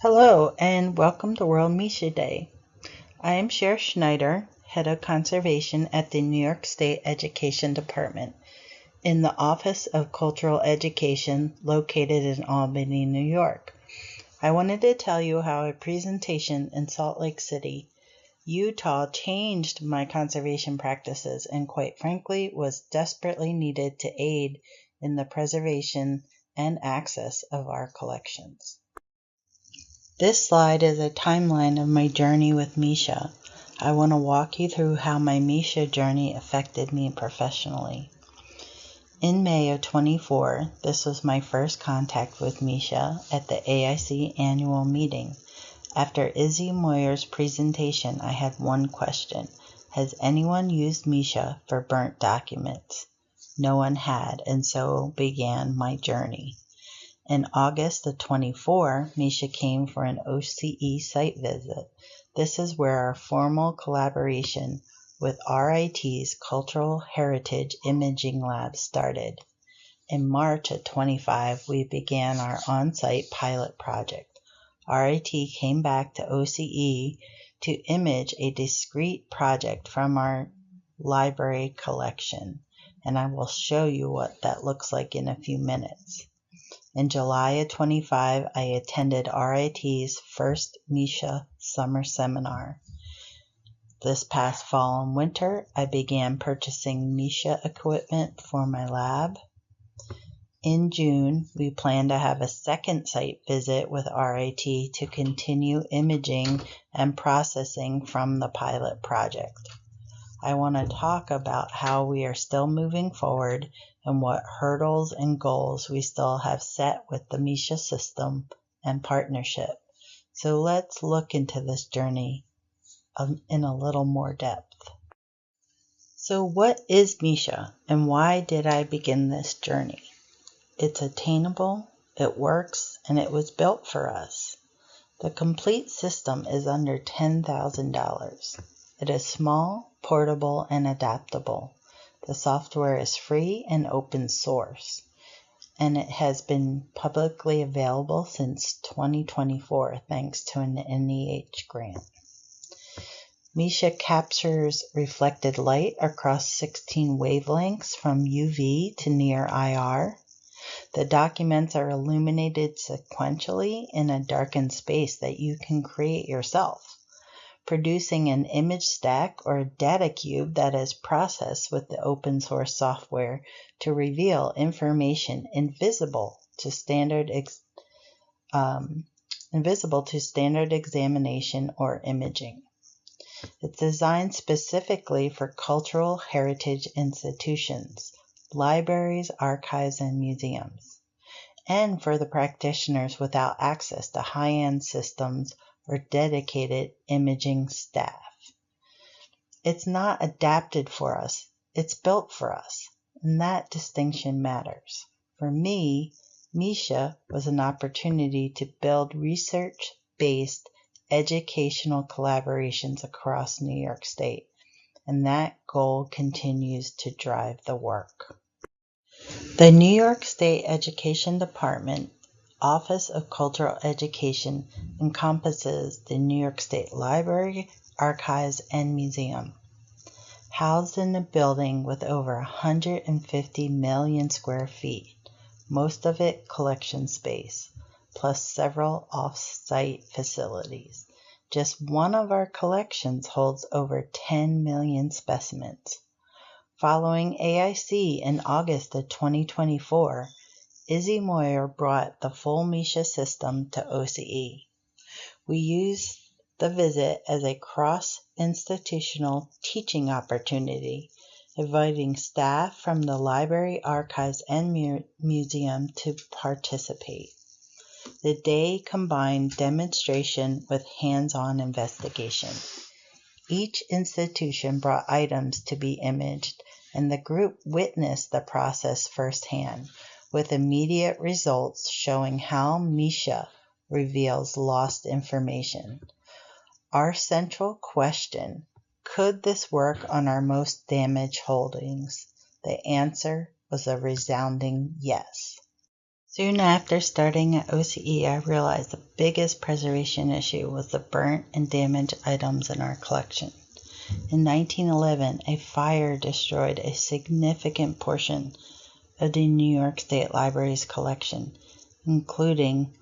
Hello and welcome to World MISHA Day. I am Cher Schneider, Head of Conservation at the New York State Education Department in the Office of Cultural Education located in Albany, New York. I wanted to tell you how a presentation in Salt Lake City, Utah changed my conservation practices and quite frankly was desperately needed to aid in the preservation and access of our collections. This slide is a timeline of my journey with MISHA. I want to walk you through how my MISHA journey affected me professionally. In May of 24, this was my first contact with MISHA at the AIC annual meeting. After Izzy Moyer's presentation, I had one question. Has anyone used MISHA for burnt documents? No one had, and so began my journey. In August of 24, MISHA came for an OCE site visit. This is where our formal collaboration with RIT's Cultural Heritage Imaging Lab started. In March of 25, we began our on-site pilot project. RIT came back to OCE to image a discrete project from our library collection, and I will show you what that looks like in a few minutes. In July of 25, I attended RIT's first MISHA summer seminar. This past fall and winter, I began purchasing MISHA equipment for my lab. In June, we plan to have a second site visit with RIT to continue imaging and processing from the pilot project. I want to talk about how we are still moving forward and what hurdles and goals we still have set with the MISHA system and partnership. So let's look into this journey in a little more depth. So what is MISHA and why did I begin this journey? It's attainable, it works, and it was built for us. The complete system is under $10,000. It is small, portable, and adaptable. The software is free and open source, and it has been publicly available since 2024 thanks to an NEH grant. MISHA captures reflected light across 16 wavelengths from UV to near IR. The documents are illuminated sequentially in a darkened space that you can create yourself, producing an image stack or data cube that is processed with the open source software to reveal information invisible to standard examination or imaging. It's designed specifically for cultural heritage institutions, libraries, archives, and museums, and for the practitioners without access to high-end systems or dedicated imaging staff. It's not adapted for us, it's built for us, and that distinction matters. For me, MISHA was an opportunity to build research-based educational collaborations across New York State, and that goal continues to drive the work. The New York State Education Department Office of Cultural Education encompasses the New York State Library, Archives, and Museum. Housed in a building with over 150 million square feet, most of it collection space, plus several off-site facilities. Just one of our collections holds over 10 million specimens. Following AIC in August of 2024, Izzy Moyer brought the full MISHA system to OCE. We used the visit as a cross-institutional teaching opportunity, inviting staff from the library, archives, and museum to participate. The day combined demonstration with hands-on investigation. Each institution brought items to be imaged, and the group witnessed the process firsthand, with immediate results showing how MISHA reveals lost information. Our central question, could this work on our most damaged holdings? The answer was a resounding yes. Soon after starting at OCE, I realized the biggest preservation issue was the burnt and damaged items in our collection. In 1911, a fire destroyed a significant portion of the New York State Library's collection, including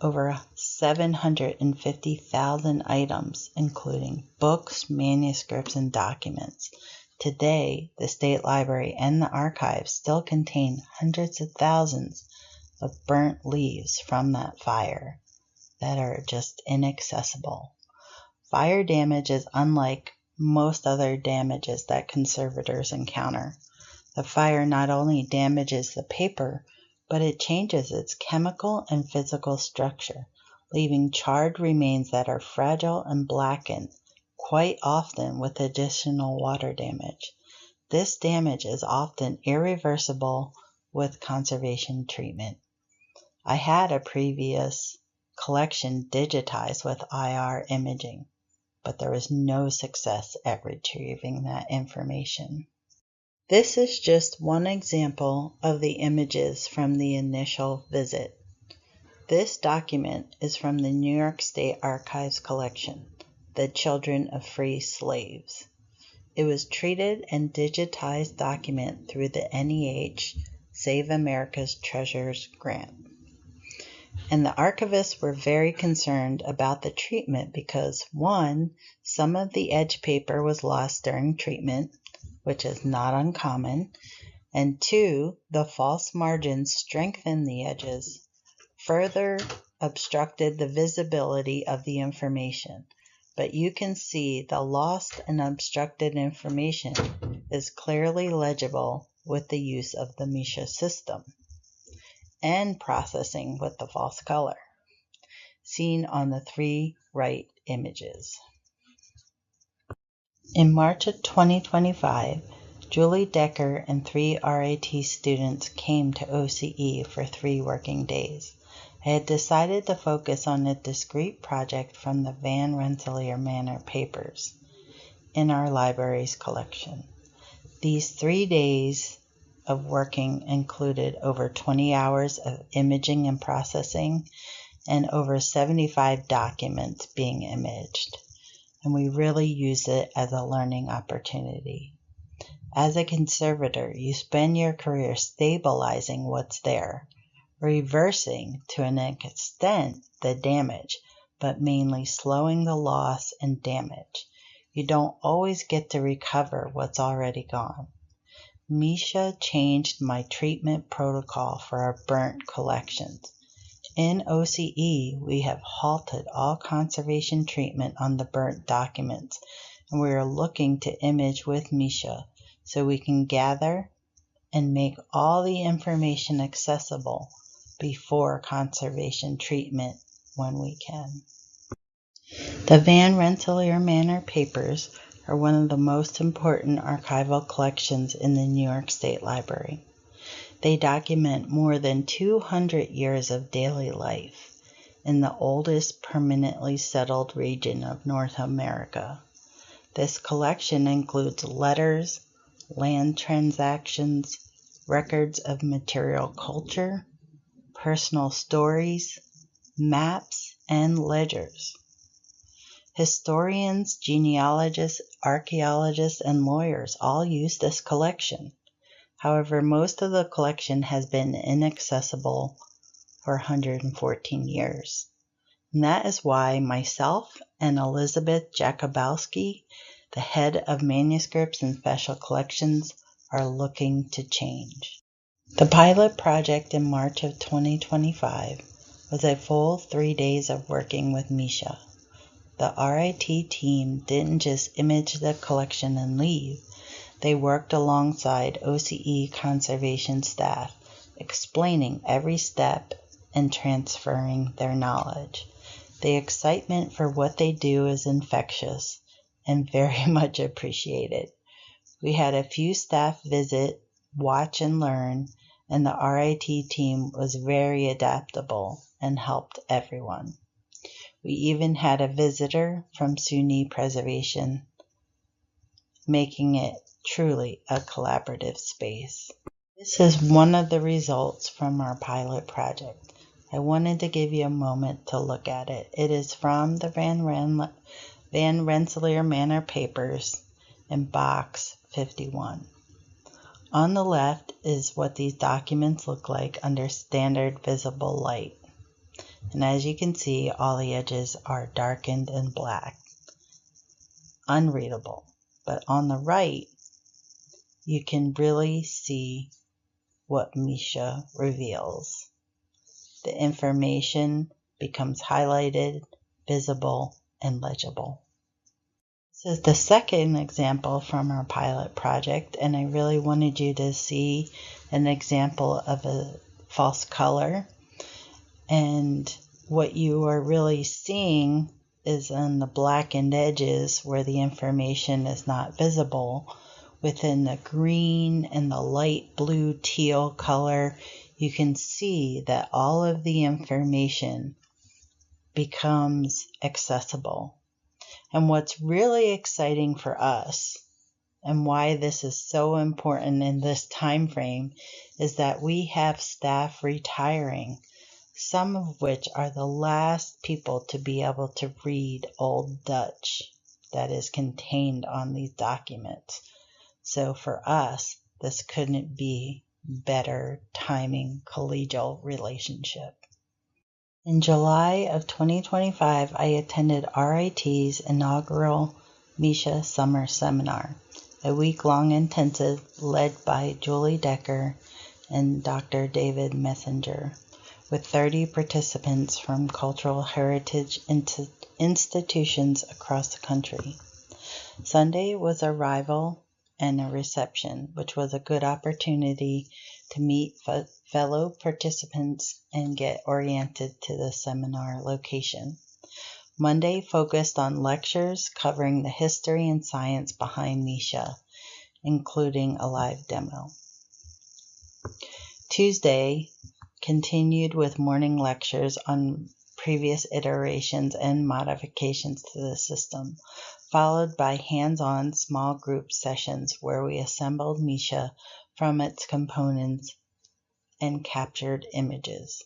over 750,000 items, including books, manuscripts, and documents. Today, the State Library and the archives still contain hundreds of thousands of burnt leaves from that fire that are just inaccessible. Fire damage is unlike most other damages that conservators encounter. The fire not only damages the paper, but it changes its chemical and physical structure, leaving charred remains that are fragile and blackened, quite often with additional water damage. This damage is often irreversible with conservation treatment. I had a previous collection digitized with IR imaging, but there was no success at retrieving that information. This is just one example of the images from the initial visit. This document is from the New York State Archives collection, The Children of Free Slaves. It was treated and digitized document through the NEH Save America's Treasures grant. And the archivists were very concerned about the treatment because, one, some of the edge paper was lost during treatment, which is not uncommon, and two, the false margins strengthened the edges, further obstructed the visibility of the information. But you can see the lost and obstructed information is clearly legible with the use of the MISHA system and processing with the false color, seen on the three right images. In March of 2025, Juilee Decker and 3 RIT students came to OCE for 3 working days. I had decided to focus on a discrete project from the Van Rensselaer Manor papers in our library's collection. These 3 days of working included over 20 hours of imaging and processing and over 75 documents being imaged, and we really used it as a learning opportunity. As a conservator, you spend your career stabilizing what's there, reversing to an extent the damage, but mainly slowing the loss and damage. You don't always get to recover what's already gone. MISHA changed my treatment protocol for our burnt collections. In OCE, we have halted all conservation treatment on the burnt documents, and we are looking to image with MISHA so we can gather and make all the information accessible before conservation treatment when we can. The Van Rensselaer Manor papers are one of the most important archival collections in the New York State Library. They document more than 200 years of daily life in the oldest permanently settled region of North America. This collection includes letters, land transactions, records of material culture, personal stories, maps, and ledgers. Historians, genealogists, archaeologists, and lawyers all use this collection. However, most of the collection has been inaccessible for 114 years. And that is why myself and Elizabeth Jakubowski, the head of manuscripts and special collections, are looking to change. The pilot project in March of 2025 was a full 3 days of working with MISHA. The RIT team didn't just image the collection and leave. They worked alongside OCE conservation staff, explaining every step and transferring their knowledge. The excitement for what they do is infectious and very much appreciated. We had a few staff visit, watch and learn, and the RIT team was very adaptable and helped everyone. We even had a visitor from SUNY Preservation, making it truly a collaborative space. This is one of the results from our pilot project. I wanted to give you a moment to look at it. It is from the Van Rensselaer Manor Papers in box 51. On the left is what these documents look like under standard visible light. And as you can see, all the edges are darkened and black, unreadable. But on the right, you can really see what MISHA reveals. The information becomes highlighted, visible, and legible. This is the second example from our pilot project, and I really wanted you to see an example of a false color. And what you are really seeing is on the blackened edges where the information is not visible. Within the green and the light blue teal color, you can see that all of the information becomes accessible. And what's really exciting for us and why this is so important in this time frame is that we have staff retiring, some of which are the last people to be able to read Old Dutch that is contained on these documents. So for us, this couldn't be better timing collegial relationship. In July of 2025, I attended RIT's inaugural MISHA Summer Seminar, a week-long intensive led by Juilee Decker and Dr. David Messenger, with 30 participants from cultural heritage institutions across the country. Sunday was arrival and a reception, which was a good opportunity to meet fellow participants and get oriented to the seminar location. Monday focused on lectures covering the history and science behind MISHA, including a live demo. Tuesday continued with morning lectures on previous iterations and modifications to the system, followed by hands-on small group sessions where we assembled MISHA from its components and captured images.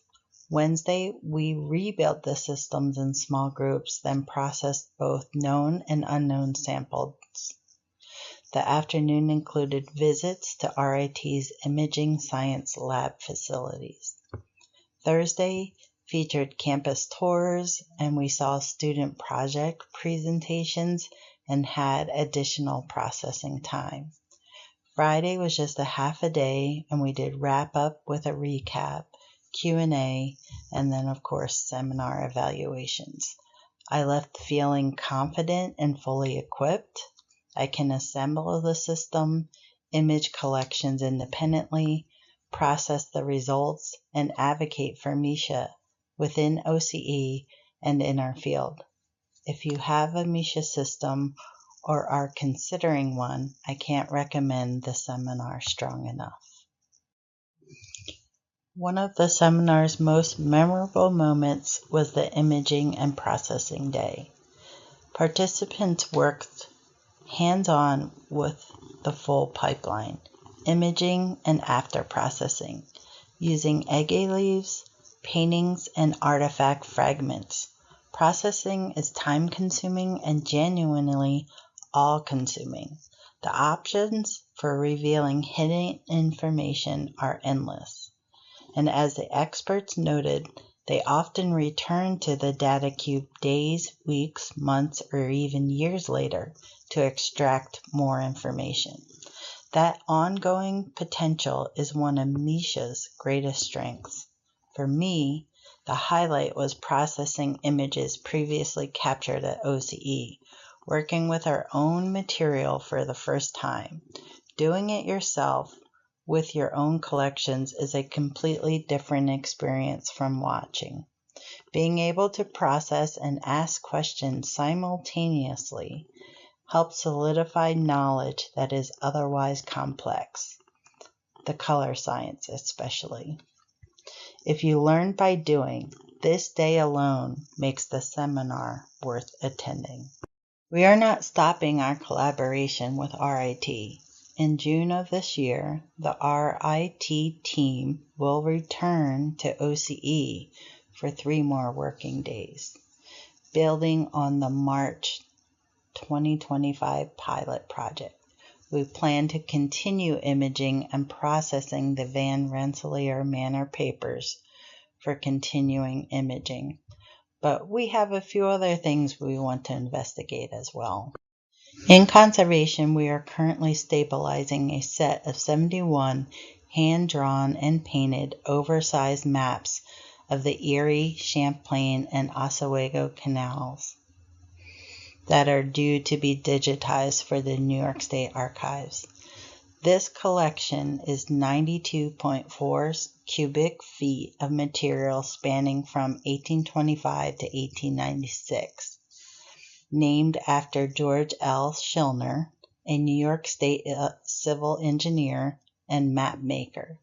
Wednesday, we rebuilt the systems in small groups, then processed both known and unknown samples. The afternoon included visits to RIT's imaging science lab facilities. Thursday featured campus tours, and we saw student project presentations and had additional processing time. Friday was just a half a day, and we did wrap up with a recap, Q&A, and then of course seminar evaluations. I left feeling confident and fully equipped. I can assemble the system, image collections independently, process the results, and advocate for MISHA within OCE and in our field. If you have a MISHA system or are considering one, I can't recommend the seminar strong enough. One of the seminar's most memorable moments was the imaging and processing day. Participants worked hands-on with the full pipeline, imaging and after processing, using agate leaves, paintings, and artifact fragments. Processing is time-consuming and genuinely all-consuming. The options for revealing hidden information are endless. And as the experts noted, they often return to the data cube days, weeks, months, or even years later to extract more information. That ongoing potential is one of MISHA's greatest strengths. For me, the highlight was processing images previously captured at OCE, working with our own material for the first time. Doing it yourself with your own collections is a completely different experience from watching. Being able to process and ask questions simultaneously helps solidify knowledge that is otherwise complex, the color science especially. If you learn by doing, this day alone makes the seminar worth attending. We are not stopping our collaboration with RIT. In June of this year, the RIT team will return to OCE for 3 more working days, building on the March 2025 pilot project. We plan to continue imaging and processing the Van Rensselaer Manor papers for continuing imaging, but we have a few other things we want to investigate as well. In conservation, we are currently stabilizing a set of 71 hand-drawn and painted oversized maps of the Erie, Champlain, and Oswego canals that are due to be digitized for the New York State Archives. This collection is 92.4 cubic feet of material spanning from 1825 to 1896. Named after George L. Schillner, a New York State civil engineer and map maker.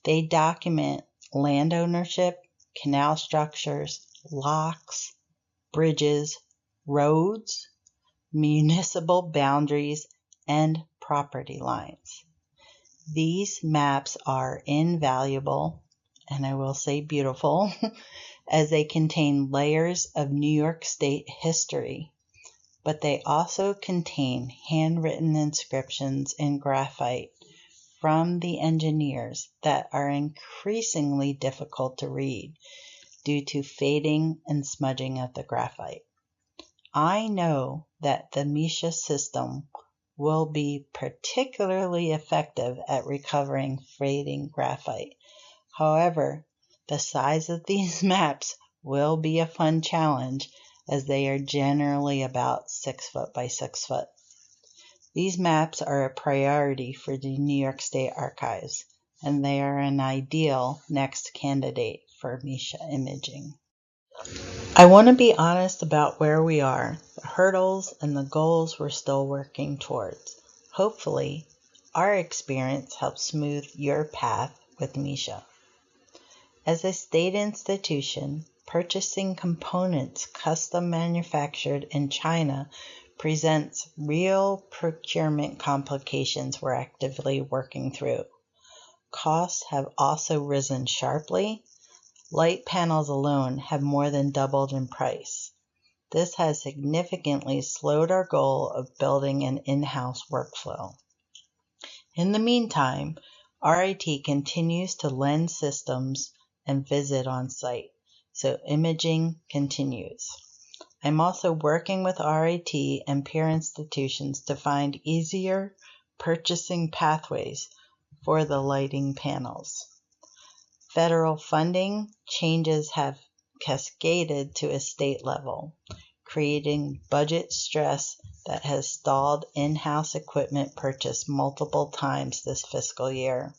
They document land ownership, canal structures, locks, bridges, roads, municipal boundaries, and property lines. These maps are invaluable, and I will say beautiful, as they contain layers of New York State history, but they also contain handwritten inscriptions in graphite from the engineers that are increasingly difficult to read due to fading and smudging of the graphite. I know that the MISHA system will be particularly effective at recovering fading graphite. However, the size of these maps will be a fun challenge, as they are generally about 6 foot by 6 foot. These maps are a priority for the New York State Archives, and they are an ideal next candidate for MISHA imaging. I want to be honest about where we are, the hurdles, and the goals we're still working towards. Hopefully, our experience helps smooth your path with MISHA. As a state institution, purchasing components custom manufactured in China presents real procurement complications we're actively working through. Costs have also risen sharply. Light panels alone have more than doubled in price. This has significantly slowed our goal of building an in-house workflow. In the meantime, RIT continues to lend systems and visit on site, so imaging continues. I'm also working with RIT and peer institutions to find easier purchasing pathways for the lighting panels. Federal funding changes have cascaded to a state level, creating budget stress that has stalled in-house equipment purchase multiple times this fiscal year.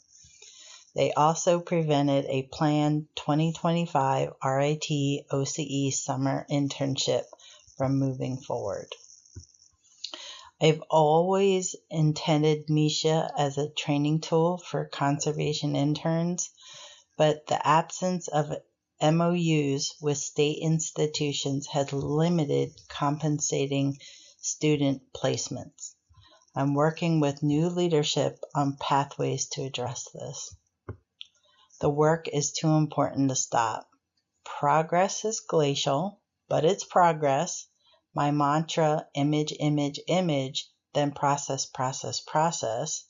They also prevented a planned 2025 RIT OCE summer internship from moving forward. I've always intended MISHA as a training tool for conservation interns, but the absence of MOUs with state institutions has limited compensating student placements. I'm working with new leadership on pathways to address this. The work is too important to stop. Progress is glacial, but it's progress. My mantra, image, image, image, then process, process, process.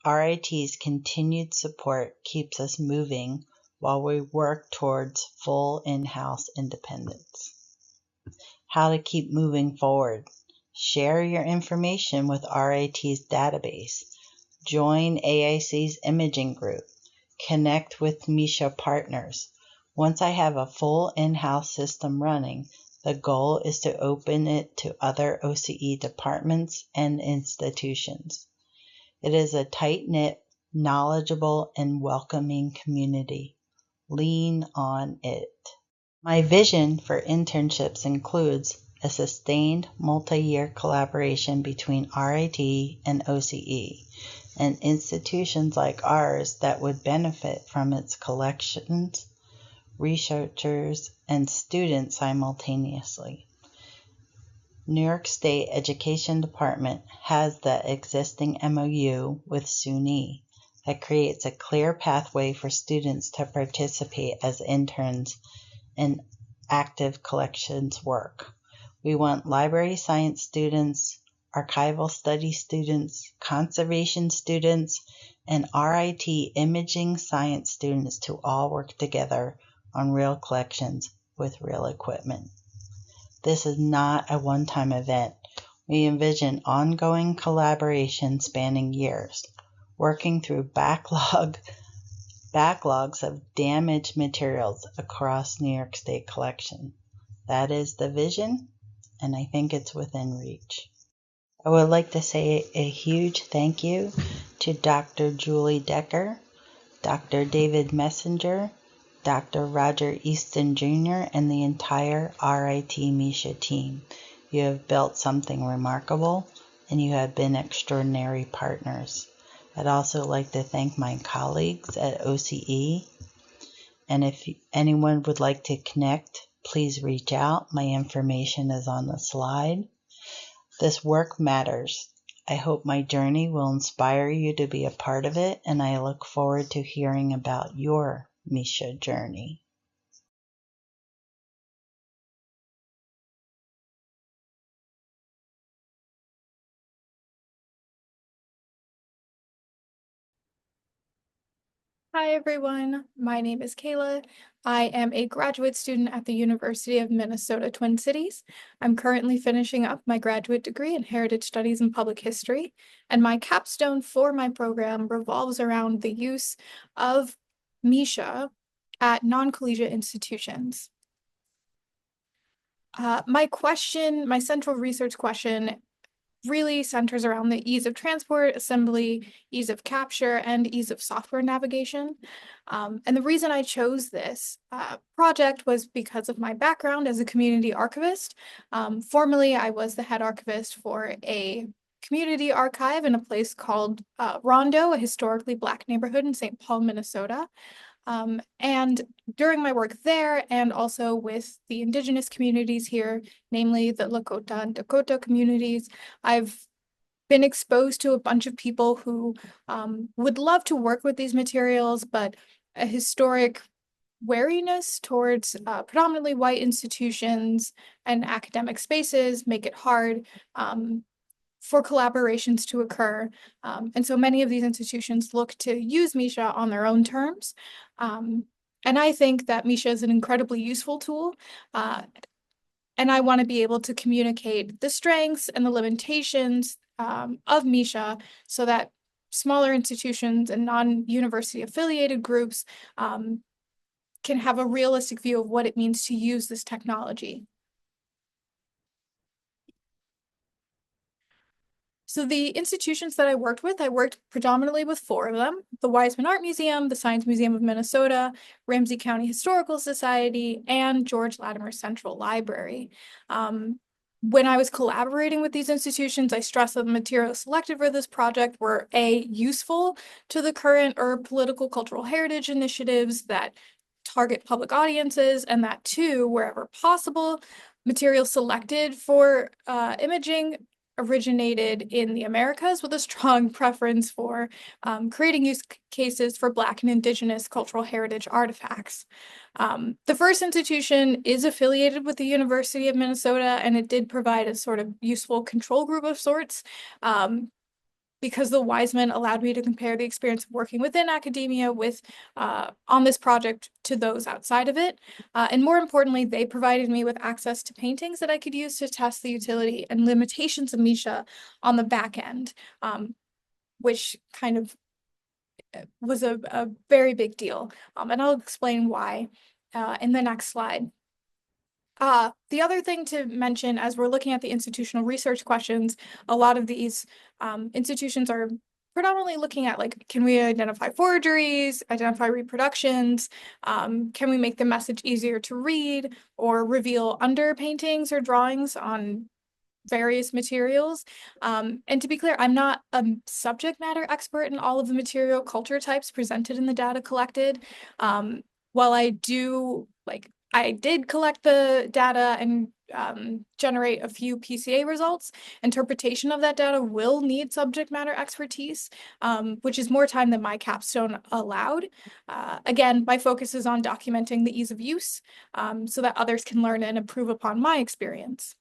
RIT's continued support keeps us moving while we work towards full in-house independence. How to keep moving forward. Share your information with RIT's database. Join AIC's imaging group. Connect with MISHA partners. Once I have a full in-house system running, the goal is to open it to other OCE departments and institutions. It is a tight-knit, knowledgeable, and welcoming community. Lean on it. My vision for internships includes a sustained multi-year collaboration between RIT and OCE, and institutions like ours that would benefit from its collections, researchers, and students simultaneously. New York State Education Department has the existing MOU with SUNY that creates a clear pathway for students to participate as interns in active collections work. We want library science students, archival study students, conservation students, and RIT imaging science students to all work together on real collections with real equipment. This is not a one-time event. We envision ongoing collaboration spanning years, working through backlogs of damaged materials across New York State collection. That is the vision, and I think it's within reach. I would like to say a huge thank you to Dr. Juilee Decker, Dr. David Messenger, Dr. Roger Easton Jr., and the entire RIT MISHA team. You have built something remarkable, and you have been extraordinary partners. I'd also like to thank my colleagues at OCE, and if anyone would like to connect, please reach out. My information is on the slide. This work matters. I hope my journey will inspire you to be a part of it, and I look forward to hearing about your MISHA journey. Hi everyone, my name is Kayla. I am a graduate student at the University of Minnesota Twin Cities. I'm currently finishing up my graduate degree in Heritage Studies and Public History, and my capstone for my program revolves around the use of MISHA at non-collegiate institutions. My central research question really centers around the ease of transport, assembly, ease of capture, and ease of software navigation. And the reason I chose this project was because of my background as a community archivist. Formerly, I was the head archivist for a community archive in a place called Rondo, a historically Black neighborhood in St. Paul, Minnesota. And during my work there and also with the indigenous communities here, namely the Lakota and Dakota communities, I've been exposed to a bunch of people who would love to work with these materials, but a historic wariness towards predominantly white institutions and academic spaces make it hard for collaborations to occur. And so many of these institutions look to use MISHA on their own terms. And I think that MISHA is an incredibly useful tool. And I want to be able to communicate the strengths and the limitations of MISHA so that smaller institutions and non-university affiliated groups can have a realistic view of what it means to use this technology. So the institutions that I worked predominantly with four of them: the Weizmann Art Museum, the Science Museum of Minnesota, Ramsey County Historical Society, and George Latimer Central Library. When I was collaborating with these institutions, I stressed that the materials selected for this project were A, useful to the current or political cultural heritage initiatives that target public audiences, and that two, wherever possible, materials selected for imaging originated in the Americas with a strong preference for creating use cases for Black and Indigenous cultural heritage artifacts. The first institution is affiliated with the University of Minnesota, and it did provide a sort of useful control group of sorts. Because the Weizmann allowed me to compare the experience of working within academia with on this project to those outside of it. And more importantly, they provided me with access to paintings that I could use to test the utility and limitations of MISHA on the back end, which kind of was a very big deal. And I'll explain why in the next slide. The other thing to mention as we're looking at the institutional research questions, a lot of these institutions are predominantly looking at, like, can we identify forgeries, identify reproductions, can we make the message easier to read or reveal underpaintings or drawings on various materials. And to be clear, I'm not a subject matter expert in all of the material culture types presented in the data collected. While I do, like, I did collect the data and generate a few PCA results. Interpretation of that data will need subject matter expertise, which is more time than my capstone allowed. Again, my focus is on documenting the ease of use so that others can learn and improve upon my experience.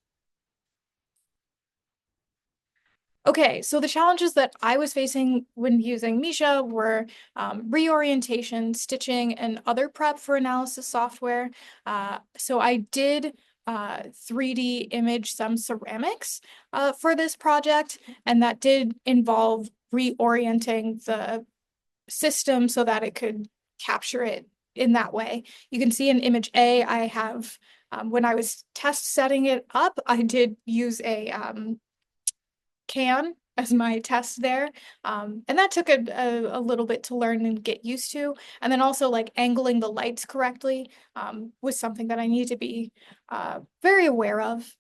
Okay, so the challenges that I was facing when using MISHA were reorientation, stitching, and other prep for analysis software. So I did 3D image some ceramics for this project, and that did involve reorienting the system so that it could capture it in that way. You can see in image A, I have, when I was test setting it up, I did use a can as my test there. And that took a little bit to learn and get used to. And then also like angling the lights correctly was something that I need to be very aware of.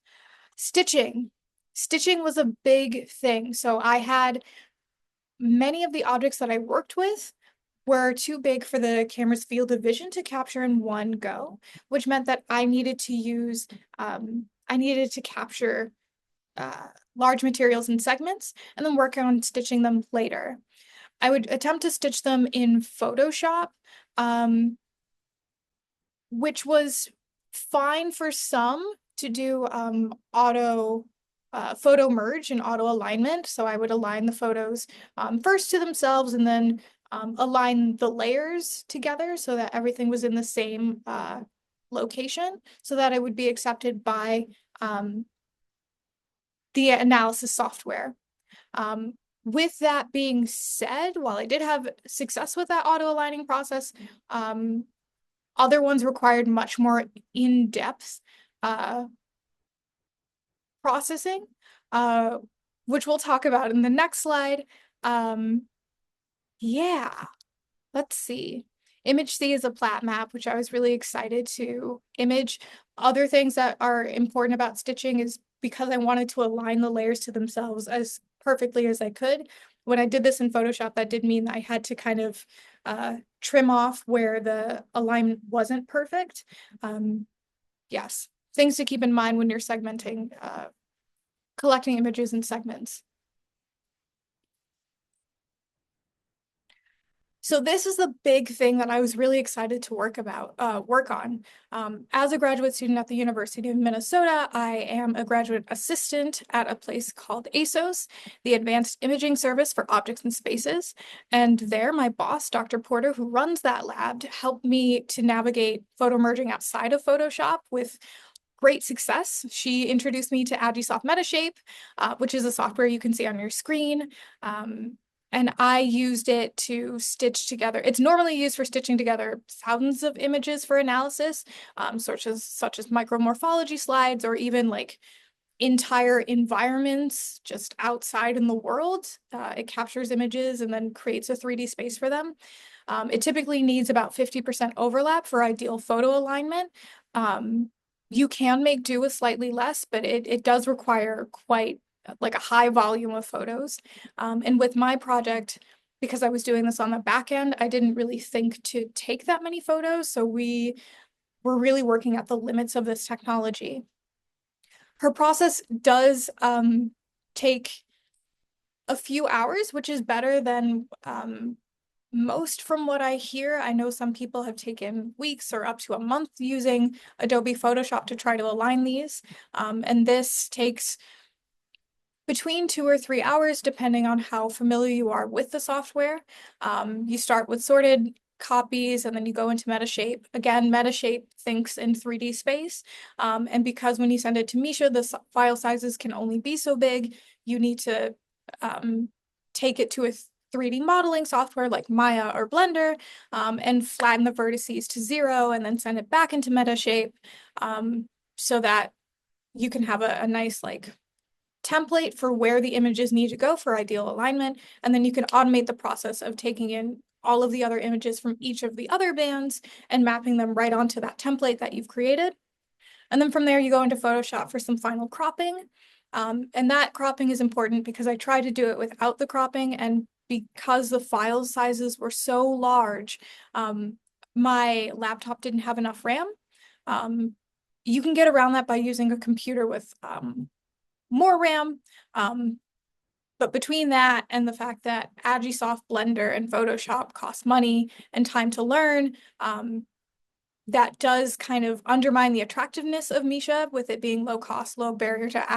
Stitching. Stitching was a big thing. So I had many of the objects that I worked with were too big for the camera's field of vision to capture in one go, which meant that I needed to capture large materials in segments and then work on stitching them later. I would attempt to stitch them in Photoshop, which was fine for some to do photo merge and auto alignment. So I would align the photos first to themselves and then align the layers together so that everything was in the same location so that it would be accepted by the analysis software. With that being said, while I did have success with that auto aligning process, other ones required much more in-depth processing, which we'll talk about in the next slide. Yeah, let's see. Image C is a plat map, which I was really excited to image. Other things that are important about stitching is because I wanted to align the layers to themselves as perfectly as I could. When I did this in Photoshop, that did mean I had to kind of trim off where the alignment wasn't perfect. Yes, things to keep in mind when you're segmenting, collecting images in segments. So this is the big thing that I was really excited to work on. As a graduate student at the University of Minnesota, I am a graduate assistant at a place called ASOS, the Advanced Imaging Service for Objects and Spaces. And there, my boss, Dr. Porter, who runs that lab, helped me to navigate photo merging outside of Photoshop with great success. She introduced me to Agisoft Metashape, which is a software you can see on your screen. And I used it to stitch together. It's normally used for stitching together thousands of images for analysis, such as micromorphology slides or even like entire environments just outside in the world. It captures images and then creates a 3D space for them. It typically needs about 50% overlap for ideal photo alignment. You can make do with slightly less, but it does require quite like a high volume of photos. And with my project, because I was doing this on the back end, I didn't really think to take that many photos. So we were really working at the limits of this technology. Her process does take a few hours, which is better than most from what I hear. I know some people have taken weeks or up to a month using Adobe Photoshop to try to align these. And this takes between 2 or 3 hours, depending on how familiar you are with the software. You start with sorted copies and then you go into Metashape. Again, Metashape thinks in 3D space. And because when you send it to MISHA, the file sizes can only be so big, you need to take it to a 3D modeling software like Maya or Blender and flatten the vertices to 0 and then send it back into Metashape so that you can have a nice like template for where the images need to go for ideal alignment. And then you can automate the process of taking in all of the other images from each of the other bands and mapping them right onto that template that you've created. And then from there, you go into Photoshop for some final cropping. And that cropping is important because I tried to do it without the cropping, and because the file sizes were so large, my laptop didn't have enough RAM. You can get around that by using a computer with more RAM. But between that and the fact that Agisoft, Blender, and Photoshop cost money and time to learn, that does kind of undermine the attractiveness of Misha, with it being low cost, low barrier to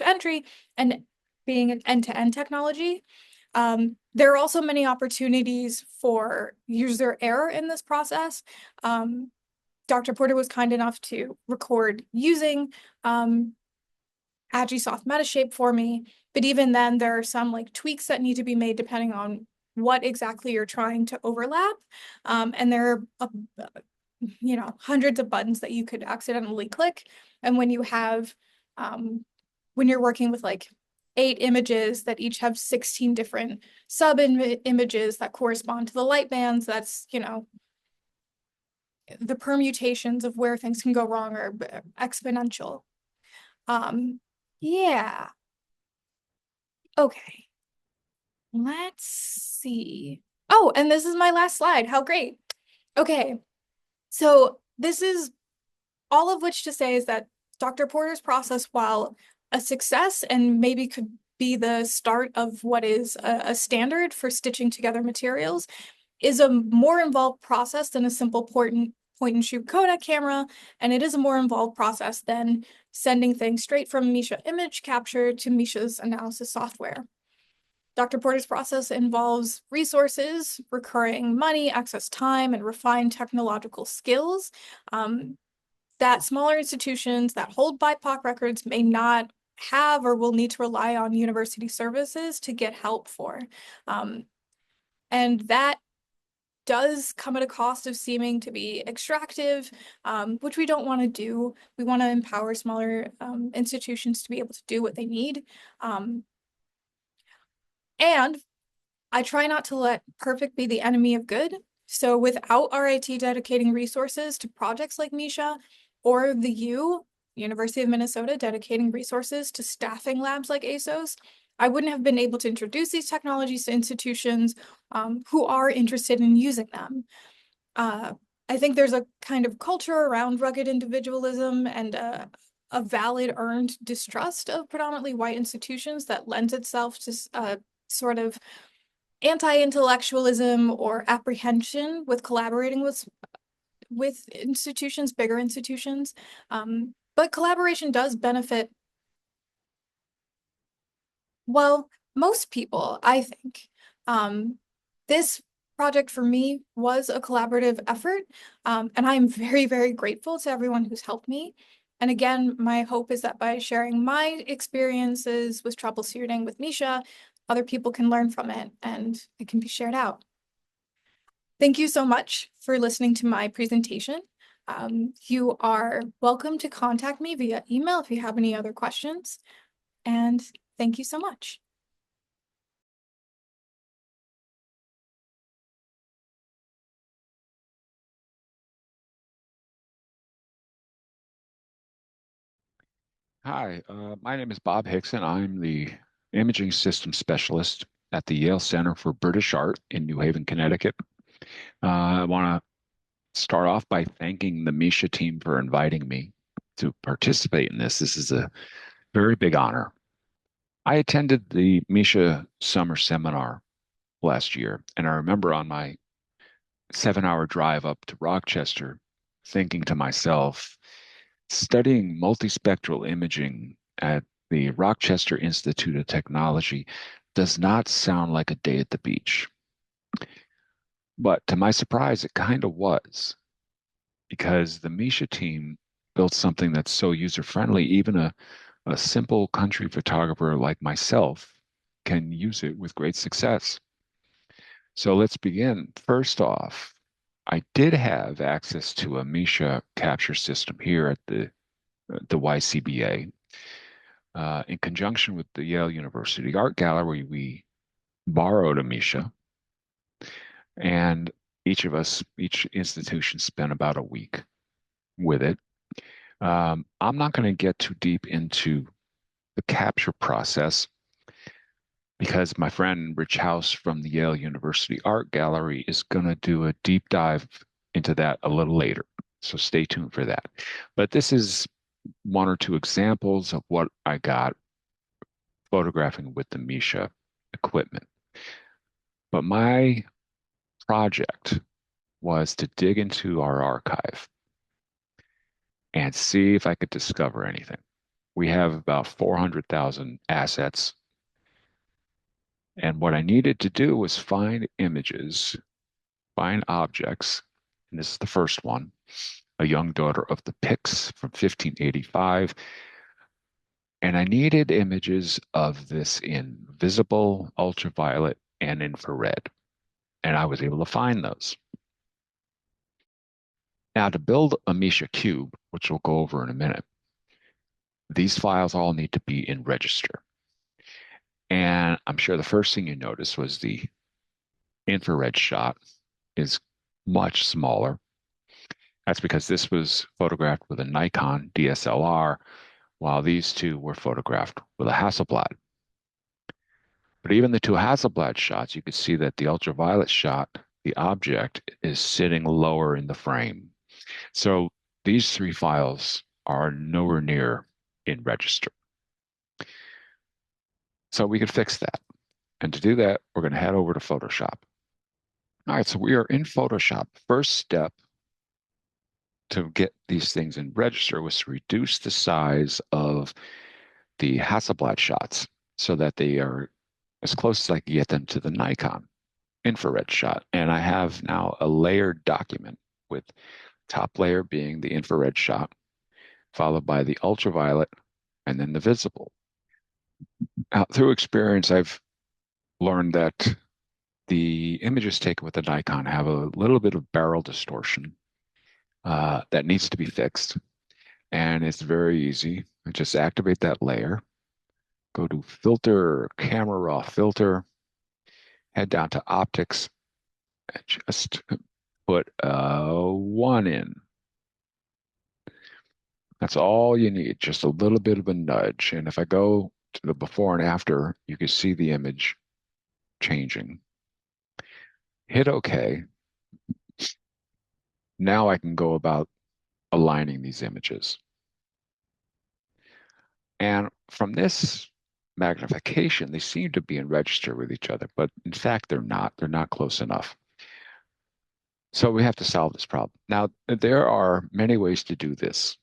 entry, and being an end-to-end technology. There are also many opportunities for user error in this process. Dr. Porter was kind enough to record using Agisoft Metashape for me, but even then there are some like tweaks that need to be made depending on what exactly you're trying to overlap. And there are hundreds of buttons that you could accidentally click. And when you have when you're working with like 8 images that each have 16 different images that correspond to the light bands, that's the permutations of where things can go wrong are exponential. Yeah. Okay. Let's see. Oh, and this is my last slide. How great. Okay. So this is all of which to say is that Dr. Porter's process, while a success and maybe could be the start of what is a standard for stitching together materials, is a more involved process than a simple point and shoot Kodak camera, and it is a more involved process than sending things straight from Misha image capture to Misha's analysis software. Dr. Porter's process involves resources, recurring money, excess time, and refined technological skills that smaller institutions that hold BIPOC records may not have or will need to rely on university services to get help for. And that does come at a cost of seeming to be extractive, which we don't want to do. We want to empower smaller institutions to be able to do what they need. And I try not to let perfect be the enemy of good. So without RIT dedicating resources to projects like Misha, or the University of Minnesota, dedicating resources to staffing labs like ASOS, I wouldn't have been able to introduce these technologies to institutions who are interested in using them. I think there's a kind of culture around rugged individualism and a valid earned distrust of predominantly white institutions that lends itself to sort of anti-intellectualism or apprehension with collaborating with institutions, bigger institutions. But collaboration does benefit, well, most people, I think. This project for me was a collaborative effort, and I'm very, very grateful to everyone who's helped me. And again, my hope is that by sharing my experiences with troubleshooting with Misha, other people can learn from it and it can be shared out. Thank you so much for listening to my presentation. You are welcome to contact me via email if you have any other questions. And thank you so much. Hi, my name is Bob Hickson. I'm the imaging system specialist at the Yale Center for British Art in New Haven, Connecticut. I want to start off by thanking the Misha team for inviting me to participate in this. This is a very big honor. I attended the Misha summer seminar last year, and I remember on my 7-hour drive up to Rochester thinking to myself, studying multispectral imaging at the Rochester Institute of Technology does not sound like a day at the beach. But to my surprise, it kind of was, because the Misha team built something that's so user-friendly, even a simple country photographer like myself can use it with great success. So let's begin. First off, I did have access to a Misha capture system here at the YCBA. In conjunction with the Yale University Art Gallery, we borrowed a Misha, and each institution spent about a week with it. I'm not going to get too deep into the capture process because my friend Rich House from the Yale University Art Gallery is going to do a deep dive into that a little later. So stay tuned for that. But this is one or two examples of what I got photographing with the MISHA equipment. But my project was to dig into our archive and see if I could discover anything. We have about 400,000 assets. And what I needed to do was find images, find objects. And this is the first one, a young daughter of the Picts from 1585. And I needed images of this in visible, ultraviolet, and infrared. And I was able to find those. Now, to build a MISHA cube, which we'll go over in a minute, these files all need to be in register. And I'm sure the first thing you noticed was the infrared shot is much smaller. That's because this was photographed with a Nikon DSLR, while these two were photographed with a Hasselblad. But even the two Hasselblad shots, you could see that the ultraviolet shot, the object is sitting lower in the frame. So these three files are nowhere near in register. So we could fix that. And to do that, we're going to head over to Photoshop. All right, so we are in Photoshop. First step to get these things in register was to reduce the size of the Hasselblad shots so that they are as close as I can get them to the Nikon infrared shot. And I have now a layered document with top layer being the infrared shot, followed by the ultraviolet, and then the visible. Now, through experience, I've learned that the images taken with the Nikon have a little bit of barrel distortion that needs to be fixed. And it's very easy. I just activate that layer, go to Filter, Camera Raw Filter, head down to Optics, and just put one in. That's all you need, just a little bit of a nudge. And if I go to the before and after, you can see the image changing. Hit OK. Now I can go about aligning these images. And from this magnification, they seem to be in register with each other, but in fact, they're not. They're not close enough. So we have to solve this problem. Now, there are many ways to do this.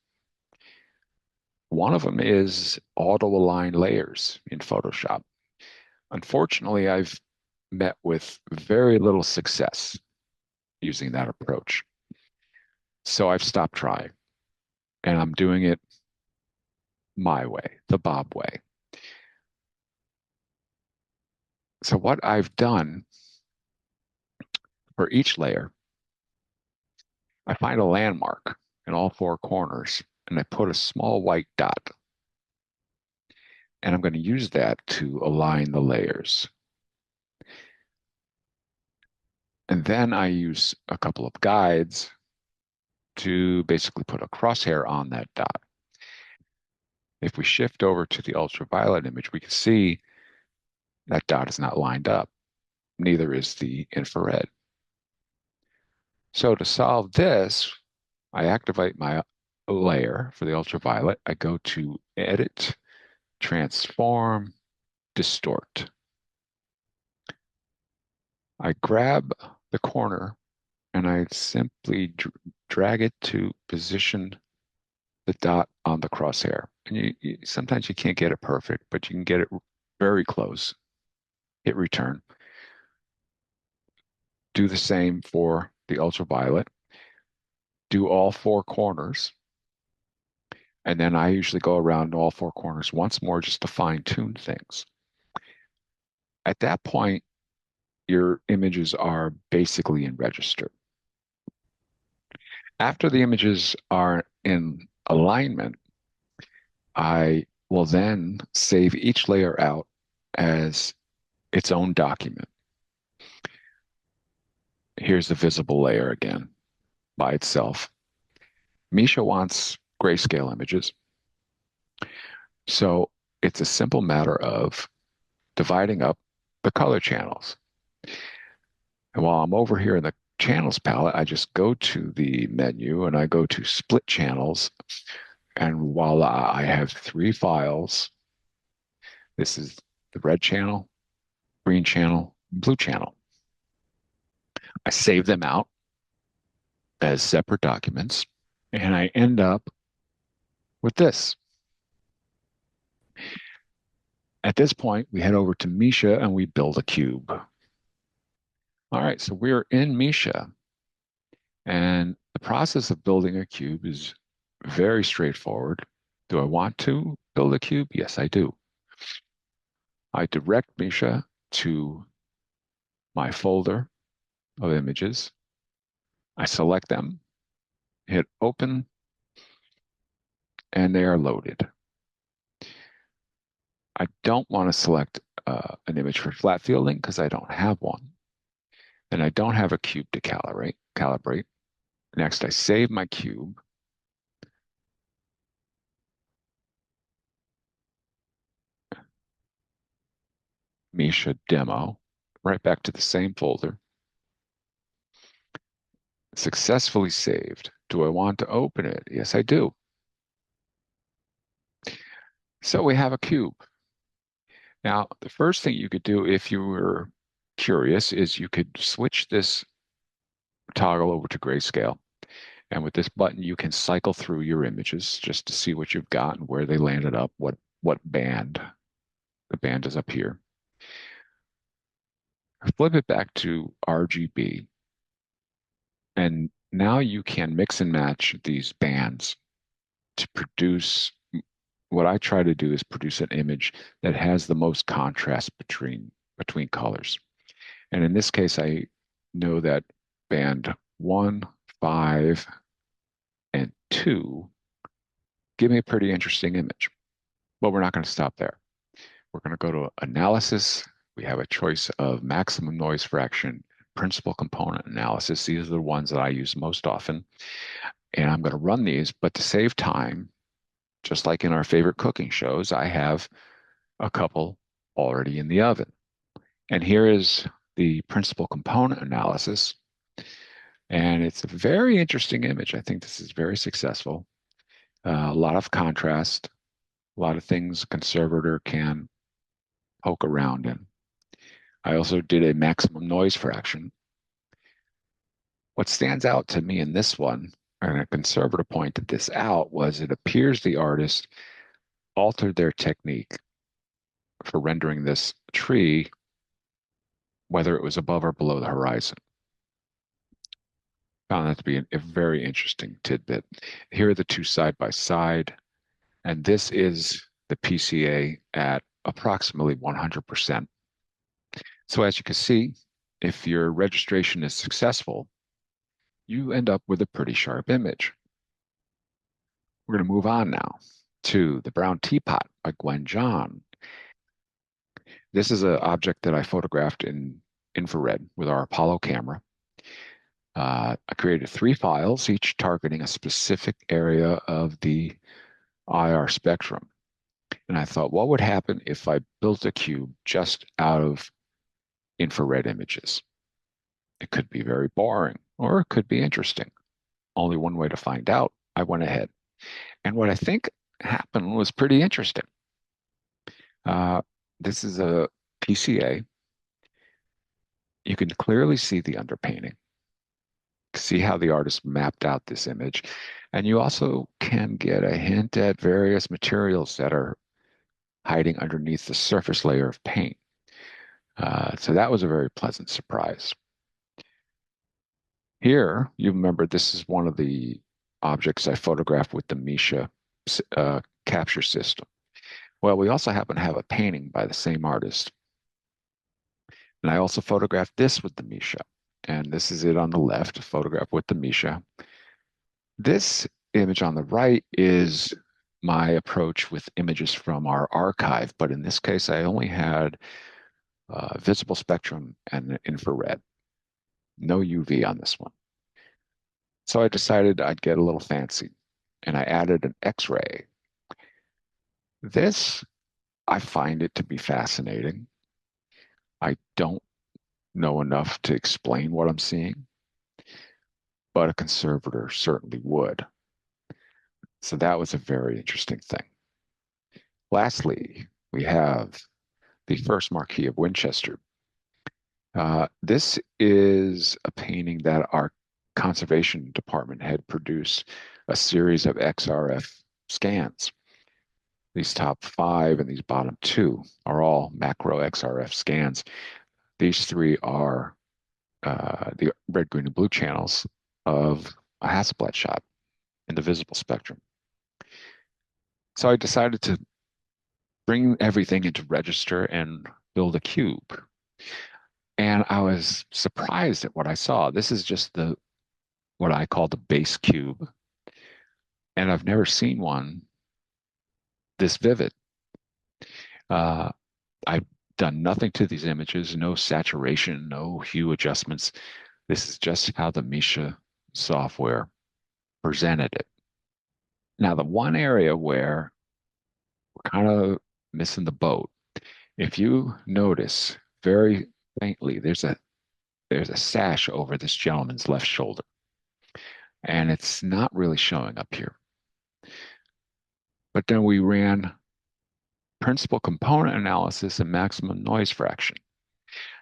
One of them is auto-align layers in Photoshop. Unfortunately, I've met with very little success using that approach. So I've stopped trying, and I'm doing it my way, the Bob way. So what I've done for each layer, I find a landmark in all four corners, and I put a small white dot. And I'm going to use that to align the layers. And then I use a couple of guides to basically put a crosshair on that dot. If we shift over to the ultraviolet image, we can see that dot is not lined up. Neither is the infrared. So to solve this, I activate my layer for the ultraviolet. I go to Edit, Transform, Distort. I grab the corner and I simply drag it to position the dot on the crosshair. And sometimes you can't get it perfect, but you can get it very close. Hit return. Do the same for the ultraviolet. Do all four corners. And then I usually go around all four corners once more just to fine tune things. At that point, your images are basically in register. After the images are in alignment, I will then save each layer out as its own document. Here's the visible layer again by itself. MISHA wants grayscale images. So it's a simple matter of dividing up the color channels. And while I'm over here in the channels palette, I just go to the menu and I go to split channels, and voila, I have 3 files. This is the red channel, green channel, blue channel. I save them out as separate documents, and I end up with this. At this point, we head over to MISHA and we build a cube. All right, so we're in MISHA, and the process of building a cube is very straightforward. Do I want to build a cube? Yes, I do. I direct MISHA to my folder of images. I select them, hit open, and they are loaded. I don't want to select an image for flat fielding because I don't have one. And I don't have a cube to calibrate. Next, I save my cube. MISHA demo, right back to the same folder. Successfully saved. Do I want to open it? Yes, I do. So we have a cube. Now, the first thing you could do if you were curious is you could switch this toggle over to grayscale. And with this button, you can cycle through your images just to see what you've got and where they landed up, what band. The band is up here. Flip it back to RGB. And now you can mix and match these bands to produce, what I try to do is produce an image that has the most contrast between colors. And in this case, I know that band 1, 5, and 2 give me a pretty interesting image. But we're not going to stop there. We're going to go to analysis. We have a choice of maximum noise fraction, principal component analysis. These are the ones that I use most often. And I'm going to run these, but to save time, just like in our favorite cooking shows, I have a couple already in the oven. And here is the principal component analysis. And it's a very interesting image. I think this is very successful. A lot of contrast, a lot of things a conservator can poke around in. I also did a maximum noise fraction. What stands out to me in this one, and a conservator pointed this out, was it appears the artist altered their technique for rendering this tree, whether it was above or below the horizon. Found that to be a very interesting tidbit. Here are the two side by side, and this is the PCA at approximately 100%. So as you can see, if your registration is successful, you end up with a pretty sharp image. We're going to move on now to The Brown Teapot by Gwen John. This is an object that I photographed in infrared with our Apollo camera. I created 3 files, each targeting a specific area of the IR spectrum. And I thought, what would happen if I built a cube just out of infrared images? It could be very boring, or it could be interesting. Only one way to find out. I went ahead. And what I think happened was pretty interesting. This is a PCA. You can clearly see the underpainting. See how the artist mapped out this image. And you also can get a hint at various materials that are hiding underneath the surface layer of paint. So that was a very pleasant surprise. Here, you remember this is one of the objects I photographed with the MISHA capture system. Well, we also happen to have a painting by the same artist. And I also photographed this with the MISHA. And this is it on the left, a photograph with the MISHA. This image on the right is my approach with images from our archive, but in this case, I only had visible spectrum and infrared. No UV on this one. So I decided I'd get a little fancy, and I added an X-ray. This, I find it to be fascinating. I don't know enough to explain what I'm seeing, but a conservator certainly would. So that was a very interesting thing. Lastly, we have the first Marquis of Winchester. This is a painting that our conservation department had produced a series of XRF scans. These top 5 and these bottom 2 are all macro XRF scans. These 3 are the red, green, and blue channels of a Hasselblad shot in the visible spectrum. So I decided to bring everything into register and build a cube. And I was surprised at what I saw. This is just what I call the base cube. And I've never seen one this vivid. I've done nothing to these images, no saturation, no hue adjustments. This is just how the MISHA software presented it. Now, the one area where we're kind of missing the boat, if you notice very faintly, there's a sash over this gentleman's left shoulder, and it's not really showing up here. But then we ran principal component analysis and maximum noise fraction.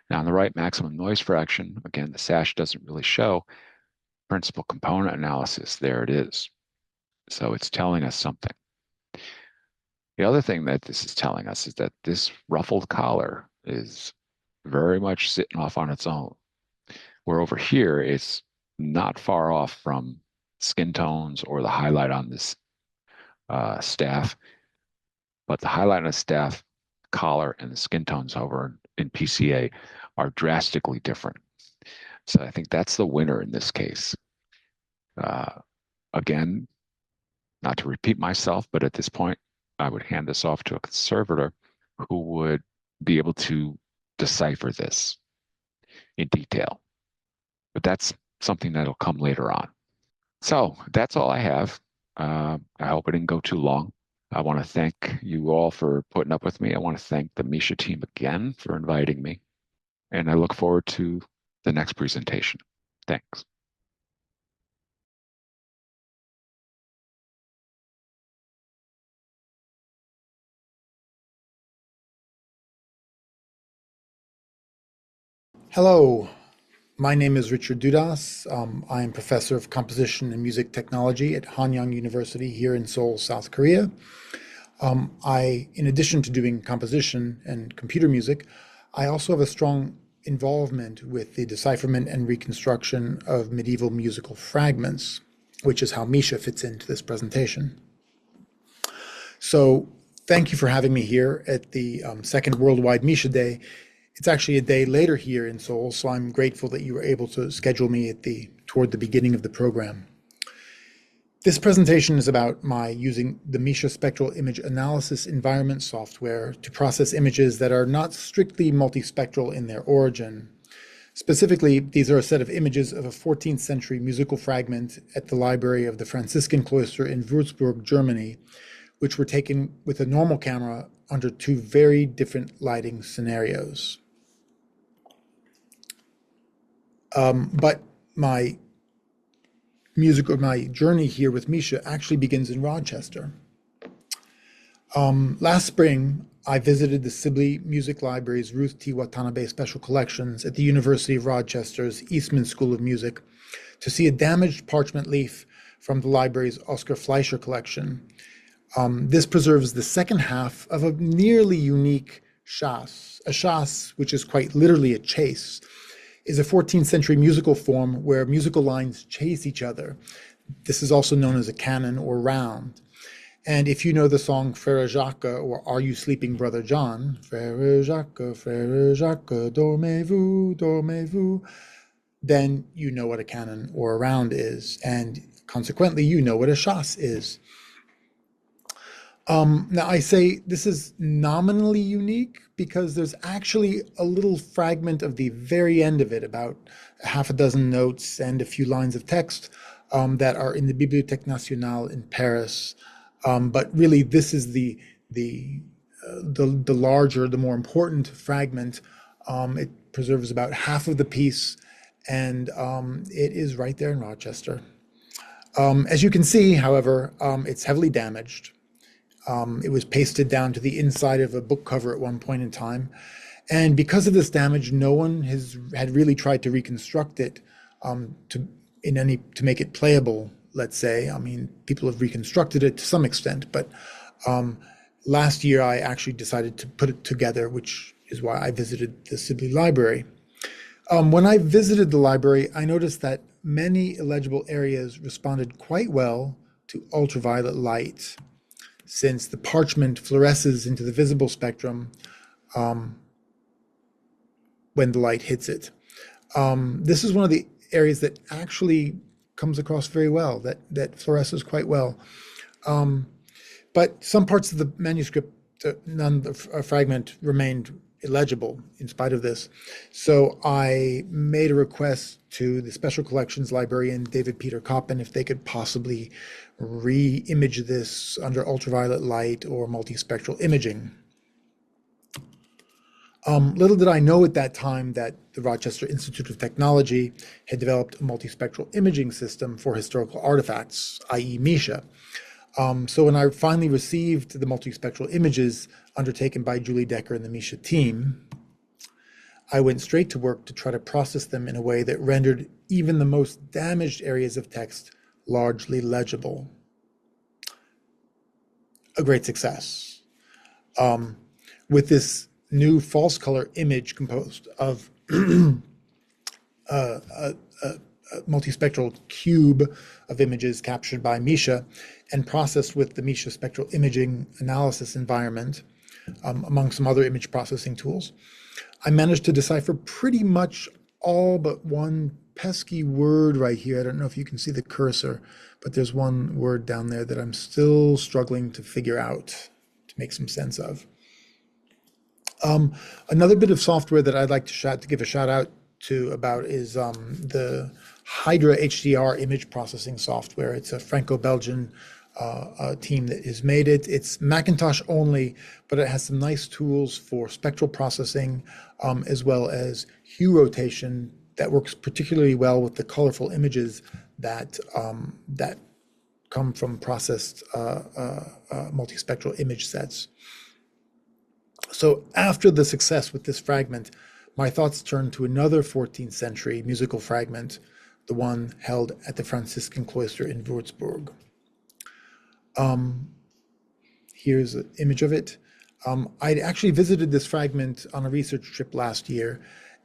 Now, on the right maximum noise fraction, again, the sash doesn't really show. Principal component analysis, there it is. So it's telling us something. The other thing that this is telling us is that this ruffled collar is very much sitting off on its own. Where over here, it's not far off from skin tones or the highlight on this staff. But the highlight on the staff, collar, and the skin tones over in PCA are drastically different. So I think that's the winner in this case. Again, not to repeat myself, but at this point, I would hand this off to a conservator who would be able to decipher this in detail. But that's something that'll come later on. So that's all I have. I hope it didn't go too long. I want to thank you all for putting up with me. I want to thank the MISHA team again for inviting me. And I look forward to the next presentation. Thanks. Hello, my name is Richard Dudas. I am professor of composition and music technology at Hanyang University here in Seoul, South Korea. In addition to doing composition and computer music, I also have a strong involvement with the decipherment and reconstruction of medieval musical fragments, which is how MISHA fits into this presentation. So thank you for having me here at the second Worldwide MISHA Day. It's actually a day later here in Seoul, so I'm grateful that you were able to schedule me toward the beginning of the program. This presentation is about my using the MISHA spectral image analysis environment software to process images that are not strictly multispectral in their origin. Specifically, these are a set of images of a 14th century musical fragment at the library of the Franciscan cloister in Würzburg, Germany, which were taken with a normal camera under 2 very different lighting scenarios. But my journey here with MISHA actually begins in Rochester. Last spring, I visited the Sibley Music Library's Ruth T. Watanabe Special Collections at the University of Rochester's Eastman School of Music to see a damaged parchment leaf from the library's Oscar Fleischer collection. This preserves the second half of a nearly unique chasse. A chasse, which is quite literally a chase, is a 14th century musical form where musical lines chase each other. This is also known as a canon or round. And if you know the song Frère Jacques or Are You Sleeping Brother John, Frère Jacques, dormez-vous, dormez-vous, then you know what a canon or a round is. And consequently, you know what a chasse is. Now I say this is nominally unique because there's actually a little fragment of the very end of it, about half a dozen notes and a few lines of text that are in the Bibliothèque Nationale in Paris. But really, this is the larger, the more important fragment. It preserves about half of the piece, and it is right there in Rochester. As you can see, however, it's heavily damaged. It was pasted down to the inside of a book cover at one point in time. And because of this damage, no one had really tried to reconstruct it to make it playable, let's say. I mean, people have reconstructed it to some extent, but last year I actually decided to put it together, which is why I visited the Sibley Library. When I visited the library, I noticed that many illegible areas responded quite well to ultraviolet light, since the parchment fluoresces into the visible spectrum when the light hits it. This is one of the areas that actually comes across very well, that fluoresces quite well. But some parts of the manuscript, fragment, remained illegible in spite of this. So I made a request to the Special Collections librarian, David Peter Koppen, if they could possibly re-image this under ultraviolet light or multispectral imaging. Little did I know at that time that the Rochester Institute of Technology had developed a multispectral imaging system for historical artifacts, i.e. MISHA. So when I finally received the multispectral images undertaken by Juilee Decker and the MISHA team, I went straight to work to try to process them in a way that rendered even the most damaged areas of text largely legible. A great success. With this new false color image composed of a multispectral cube of images captured by MISHA and processed with the MISHA spectral imaging analysis environment, among some other image processing tools, I managed to decipher pretty much all but one pesky word right here. I don't know if you can see the cursor, but there's one word down there that I'm still struggling to figure out, to make some sense of. Another bit of software that I'd like to give a shout out to about is the Hydra HDR image processing software. It's a Franco-Belgian team that has made it. It's Macintosh only, but it has some nice tools for spectral processing, as well as hue rotation that works particularly well with the colorful images that come from processed multispectral image sets. So after the success with this fragment, my thoughts turned to another 14th century musical fragment, the one held at the Franciscan cloister in Würzburg. Here's an image of it. I'd actually visited this fragment on a research trip last year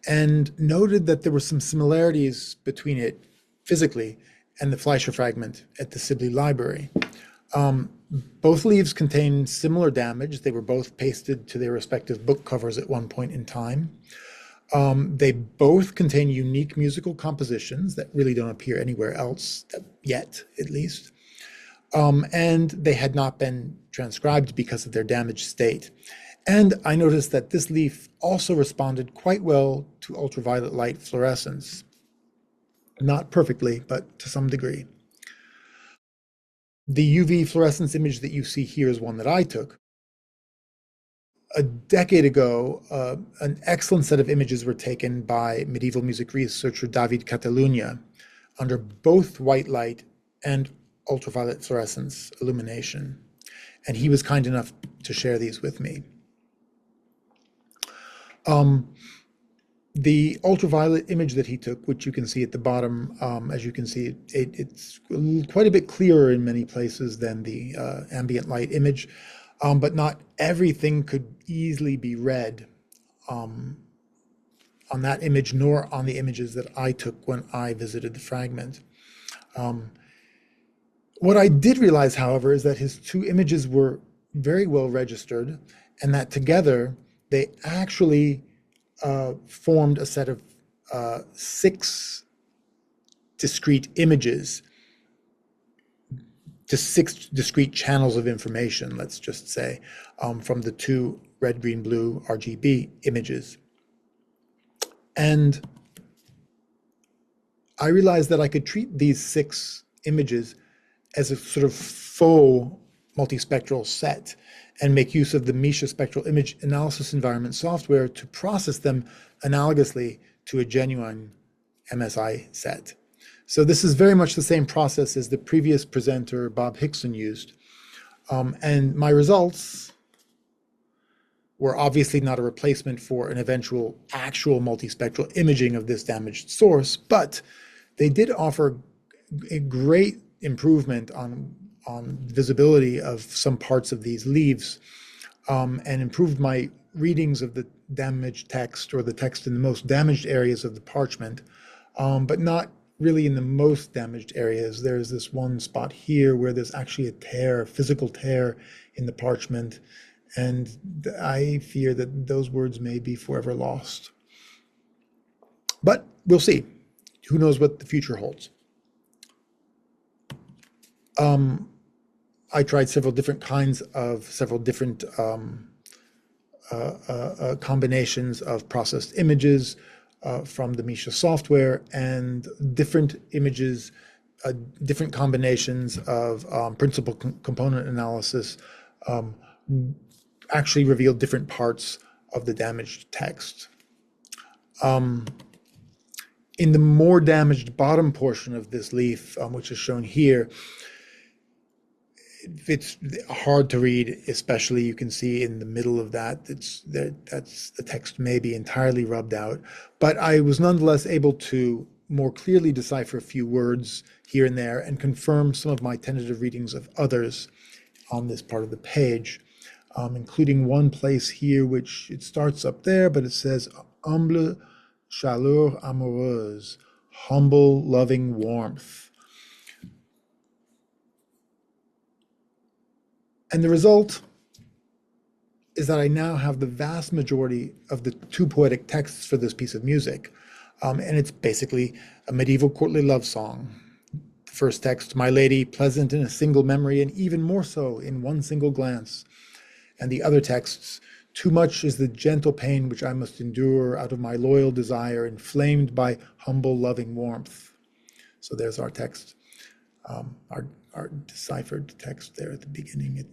and noted that there were some similarities between it physically and the Fleischer fragment at the Sibley Library. Both leaves contain similar damage. They were both pasted to their respective book covers at one point in time. They both contain unique musical compositions that really don't appear anywhere else, yet at least. And they had not been transcribed because of their damaged state. And I noticed that this leaf also responded quite well to ultraviolet light fluorescence. Not perfectly, but to some degree. The UV fluorescence image that you see here is one that I took. A decade ago, an excellent set of images were taken by medieval music researcher David Catalunya under both white light and ultraviolet fluorescence illumination. And he was kind enough to share these with me. The ultraviolet image that he took, which you can see at the bottom, as you can see, it's quite a bit clearer in many places than the ambient light image, but not everything could easily be read on that image, nor on the images that I took when I visited the fragment. What I did realize, however, is that his two images were very well registered, and that together they actually formed a set of 6 discrete images, to 6 discrete channels of information, let's just say, from the 2 red, green, blue RGB images. And I realized that I could treat these 6 images as a sort of faux multispectral set and make use of the MISHA spectral image analysis environment software to process them analogously to a genuine MSI set. So this is very much the same process as the previous presenter, Bob Hickson, used. And my results were obviously not a replacement for an eventual actual multispectral imaging of this damaged source, but they did offer a great improvement on visibility of some parts of these leaves, and improved my readings of the damaged text, or the text in the most damaged areas of the parchment, but not really in the most damaged areas. There's this one spot here where there's actually a tear, a physical tear in the parchment, and I fear that those words may be forever lost. But we'll see. Who knows what the future holds? I tried several different combinations of processed images from the MISHA software, and different images, different combinations of principal component analysis actually revealed different parts of the damaged text. In the more damaged bottom portion of this leaf, which is shown here, it's hard to read, especially you can see in the middle of that, that's the text may be entirely rubbed out. But I was nonetheless able to more clearly decipher a few words here and there and confirm some of my tentative readings of others on this part of the page, including one place here, which it starts up there, but it says humble chaleur amoureuse, humble, loving warmth. And the result is that I now have the vast majority of the two poetic texts for this piece of music. And it's basically a medieval courtly love song. The first text, my lady, pleasant in a single memory, and even more so in one single glance. And the other texts, too much is the gentle pain which I must endure out of my loyal desire, inflamed by humble loving warmth. So there's our text, our deciphered text there at the beginning, at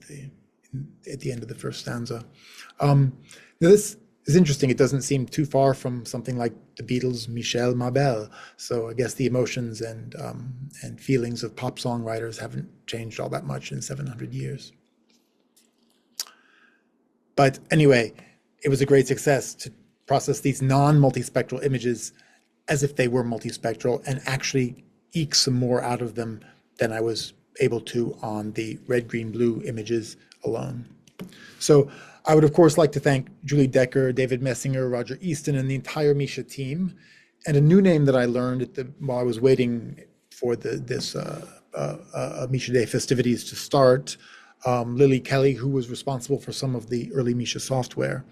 the end of the first stanza. Now this is interesting. It doesn't seem too far from something like the Beatles' Michel Ma Belle. So I guess the emotions and feelings of pop songwriters haven't changed all that much in 700 years. But anyway, it was a great success to process these non-multispectral images as if they were multispectral, and actually eke some more out of them than I was able to on the red, green, blue images alone. So I would, of course, like to thank Juilee Decker, David Messinger, Roger Easton, and the entire MISHA team. And a new name that I learned while I was waiting for this MISHA Day festivities to start, Lily Kelly, who was responsible for some of the early MISHA software,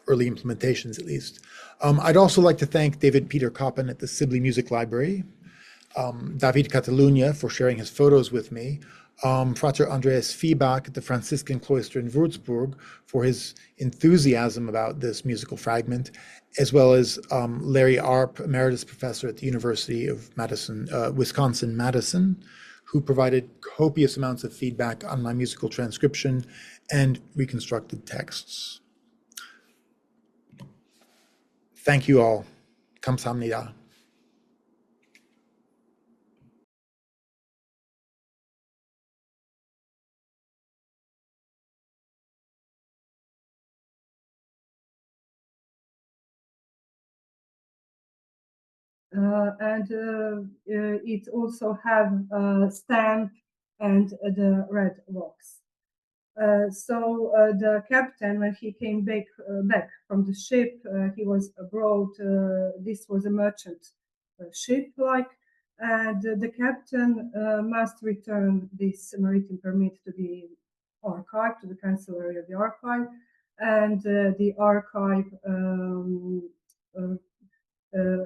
early implementations at least. I'd also like to thank David Peter Koppen at the Sibley Music Library, David Catalunya for sharing his photos with me, Frater Andreas Fiebach at the Franciscan Cloister in Würzburg for his enthusiasm about this musical fragment, as well as Larry Arp, Emeritus Professor at the University of Wisconsin-Madison, who provided copious amounts of feedback on my musical transcription and reconstructed texts. Thank you all. 감사합니다. It also have stamp and the red box. So the captain, when he came back from the ship, he was abroad. This was a merchant ship, and the captain must return this maritime permit to the archive, to the Chancellery of the Archive, and the archive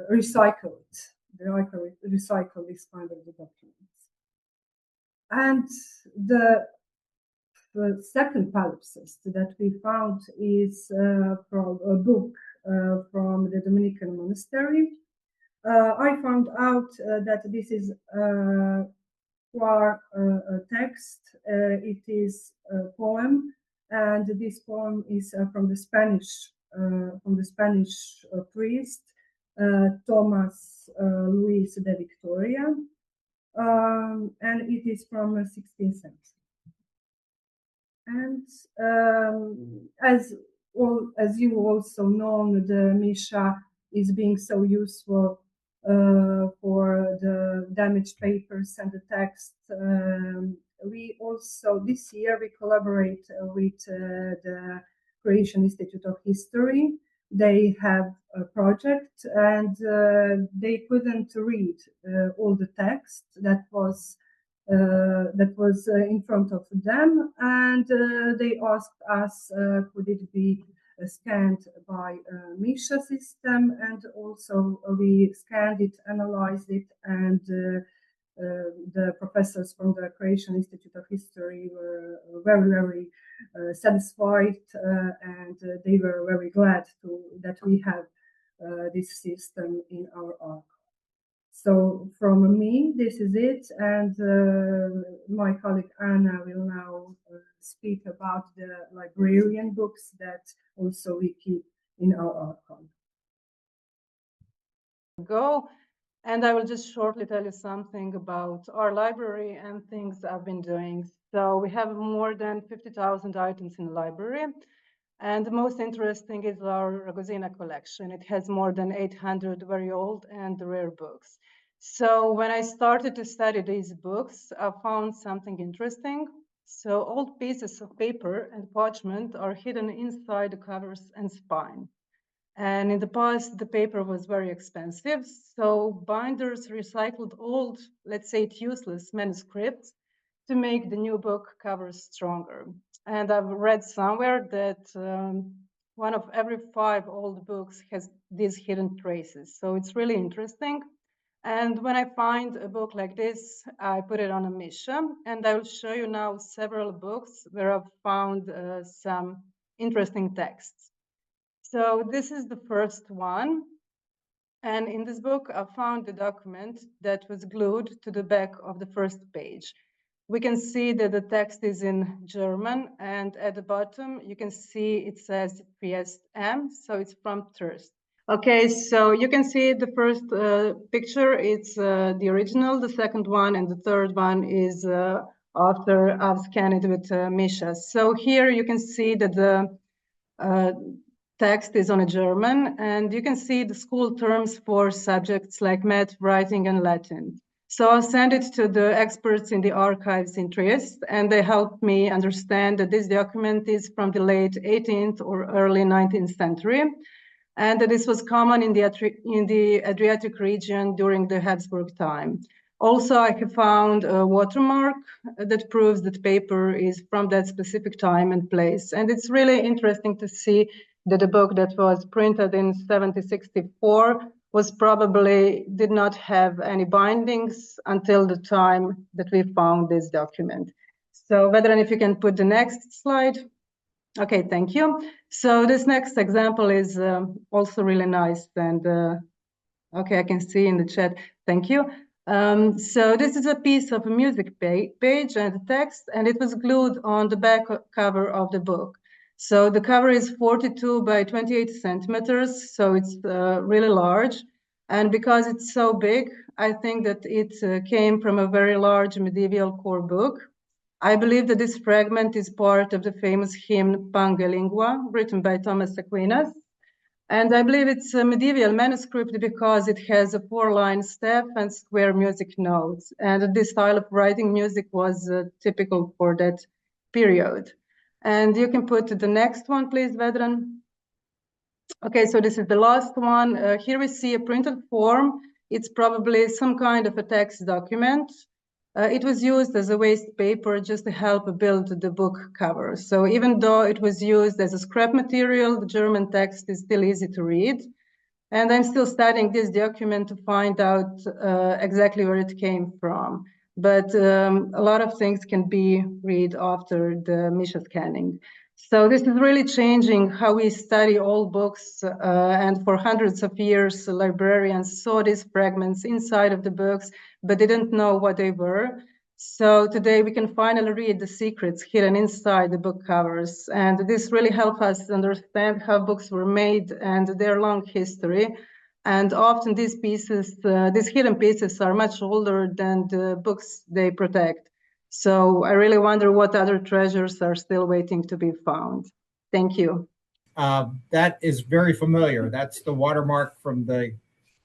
recycle it. Recycle this kind of documents. And the second palimpsest that we found is from a book from the Dominican monastery. I found out that this is for a text. It is a poem, and this poem is from the Spanish priest Thomas Louis de Victoria, and it is from 16th century. And as you also know, the MISHA is being so useful for the damaged papers and the text. We also, this year, we collaborate with the Croatian Institute of History. They have a project, and they couldn't read all the text that was in front of them, and they asked us could it be scanned by MISHA system, and also we scanned it, analyzed it, and the professors from the Croatian Institute of History were very satisfied, and they were very glad that we have this system in our archive. So from me, this is it, and my colleague Anna will now speak about the librarian books that also we keep in our archive. And I will just shortly tell you something about our library and things I've been doing. So we have more than 50,000 items in the library. And the most interesting is our Rogozina collection. It has more than 800 very old and rare books. So when I started to study these books, I found something interesting. So old pieces of paper and parchment are hidden inside the covers and spine. And in the past, the paper was very expensive. So binders recycled old, let's say useless manuscripts to make the new book covers stronger. And I've read somewhere that 1 of every 5 old books has these hidden traces. So it's really interesting. And when I find a book like this, I put it on a MISHA, and I will show you now several books where I've found some interesting texts. So this is the first one. And in this book, I found the document that was glued to the back of the first page. We can see that the text is in German, and at the bottom, you can see it says Priest M, so it's from Thirst. Okay, so you can see the first picture, it's the original, the second one, and the third one is after I've scanned it with MISHA. So here you can see that the text is on a German, and you can see the school terms for subjects like math, writing, and Latin. So I'll send it to the experts in the archives in Trieste, and they helped me understand that this document is from the late 18th or early 19th century, and that this was common in the Adriatic region during the Habsburg time. Also, I have found a watermark that proves that paper is from that specific time and place. And it's really interesting to see that the book that was printed in 1764 was probably did not have any bindings until the time that we found this document. So Vedran, if you can put the next slide. Okay, thank you. So this next example is also really nice. And okay, I can see in the chat, thank you. So this is a piece of a music page and text, and it was glued on the back cover of the book. So the cover is 42 by 28 centimeters, so it's really large. And because it's so big, I think that it came from a very large medieval core book. I believe that this fragment is part of the famous hymn Pange Lingua, written by Thomas Aquinas. And I believe it's a medieval manuscript because it has a 4-line staff and square music notes. And this style of writing music was typical for that period. And you can put the next one, please, Vedran. Okay, so this is the last one. Here we see a printed form. It's probably some kind of a text document. It was used as a waste paper just to help build the book cover. So even though it was used as a scrap material, the German text is still easy to read. And I'm still studying this document to find out exactly where it came from. But a lot of things can be read after the MISHA scanning. So this is really changing how we study old books, and for hundreds of years, librarians saw these fragments inside of the books, but didn't know what they were. So today we can finally read the secrets hidden inside the book covers, and this really helps us understand how books were made and their long history. And often these pieces, these hidden pieces are much older than the books they protect. So I really wonder what other treasures are still waiting to be found. Thank you. That is very familiar. That's the watermark from the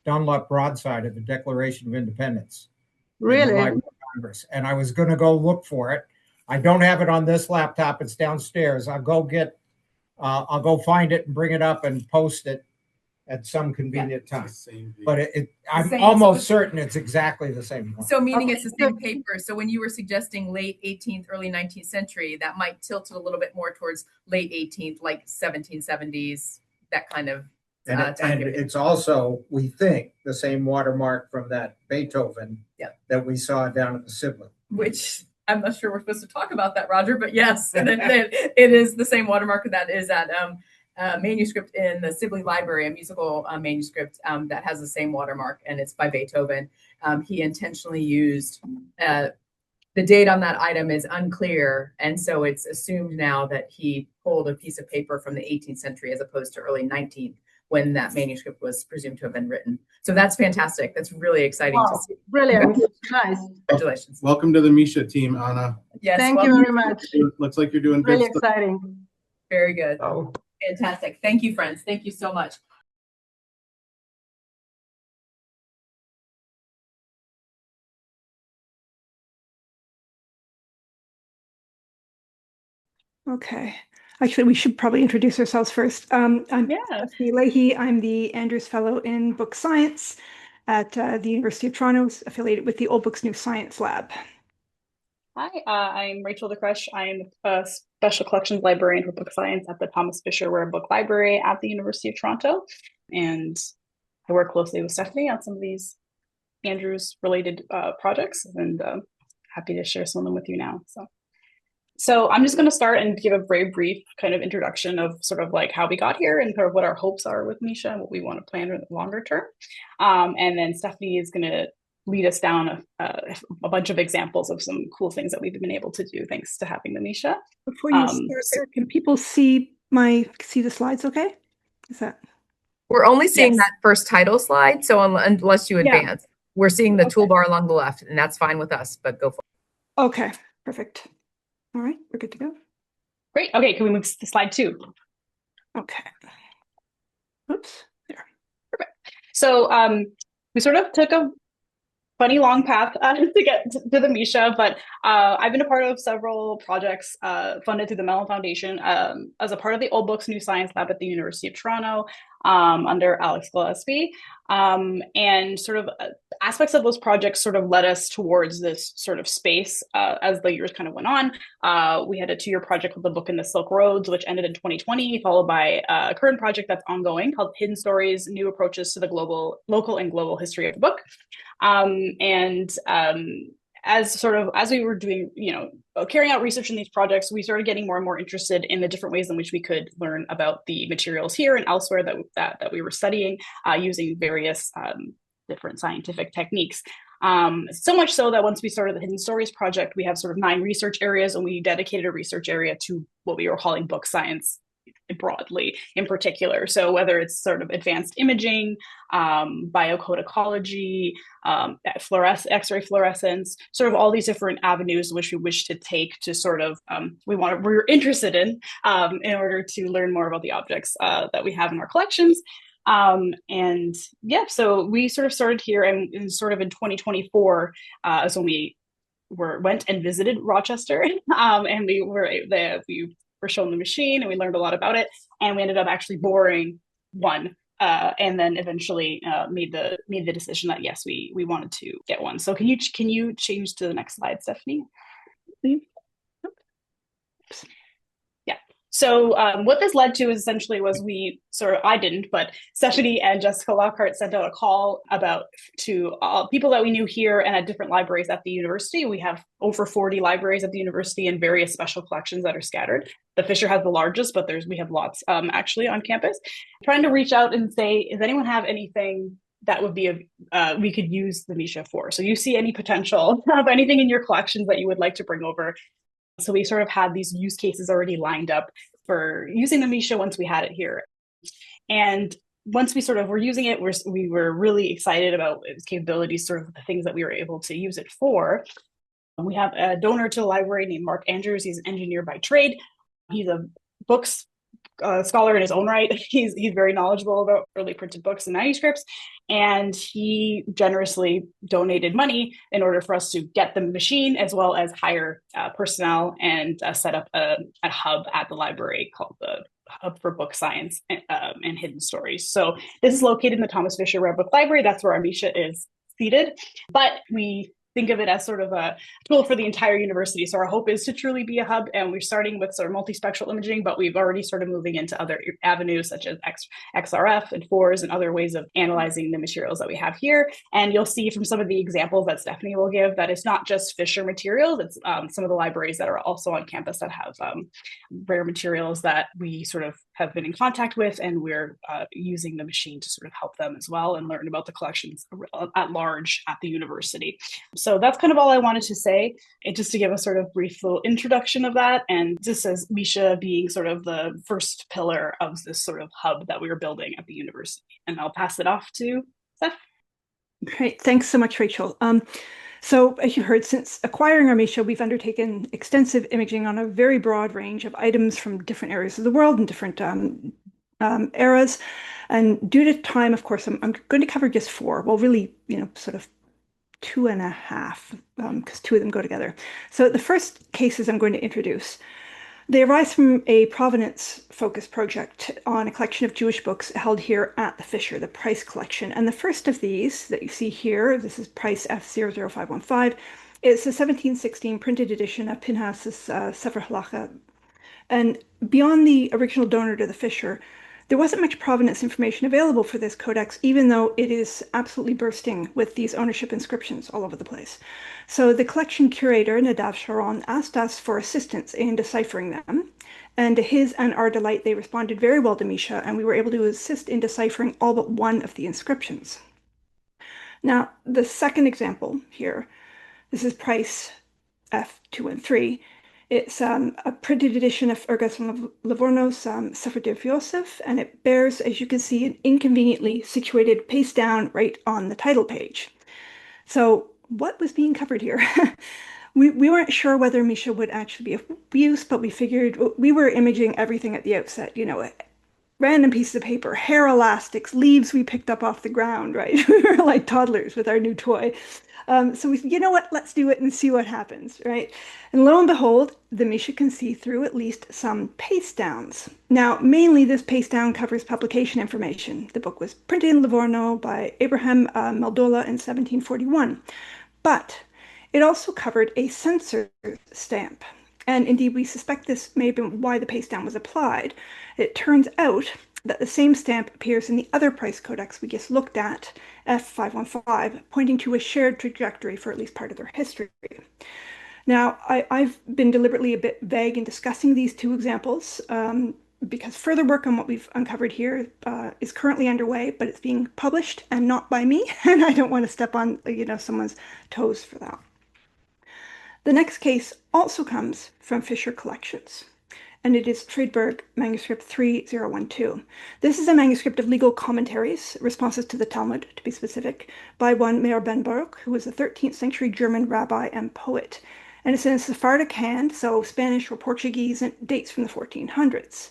Dunlop broadside of the Declaration of Independence. Really? Library of Congress. And I was going to go look for it. I don't have it on this laptop. It's downstairs. I'll go find it and bring it up and post it at some convenient time. But I'm almost certain it's exactly the same one. So meaning it's the same paper. So when you were suggesting late 18th, early 19th century, that might tilt it a little bit more towards late 18th, like 1770s, that kind of. And it's also, we think, the same watermark from that Beethoven that we saw down at the Sibley. Which I'm not sure we're supposed to talk about that, Roger, but yes, it is the same watermark that is at manuscript in the Sibley Library, a musical manuscript that has the same watermark, and it's by Beethoven. He intentionally used the date on that item is unclear, and so it's assumed now that he pulled a piece of paper from the 18th century as opposed to early 19th, when that manuscript was presumed to have been written. So that's fantastic. That's really exciting to see. Brilliant. Nice. Congratulations. Welcome to the MISHA team, Anna. Yes. Thank you very much. Looks like you're doing good Really stuff. exciting. Very good. Fantastic. Thank you, friends. Thank you so much. Okay. Actually, we should probably introduce ourselves first. I'm Stephanie Leahy. I'm the Andrews Fellow in Book Science at the University of Toronto, affiliated with the Old Books New Science Lab. Hi, I'm Rachel DeCrush. I'm a Special Collections Librarian for Book Science at the Thomas Fisher Ware Book Library at the University of Toronto. And I work closely with Stephanie on some of these Andrews-related projects, and happy to share some of them with you now. So I'm just going to start and give a very brief kind of introduction of sort of like how we got here and sort of what our hopes are with MISHA and what we want to plan in the longer term. And then Stephanie is going to lead us down a bunch of examples of some cool things that we've been able to do thanks to having the MISHA. Before you start there, can people see the slides okay? Is that? We're only seeing that first title slide, so unless you advance. We're seeing the toolbar along the left, and that's fine with us, but go for it. Okay, perfect. All right, we're good to go. Great. Okay, can we move to slide 2? Okay. Oops, there. Perfect. So we sort of took a funny long path to get to the MISHA, but I've been a part of several projects funded through the Mellon Foundation as a part of the Old Books New Science Lab at the University of Toronto under Alex Gillespie. And sort of aspects of those projects sort of led us towards this sort of space as the years kind of went on. We had a 2-year project with the book in the Silk Roads, which ended in 2020, followed by a current project that's ongoing called Hidden Stories, New Approaches to the Local and Global History of the Book. As we were doing, carrying out research in these projects, we started getting more and more interested in the different ways in which we could learn about the materials here and elsewhere that we were studying using various different scientific techniques. So much so that once we started the Hidden Stories project, we have sort of 9 research areas, and we dedicated a research area to what we were calling book science broadly in particular. So whether it's sort of advanced imaging, biocode ecology, X-ray fluorescence, sort of all these different avenues which we wish to take to sort of, we're interested in order to learn more about the objects that we have in our collections. So we sort of started here, and sort of in 2024 is when we went and visited Rochester, and we were shown the machine, and we learned a lot about it, and we ended up actually borrowing one, and then eventually made the decision that yes, we wanted to get one. So can you change to the next slide, Stephanie? Yeah. So what this led to essentially was I didn't, but Stephanie and Jessica Lockhart sent out a call to people that we knew here and at different libraries at the university. We have over 40 libraries at the university and various special collections that are scattered. The Fisher has the largest, but we have lots actually on campus. Trying to reach out and say, does anyone have anything that would be we could use the MISHA for? So you see any potential of anything in your collections that you would like to bring over? So we sort of had these use cases already lined up for using the MISHA once we had it here. And once we sort of were using it, we were really excited about its capabilities, sort of the things that we were able to use it for. We have a donor to the library named Mark Andrews. He's an engineer by trade. He's a books scholar in his own right. He's very knowledgeable about early printed books and manuscripts, and he generously donated money in order for us to get the machine, as well as hire personnel and set up a hub at the library called the Hub for Book Science and Hidden Stories. So this is located in the Thomas Fisher Rare Book Library. That's where our MISHA is seated, but we think of it as sort of a tool for the entire university. So our hope is to truly be a hub, and we're starting with sort of multispectral imaging, but we've already started moving into other avenues such as XRF and FORS and other ways of analyzing the materials that we have here. And you'll see from some of the examples that Stephanie will give that it's not just Fisher materials, it's some of the libraries that are also on campus that have rare materials that we sort of have been in contact with, and we're using the machine to sort of help them as well and learn about the collections at large at the university. So that's kind of all I wanted to say, and just to give a sort of brief little introduction of that, and just as MISHA being sort of the first pillar of this sort of hub that we were building at the university. And I'll pass it off to Steph. Great, thanks so much, Rachel. So as you heard, since acquiring our MISHA, we've undertaken extensive imaging on a very broad range of items from different areas of the world and different eras. And due to time, of course, I'm going to cover just 4. Well, really, sort of 2.5, because 2 of them go together. So the first cases I'm going to introduce, they arise from a provenance-focused project on a collection of Jewish books held here at the Fisher, the Price Collection. And the first of these that you see here, this is Price F00515, it's a 1716 printed edition of Pinhas's Sefer Halacha. And beyond the original donor to the Fisher, there wasn't much provenance information available for this codex, even though it is absolutely bursting with these ownership inscriptions all over the place. So the collection curator, Nadav Sharon, asked us for assistance in deciphering them. And to his and our delight, they responded very well to MISHA, and we were able to assist in deciphering all but one of the inscriptions. Now, the second example here, this is Price F213. It's a printed edition of Ergas and Livorno's Sefer Dev Yosef, and it bears, as you can see, an inconveniently situated paste down right on the title page. So what was being covered here? we weren't sure whether MISHA would actually be of use, but we figured we were imaging everything at the outset, random pieces of paper, hair elastics, leaves we picked up off the ground, right? We were like toddlers with our new toy. So we said, you know what, let's do it and see what happens, right? And lo and behold, the MISHA can see through at least some paste downs. Now, mainly this paste down covers publication information. The book was printed in Livorno by Abraham Meldola in 1741, but it also covered a censor stamp. And indeed, we suspect this may have been why the paste down was applied. It turns out that the same stamp appears in the other price codex we just looked at, F515, pointing to a shared trajectory for at least part of their history. Now, I've been deliberately a bit vague in discussing these 2 examples because further work on what we've uncovered here is currently underway, but it's being published and not by me, and I don't want to step on someone's toes for that. The next case also comes from Fisher Collections, and it is Friedberg manuscript 3012. This is a manuscript of legal commentaries, responses to the Talmud, to be specific, by one Meir ben Baruch, who was a 13th century German rabbi and poet. And it's in a Sephardic hand, so Spanish or Portuguese, and dates from the 1400s.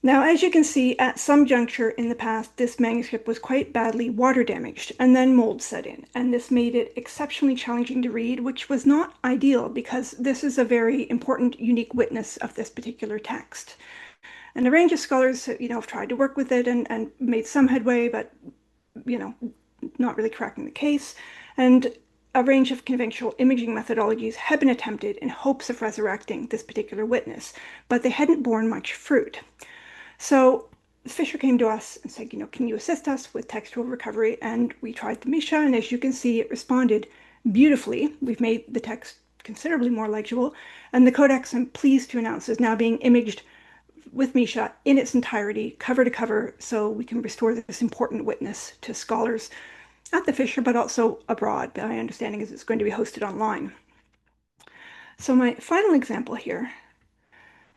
Now, as you can see, at some juncture in the past, this manuscript was quite badly water damaged, and then mold set in, and this made it exceptionally challenging to read, which was not ideal because this is a very important, unique witness of this particular text. And a range of scholars, have tried to work with it and made some headway, but, not really cracking the case. And a range of conventional imaging methodologies have been attempted in hopes of resurrecting this particular witness, but they hadn't borne much fruit. So Fisher came to us and said, can you assist us with textual recovery? And we tried the MISHA, and as you can see, it responded beautifully. We've made the text considerably more legible, and the codex, I'm pleased to announce, is now being imaged with MISHA in its entirety, cover to cover, so we can restore this important witness to scholars at the Fisher, but also abroad. My understanding is it's going to be hosted online. So my final example here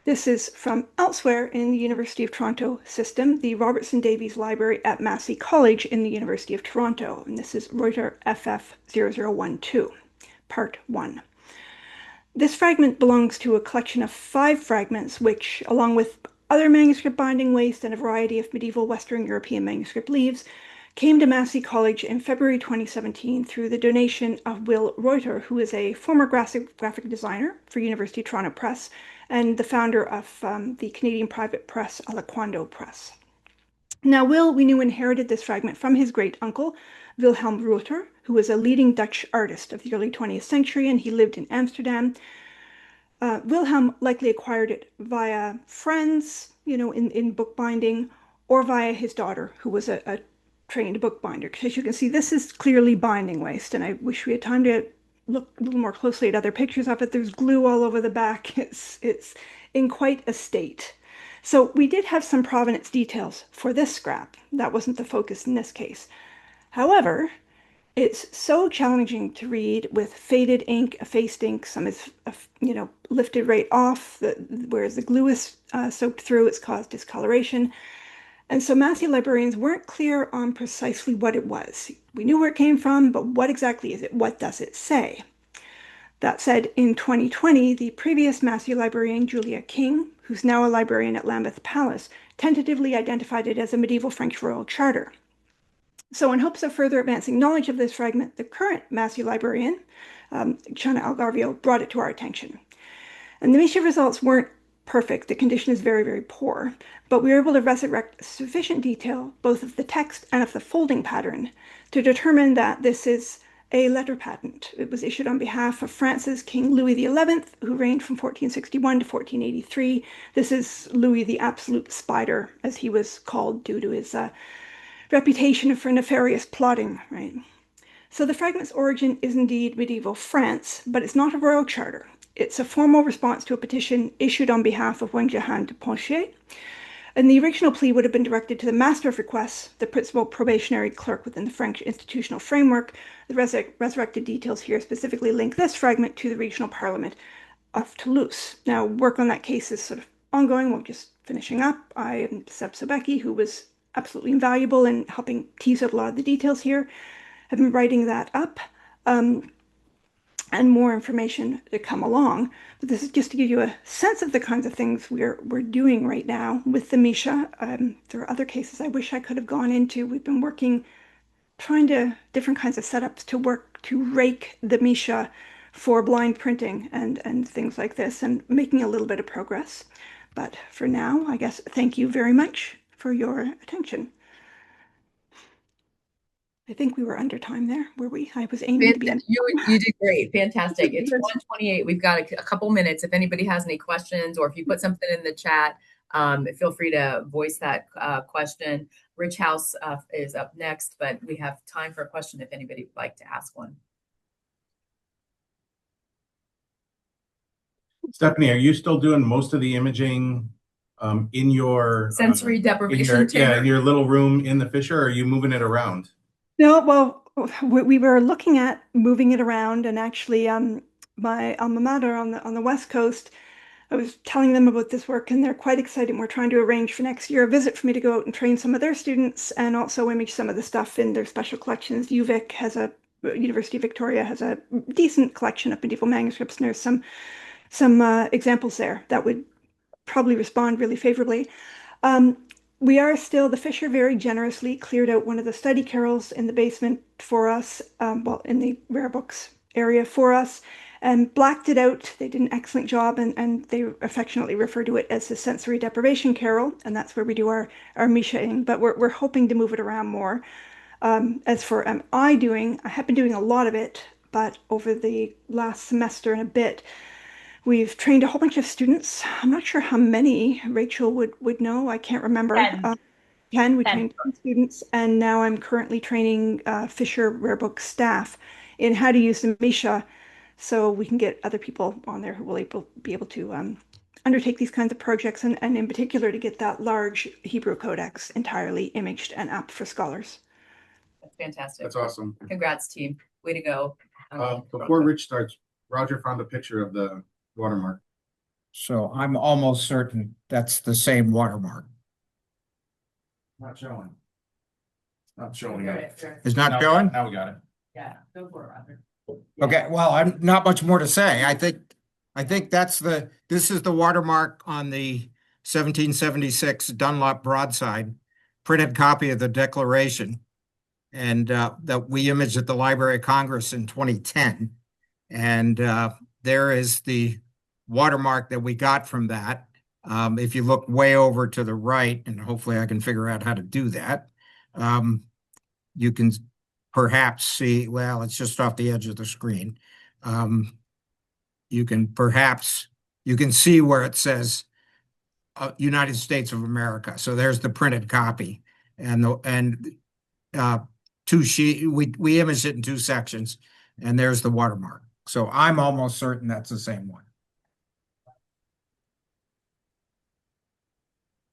This is from elsewhere in the University of Toronto system, the Robertson Davies Library at Massey College in the University of Toronto. And this is Reuter FF0012, part 1. This fragment belongs to a collection of 5 fragments, which, along with other manuscript binding waste and a variety of medieval Western European manuscript leaves, came to Massey College in February 2017 through the donation of Will Reuter, who is a former graphic designer for University of Toronto Press and the founder of the Canadian private press, Alaquando Press. Now, Will, we knew, inherited this fragment from his great-uncle, Wilhelm Reuter, who was a leading Dutch artist of the early 20th century, and he lived in Amsterdam. Wilhelm likely acquired it via friends, in bookbinding, or via his daughter, who was a trained bookbinder. Because as you can see, this is clearly binding waste, and I wish we had time to look a little more closely at other pictures of it. There's glue all over the back. It's in quite a state. So we did have some provenance details for this scrap. That wasn't the focus in this case. However, it's so challenging to read with faded ink, effaced ink. Some is, lifted right off, whereas the glue is soaked through. It's caused discoloration. And so Massey librarians weren't clear on precisely what it was. We knew where it came from, but what exactly is it? What does it say? That said, in 2020, the previous Massey librarian, Julia King, who's now a librarian at Lambeth Palace, tentatively identified it as a medieval French royal charter. So in hopes of further advancing knowledge of this fragment, the current Massey librarian, Chana Algarvio, brought it to our attention. And the MISHA results weren't perfect. The condition is very, very poor, but we were able to resurrect sufficient detail, both of the text and of the folding pattern, to determine that this is a letter patent. It was issued on behalf of France's King Louis XI, who reigned from 1461 to 1483. This is Louis the Absolute Spider, as he was called due to his reputation for nefarious plotting, right? So the fragment's origin is indeed medieval France, but it's not a royal charter. It's a formal response to a petition issued on behalf of one Jehan de Ponchier, and the original plea would have been directed to the Master of Requests, the principal probationary clerk within the French institutional framework. The resurrected details here specifically link this fragment to the regional parliament of Toulouse. Now, work on that case is sort of ongoing. We're just finishing up. I am Seb Sobecki, who was absolutely invaluable in helping tease out a lot of the details here. I've been writing that up. And more information to come along. But this is just to give you a sense of the kinds of things we're doing right now with the MISHA. There are other cases I wish I could have gone into. We've been working, different kinds of setups to work to rake the MISHA for blind printing and things like this, and making a little bit of progress. But for now, I guess, thank you very much for your attention. I think we were under time there, were we? I was aiming to be under time. You did great. Fantastic. It's 1:28. We've got a couple minutes. If anybody has any questions, or if you put something in the chat, feel free to voice that question. Rich House is up next, but we have time for a question if anybody would like to ask one. Stephanie, are you still doing most of the imaging in your sensory deprivation in your little room in the Fisher, or are you moving it around? No, well, we were looking at moving it around, and actually, my alma mater on the West Coast, I was telling them about this work, and they're quite excited. We're trying to arrange for next year a visit for me to go out and train some of their students, and also image some of the stuff in their special collections. University of Victoria has a decent collection of medieval manuscripts, and there's some examples there that would probably respond really favorably. The Fisher very generously cleared out one of the study carrels in the basement for us, in the rare books area for us, and blacked it out. They did an excellent job, and they affectionately refer to it as the sensory deprivation carrel, and that's where we do our MISHA-ing, but we're hoping to move it around more. As for I have been doing a lot of it, but over the last semester and a bit, we've trained a whole bunch of students. I'm not sure how many Rachel would know. I can't remember. 10. We trained 10 students, and now I'm currently training Fisher Rare Book staff in how to use the MISHA, so we can get other people on there who will be able to undertake these kinds of projects, and in particular to get that large Hebrew codex entirely imaged and apt for scholars. That's fantastic. That's awesome. Congrats, team. Way to go. Before Rich starts, Roger found a picture of the watermark. So I'm almost certain that's the same watermark. Not showing. Not showing it. It's not showing? Now we got it. Yeah, go for it, Roger. Okay, well, I'm not much more to say. I think this is the watermark on the 1776 Dunlop broadside, printed copy of the Declaration, and that we imaged at the Library of Congress in 2010. And there is the watermark that we got from that. If you look way over to the right, and hopefully I can figure out how to do that, you can perhaps see, well, it's just off the edge of the screen. You can see where it says United States of America. So there's the printed copy, and we imaged it in 2 sections, and there's the watermark. So I'm almost certain that's the same one.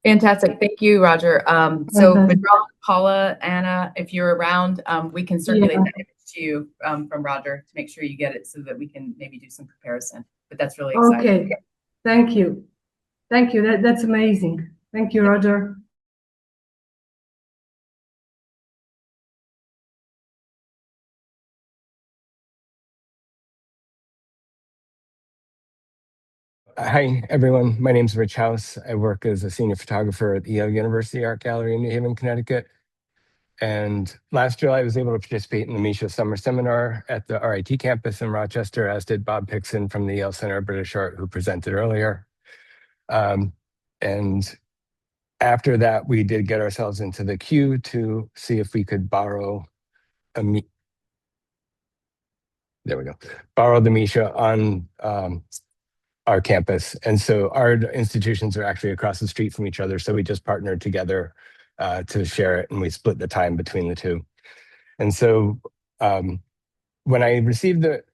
Fantastic. Thank you, Roger. So Madrona, Paula, Anna, if you're around, we can circulate that image to you from Roger to make sure you get it so that we can maybe do some comparison. But that's really exciting. Okay. Thank you. Thank you. That's amazing. Thank you, Roger. Hi, everyone. My name is Rich House. I work as a senior photographer at the Yale University Art Gallery in New Haven, Connecticut. And last July, I was able to participate in the MISHA Summer Seminar at the RIT campus in Rochester, as did Bob Hickson from the Yale Center of British Art, who presented earlier. And after that, we did get ourselves into the queue to see if we could borrow the MISHA on our campus. And so our institutions are actually across the street from each other. So we just partnered together to share it, and we split the time between the two. And so when I received the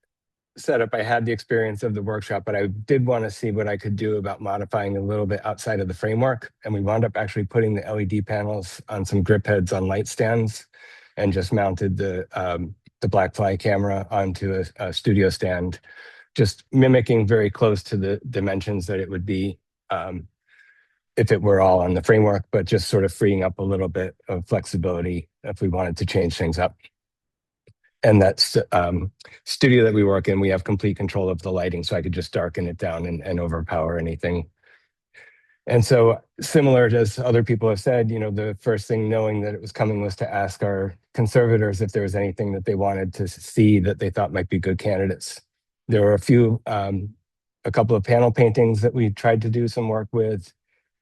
setup, I had the experience of the workshop, but I did want to see what I could do about modifying a little bit outside of the framework. And we wound up actually putting the LED panels on some grip heads on light stands, and just mounted the Blackfly camera onto a studio stand, just mimicking very close to the dimensions that it would be if it were all on the framework, but just sort of freeing up a little bit of flexibility if we wanted to change things up. And that's studio that we work in, we have complete control of the lighting, so I could just darken it down and overpower anything. And so, similar as other people have said, the first thing knowing that it was coming was to ask our conservators if there was anything that they wanted to see that they thought might be good candidates. There were a couple of panel paintings that we tried to do some work with.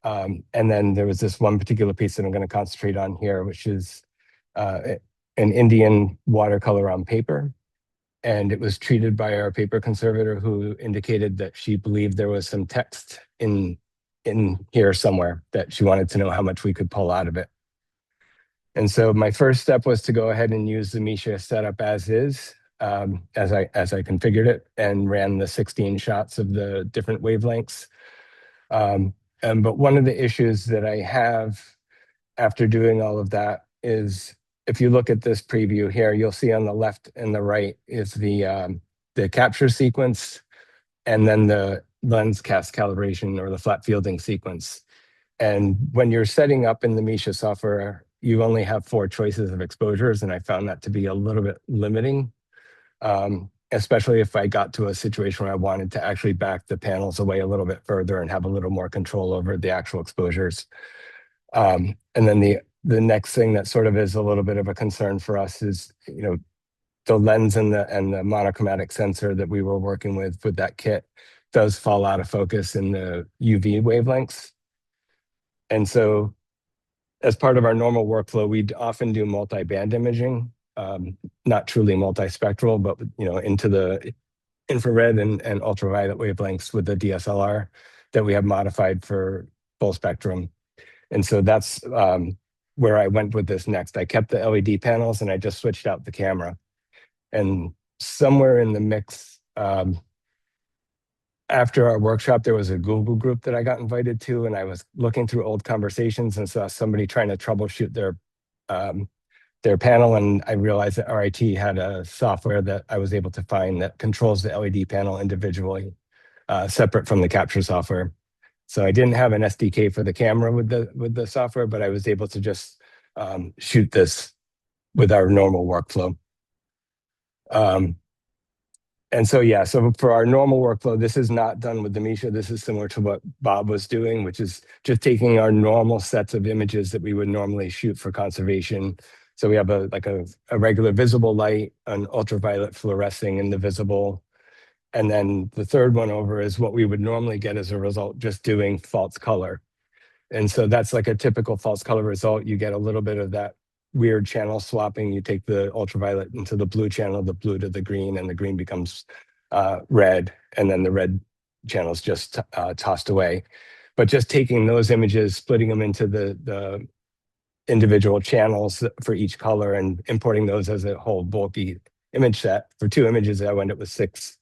And then there was this one particular piece that I'm going to concentrate on here, which is an Indian watercolor on paper. And it was treated by our paper conservator, who indicated that she believed there was some text in here somewhere that she wanted to know how much we could pull out of it. And so my first step was to go ahead and use the MISHA setup as is, as I configured it, and ran the 16 shots of the different wavelengths. But one of the issues that I have after doing all of that is, if you look at this preview here, you'll see on the left and the right is the capture sequence, and then the lens cast calibration, or the flat fielding sequence. And when you're setting up in the MISHA software, you only have 4 choices of exposures, and I found that to be a little bit limiting, especially if I got to a situation where I wanted to actually back the panels away a little bit further and have a little more control over the actual exposures. And then the next thing that sort of is a little bit of a concern for us is, the lens and the monochromatic sensor that we were working with that kit does fall out of focus in the UV wavelengths. And so, as part of our normal workflow, we often do multi-band imaging, not truly multispectral, but into the infrared and ultraviolet wavelengths with the DSLR that we have modified for full spectrum. And so that's where I went with this next. I kept the LED panels, and I just switched out the camera. And somewhere in the mix, after our workshop, there was a Google group that I got invited to, and I was looking through old conversations and saw somebody trying to troubleshoot their panel, and I realized that RIT had a software that I was able to find that controls the LED panel individually. separate from the capture software. So I didn't have an SDK for the camera with the software, but I was able to just shoot this with our normal workflow. And so, yeah, so for our normal workflow, this is not done with the MISHA. This is similar to what Bob was doing, which is just taking our normal sets of images that we would normally shoot for conservation. So we have a regular visible light, an ultraviolet fluorescing in the visible. And then the third one over is what we would normally get as a result, just doing false color. And so that's like a typical false color result. You get a little bit of that weird channel swapping. You take the ultraviolet into the blue channel, the blue to the green, and the green becomes red, and then the red channel is just tossed away. But just taking those images, splitting them into the individual channels for each color and importing those as a whole bulky image set. For 2 images, I end up with 6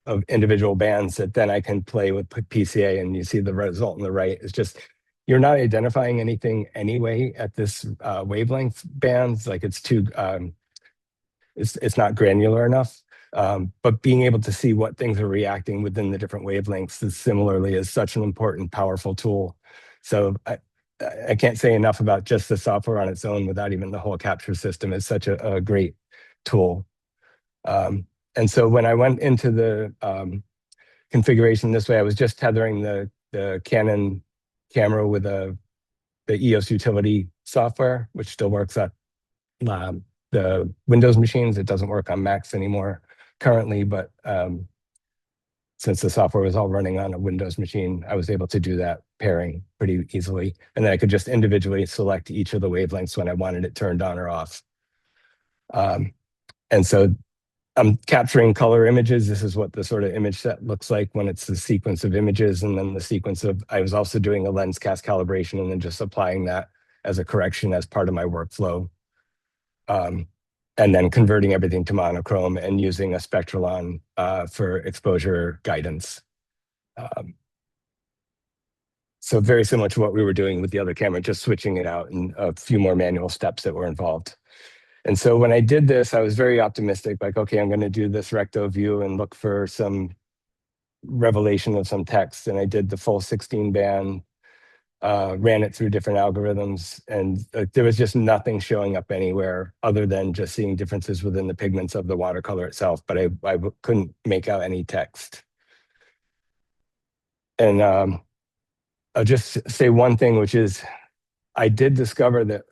of individual bands that then I can play with PCA, and you see the result on the right. It's just, you're not identifying anything anyway at this wavelength bands, like it's too, it's not granular enough. But being able to see what things are reacting within the different wavelengths is similarly is such an important, powerful tool. So I can't say enough about just the software on its own without even the whole capture system. Is such a great tool. And so when I went into the configuration this way, I was just tethering the Canon camera with the EOS utility software, which still works at the Windows machines. It doesn't work on Macs anymore currently, but since the software was all running on a Windows machine, I was able to do that pairing pretty easily. And then I could just individually select each of the wavelengths when I wanted it turned on or off. And so I'm capturing color images. This is what the sort of image set looks like when it's the sequence of images, and then the sequence of, I was also doing a lens cast calibration and then just applying that as a correction as part of my workflow. And then converting everything to monochrome and using a Spectralon for exposure guidance. So very similar to what we were doing with the other camera, just switching it out and a few more manual steps that were involved. And so when I did this, I was very optimistic, like, okay, I'm going to do this recto view and look for some revelation of some text. And I did the full 16 band, ran it through different algorithms, and there was just nothing showing up anywhere other than just seeing differences within the pigments of the watercolor itself. But I couldn't make out any text. And I'll just say one thing, which is, I did discover that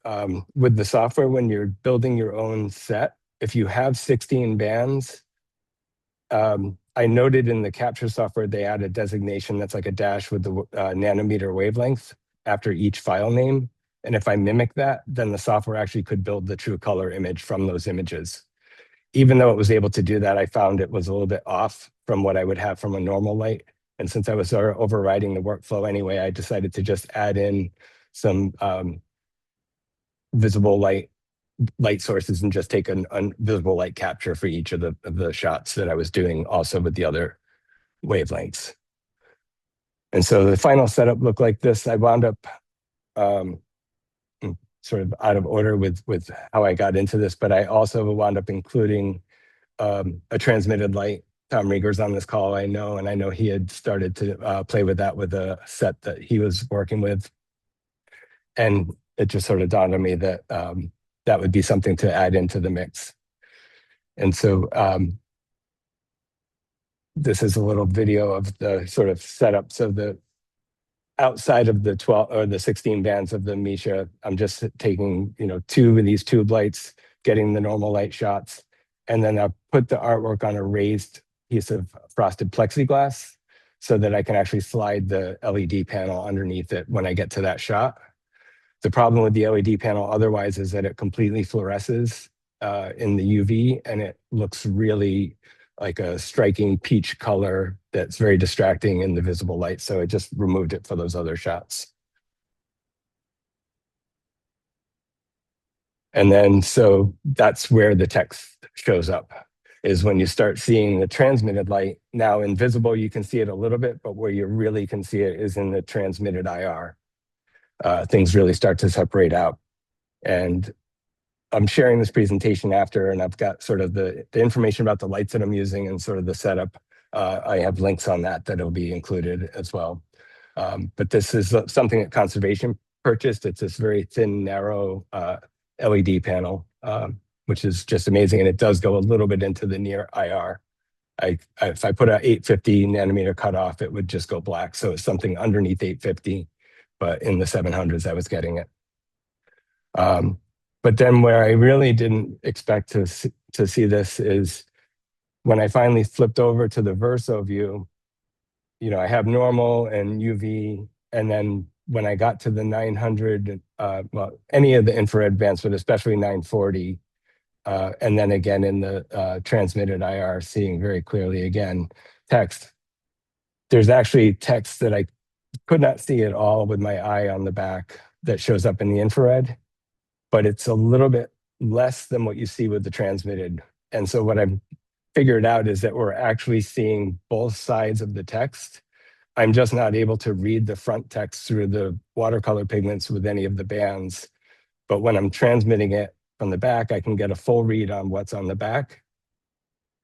with the software, when you're building your own set, if you have 16 bands, I noted in the capture software, they add a designation that's like a dash with the nanometer wavelength after each file name. And if I mimic that, then the software actually could build the true color image from those images. Even though it was able to do that, I found it was a little bit off from what I would have from a normal light. And since I was overriding the workflow anyway, I decided to just add in some visible light sources and just take an invisible light capture for each of the shots that I was doing also with the other wavelengths. And so the final setup looked like this. I wound up sort of out of order with how I got into this, but I also wound up including a transmitted light. Tom Rieger's on this call, I know, and I know he had started to play with that with a set that he was working with. And it just sort of dawned on me that that would be something to add into the mix. And so this is a little video of the sort of setup. So the outside of the 12 or the 16 bands of the MISHA, I'm just taking, 2 of these tube lights, getting the normal light shots, and then I'll put the artwork on a raised piece of frosted plexiglass so that I can actually slide the LED panel underneath it when I get to that shot. The problem with the LED panel otherwise is that it completely fluoresces in the UV, and it looks really like a striking peach color that's very distracting in the visible light. So I just removed it for those other shots. And then, so that's where the text shows up, is when you start seeing the transmitted light. Now in visible, you can see it a little bit, but where you really can see it is in the transmitted IR. Things really start to separate out. And I'm sharing this presentation after, and I've got sort of the information about the lights that I'm using and sort of the setup I have links on that that'll be included as well. But this is something that conservation purchased. It's this very thin, narrow LED panel, which is just amazing. And it does go a little bit into the near IR. If I put a 850 nanometer cutoff, it would just go black. So it's something underneath 850, but in the 700s, I was getting it. But then where I really didn't expect to see this is when I finally flipped over to the Verso view. I have normal and UV, and then when I got to the 900, well, any of the infrared bands, but especially 940, and then again in the transmitted IR, seeing very clearly again text. There's actually text that I could not see at all with my eye on the back that shows up in the infrared, but it's a little bit less than what you see with the transmitted. And so what I've figured out is that we're actually seeing both sides of the text. I'm just not able to read the front text through the watercolor pigments with any of the bands. But when I'm transmitting it from the back, I can get a full read on what's on the back.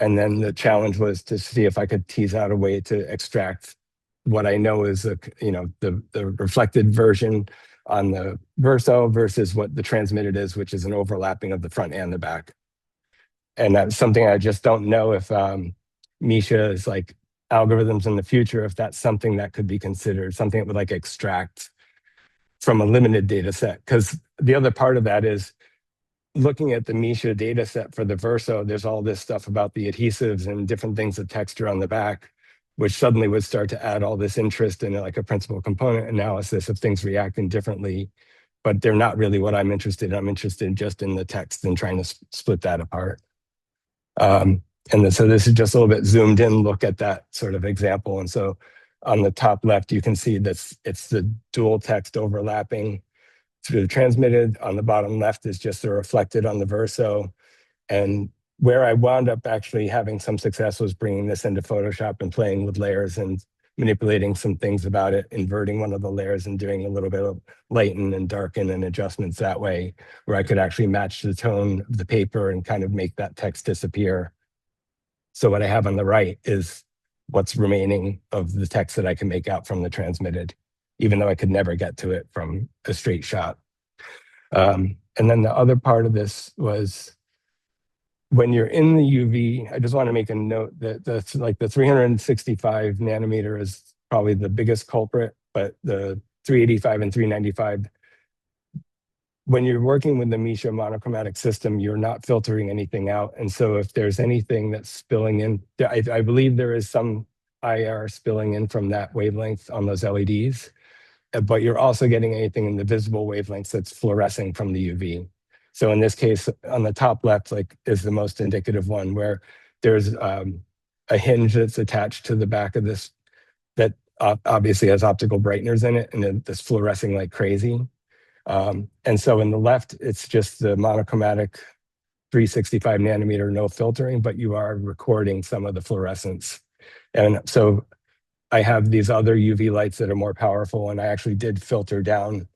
And then the challenge was to see if I could tease out a way to extract what I know is the reflected version on the Verso versus what the transmitted is, which is an overlapping of the front and the back. And that's something I just don't know if MISHA is like algorithms in the future, if that's something that could be considered, something that would like extract from a limited data set. Because the other part of that is looking at the MISHA data set for the Verso, there's all this stuff about the adhesives and different things of texture on the back, which suddenly would start to add all this interest in like a principal component analysis of things reacting differently. But they're not really what I'm interested in. I'm interested just in the text and trying to split that apart. So this is just a little bit zoomed in look at that sort of example. And so on the top left, you can see that it's the dual text overlapping through the transmitted. On the bottom left is just the reflected on the Verso. And where I wound up actually having some success was bringing this into Photoshop and playing with layers and manipulating some things about it, inverting one of the layers and doing a little bit of lighten and darken and adjustments that way, where I could actually match the tone of the paper and kind of make that text disappear. So what I have on the right is what's remaining of the text that I can make out from the transmitted, even though I could never get to it from a straight shot. And then the other part of this was when you're in the UV, I just want to make a note that the 365 nanometer is probably the biggest culprit, but the 385 and 395, when you're working with the MISHA monochromatic system, you're not filtering anything out. And so if there's anything that's spilling in, I believe there is some IR spilling in from that wavelength on those LEDs, but you're also getting anything in the visible wavelengths that's fluorescing from the UV. So in this case, on the top left, is the most indicative one where there's a hinge that's attached to the back of this that obviously has optical brighteners in it, and it's fluorescing like crazy. And so in the left, it's just the monochromatic 365 nanometer, no filtering, but you are recording some of the fluorescence. And so I have these other UV lights that are more powerful, and I actually did filter down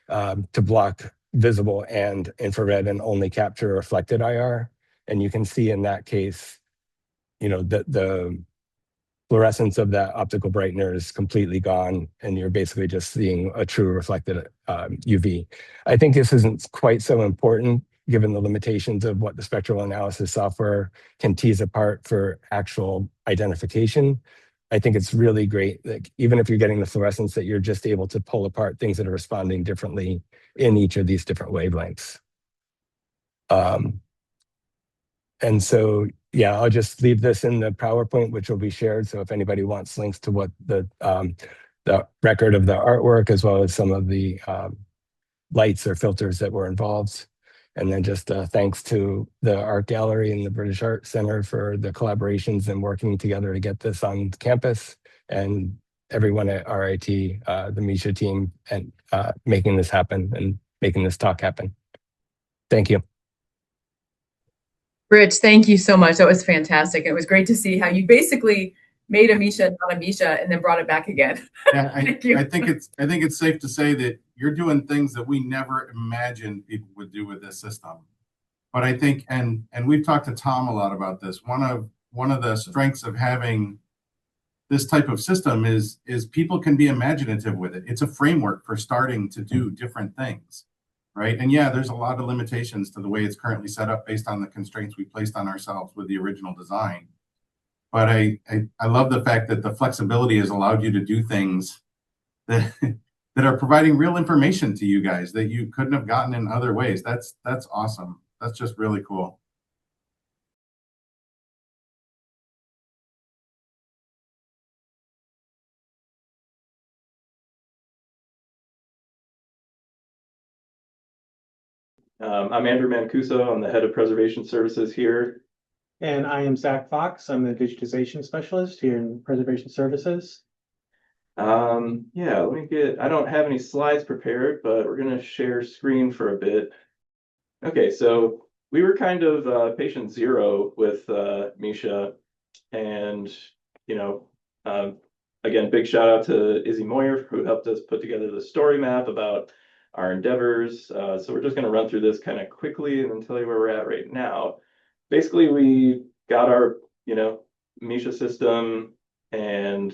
to block visible and infrared and only capture reflected IR. And you can see in that case, the fluorescence of that optical brightener is completely gone, and you're basically just seeing a true reflected UV. I think this isn't quite so important given the limitations of what the spectral analysis software can tease apart for actual identification. I think it's really great that even if you're getting the fluorescence, that you're just able to pull apart things that are responding differently in each of these different wavelengths. And so, yeah, I'll just leave this in the PowerPoint, which will be shared. So if anybody wants links to what the record of the artwork, as well as some of the lights or filters that were involved. And then just thanks to the Art Gallery and the British Art Center for the collaborations and working together to get this on campus, and everyone at RIT, the MISHA team, and making this happen and making this talk happen. Thank you. Rich, thank you so much. That was fantastic. It was great to see how you basically made a MISHA, not a MISHA, and then brought it back again. Yeah, I think it's safe to say that you're doing things that we never imagined people would do with this system. But I think, and we've talked to Tom a lot about this. One of the strengths of having this type of system is people can be imaginative with it. It's a framework for starting to do different things, right? And yeah, there's a lot of limitations to the way it's currently set up based on the constraints we placed on ourselves with the original design. But I love the fact that the flexibility has allowed you to do things that that are providing real information to you guys that you couldn't have gotten in other ways. That's awesome. That's just really cool. I'm Andrew Mancuso. I'm the head of preservation services here. And I am Zach Fox. I'm the digitization specialist here in preservation services. Yeah, I don't have any slides prepared, but we're going to share screen for a bit. Okay, so we were kind of patient zero with MISHA, and again, big shout out to Izzy Moyer who helped us put together the story map about our endeavors. So we're just going to run through this kind of quickly and then tell you where we're at right now. Basically, we got our MISHA system and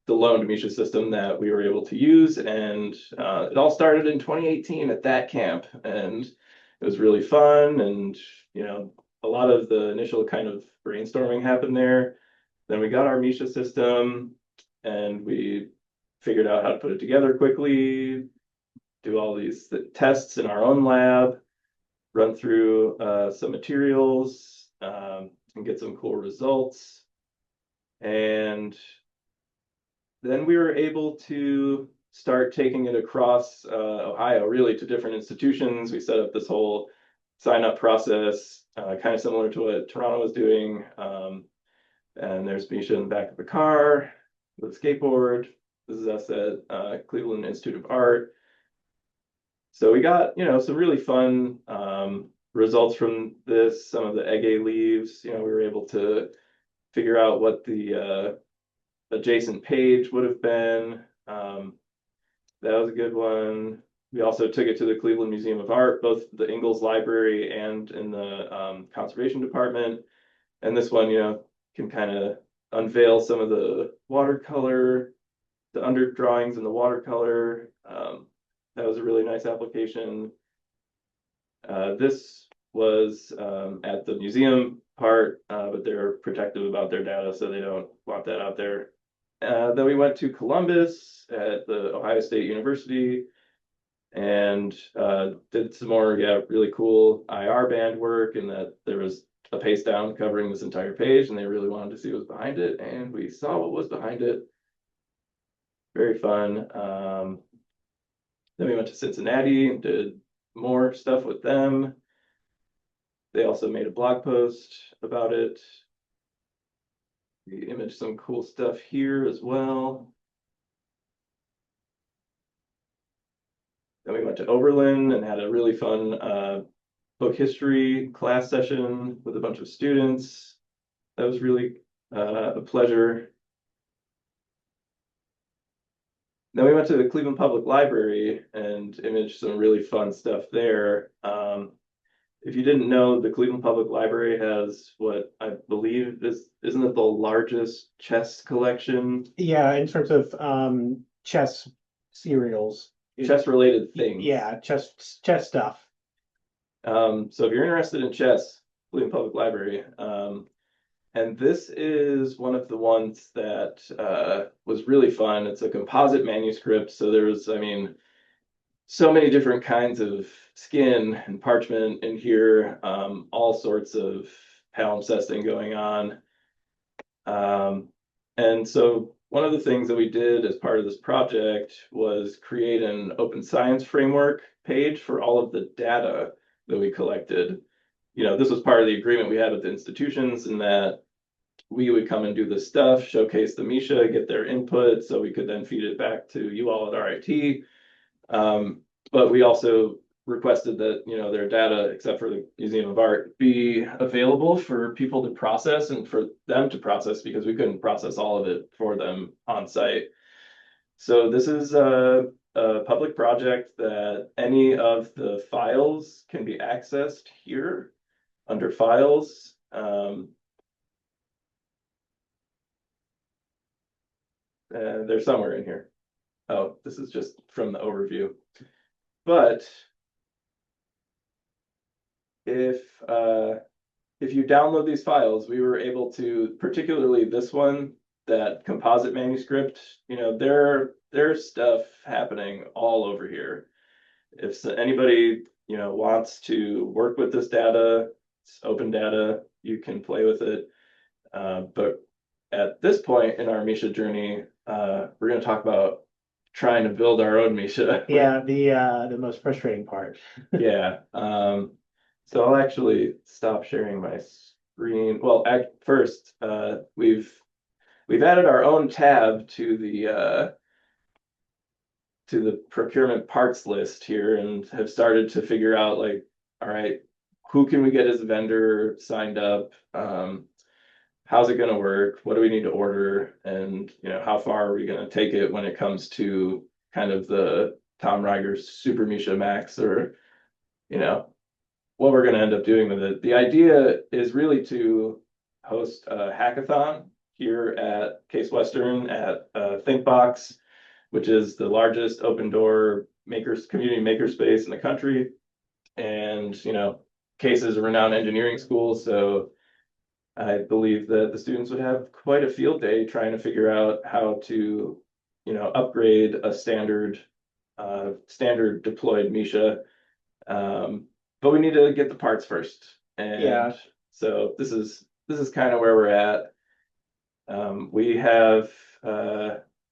the loaned MISHA system that we were able to use, and it all started in 2018 at that camp, and it was really fun, and a lot of the initial kind of brainstorming happened there. Then we got our MISHA system and we figured out how to put it together quickly, do all these tests in our own lab, run through some materials, and get some cool results. And then we were able to start taking it across Ohio, really, to different institutions. We set up this whole sign-up process, kind of similar to what Toronto was doing. And there's Misha in the back of the car with a skateboard. This is us at Cleveland Institute of Art. So we got, some really fun results from this. Some of the Ege leaves, we were able to figure out what the adjacent page would have been. That was a good one. We also took it to the Cleveland Museum of Art, both the Ingalls Library and in the conservation department. And this one, can kind of unveil some of the watercolor, the under drawings in the watercolor. That was a really nice application. This was at the museum part, but they're protective about their data, so they don't want that out there. Then we went to Columbus at the Ohio State University and did some more, really cool IR band work, and that there was a paste down covering this entire page, and they really wanted to see what was behind it, and we saw what was behind it. Very fun. Then we went to Cincinnati and did more stuff with them. They also made a blog post about it. We imaged some cool stuff here as well. Then we went to Oberlin and had a really fun book history class session with a bunch of students. That was really a pleasure. Then we went to the Cleveland Public Library and imaged some really fun stuff there. If you didn't know, the Cleveland Public Library has what I believe isn't it the largest chess collection? Yeah, in terms of chess serials. Chess related things. Yeah, chess stuff. So if you're interested in chess, Cleveland Public Library. And this is one of the ones that was really fun. It's a composite manuscript. So there was, so many different kinds of skin and parchment in here, all sorts of palimpsesting going on. And so one of the things that we did as part of this project was create an open science framework page for all of the data that we collected. This was part of the agreement we had with the institutions, in that we would come and do this stuff, showcase the MISHA, get their input, so we could then feed it back to you all at RIT. But we also requested that their data, except for the Museum of Art, be available for people to process and for them to process, because we couldn't process all of it for them on site. So this is a public project that any of the files can be accessed here under files. they're somewhere in here. Oh, this is just from the overview. But if you download these files, we were able to, particularly this one, that composite manuscript, there's stuff happening all over here. If anybody, wants to work with this data, it's open data, you can play with it. But at this point in our MISHA journey, we're going to talk about trying to build our own MISHA. Yeah, the most frustrating part. Yeah. So I'll actually stop sharing my screen. Well, first, we've added our own tab to the procurement parts list here, and have started to figure out, like, all right, who can we get as a vendor signed up? How's it going to work? What do we need to order? And how far are we going to take it when it comes to kind of the Tom Reiger's Super MISHA Max, or what we're going to end up doing with it. The idea is really to host a hackathon here at Case Western at ThinkBox, which is the largest open door community makerspace in the country. And, Case is a renowned engineering school, so I believe that the students would have quite a field day trying to figure out how to, upgrade a standard deployed MISHA. But we need to get the parts first. And Yeah. So this is kind of where we're at. We have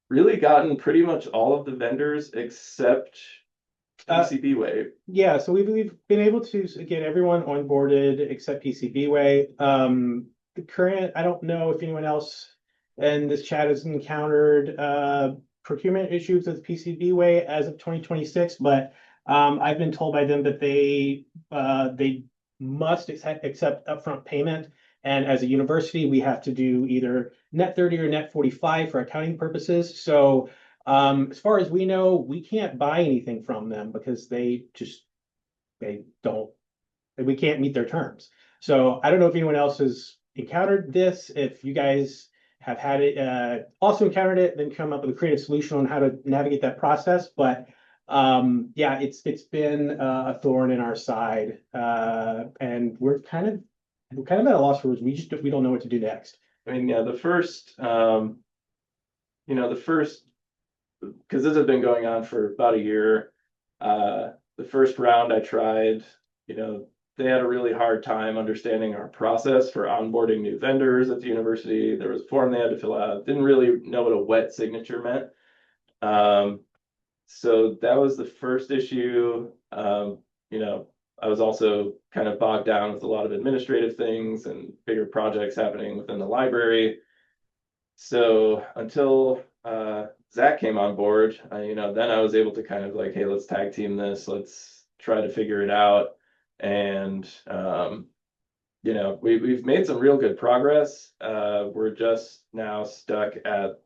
really gotten pretty much all of the vendors except PCBWay. Yeah, so we've been able to get everyone onboarded except PCBWay. The current, I don't know if anyone else in this chat has encountered procurement issues with PCBWay as of 2026, but I've been told by them that they must accept upfront payment. And as a university, we have to do either net 30 or net 45 for accounting purposes. So as far as we know, we can't buy anything from them because we can't meet their terms. So I don't know if anyone else has encountered this. If you guys have had it, also encountered it, then come up with a creative solution on how to navigate that process. But yeah, it's been a thorn in our side, and we're kind of at a loss for words. We don't know what to do next. I mean, yeah, the first, because this has been going on for about a year. The first round I tried, they had a really hard time understanding our process for onboarding new vendors at the university. There was a form they had to fill out. Didn't really know what a wet signature meant. So that was the first issue. I was also kind of bogged down with a lot of administrative things and bigger projects happening within the library. So until Zach came on board, then I was able to kind of like, hey, let's tag team this. Let's try to figure it out. And we've made some real good progress. We're just now stuck at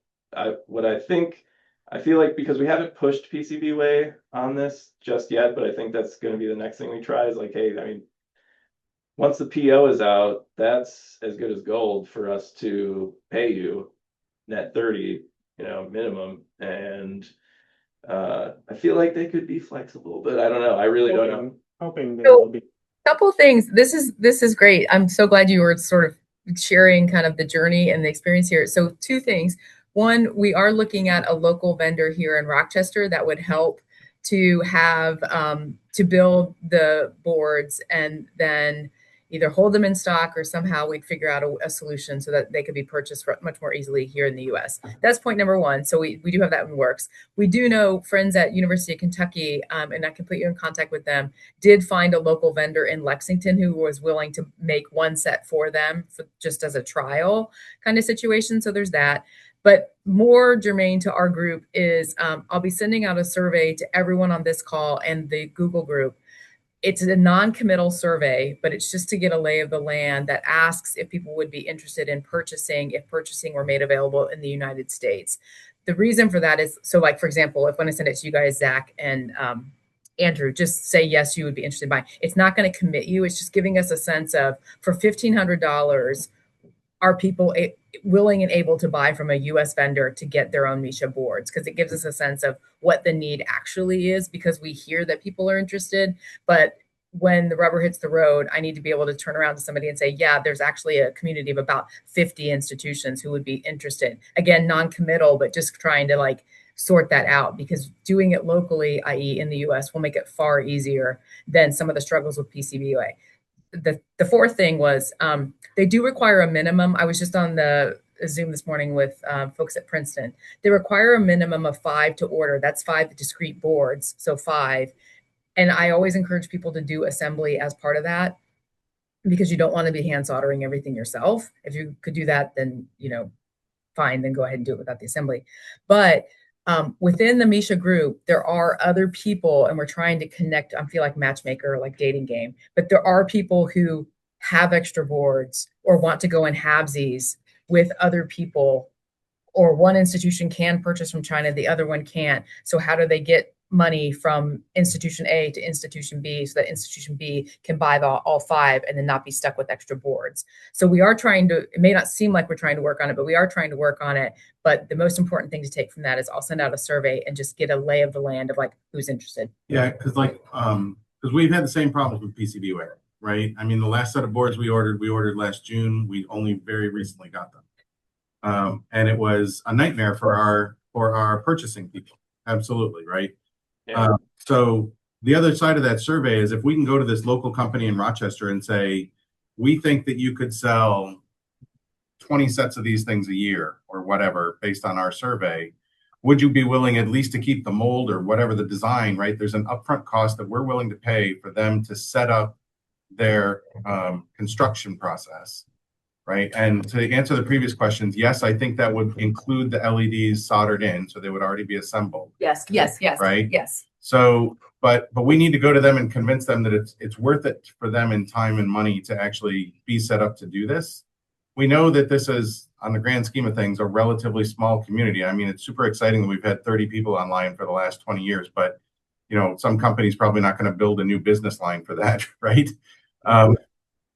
what I feel like, because we haven't pushed PCBWay on this just yet, but I think that's going to be the next thing we try is like, hey, I mean, once the PO is out, that's as good as gold for us to pay you net 30, minimum. And I feel like they could be flexible, but I don't know. I really don't know. Hoping they will be. Couple things. This is great. I'm so glad you were sort of sharing kind of the journey and the experience here. So two things. One, we are looking at a local vendor here in Rochester that would help to have to build the boards and then either hold them in stock or somehow we'd figure out a solution so that they could be purchased much more easily here in the US. That's point number one. So we do have that in the works. We do know friends at University of Kentucky, and I can put you in contact with them, did find a local vendor in Lexington who was willing to make one set for them just as a trial kind of situation. So there's that. But more germane to our group is I'll be sending out a survey to everyone on this call and the Google group. It's a non-committal survey, but it's just to get a lay of the land that asks if people would be interested in purchasing if purchasing were made available in the United States. The reason for that is, so like, for example, if when I send it to you guys, Zach and Andrew, just say, yes, you would be interested in buying. It's not going to commit you. It's just giving us a sense of, for $1,500, are people willing and able to buy from a US vendor to get their own MISHA boards? Because it gives us a sense of what the need actually is, because we hear that people are interested, but when the rubber hits the road, I need to be able to turn around to somebody and say, yeah, there's actually a community of about 50 institutions who would be interested. Again, non-committal, but just trying to like sort that out, because doing it locally, i.e. in the US, will make it far easier than some of the struggles with PCBWay. The fourth thing was they do require a minimum. I was just on the Zoom this morning with folks at Princeton. They require a minimum of 5 to order. That's 5 discrete boards, so 5. And I always encourage people to do assembly as part of that, because you don't want to be hand soldering everything yourself. If you could do that, then, you know, fine, then go ahead and do it without the assembly. But within the MISHA group, there are other people, and we're trying to connect. I feel like matchmaker, like dating game, but there are people who have extra boards or want to go in halvesies with other people, or one institution can purchase from China, the other one can't. So how do they get money from institution A to institution B so that institution B can buy all 5 and then not be stuck with extra boards? So we are trying to, it may not seem like we're trying to work on it, but we are trying to work on it. But the most important thing to take from that is I'll send out a survey and just get a lay of the land of like who's interested. Yeah, because we've had the same problems with PCBWay, right? I mean, the last set of boards we ordered last June. We only very recently got them. And it was a nightmare for our purchasing people. Absolutely, right? Yeah. So the other side of that survey is if we can go to this local company in Rochester and say, we think that you could sell 20 sets of these things a year or whatever, based on our survey, would you be willing at least to keep the mold or whatever the design, right? There's an upfront cost that we're willing to pay for them to set up their construction process. Right. And to answer the previous questions, yes, I think that would include the LEDs soldered in, so they would already be assembled. Yes. Right. Yes. So, but we need to go to them and convince them that it's worth it for them in time and money to actually be set up to do this. We know that this is, on the grand scheme of things, a relatively small community. I mean, it's super exciting that we've had 30 people online for the last 20 years, but you know, some company's probably not going to build a new business line for that, right?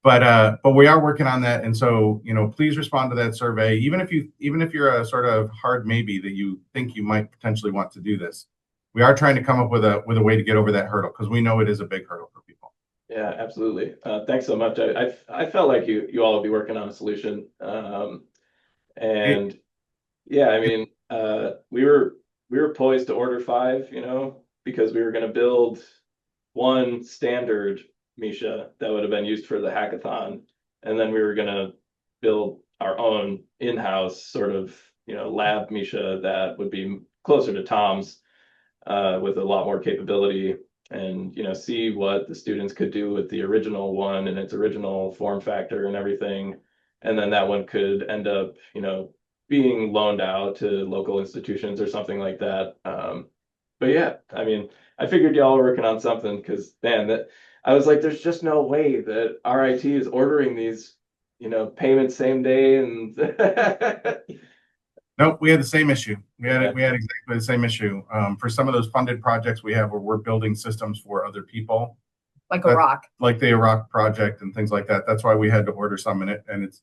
But we are working on that, and so, you know, please respond to that survey. Even if you're a sort of hard maybe that you think you might potentially want to do this, we are trying to come up with a way to get over that hurdle, because we know it is a big hurdle for people. Yeah, absolutely. Thanks so much. I felt like you all will be working on a solution, and yeah, I mean, we were poised to order 5, you know, because we were going to build one standard MISHA that would have been used for the hackathon, and then we were going to build our own in-house sort of, you know, lab MISHA that would be closer to Tom's, with a lot more capability, and, you know, see what the students could do with the original one and its original form factor and everything, and then that one could end up, you know, being loaned out to local institutions or something like that. But yeah, I mean, I figured y'all were working on something, because man, I was like, there's just no way that RIT is ordering these, you know, payments same day. And Nope, we had the same issue. We had exactly the same issue. For some of those funded projects we have where we're building systems for other people, like the Iraq project and things like that. That's why we had to order some in it, and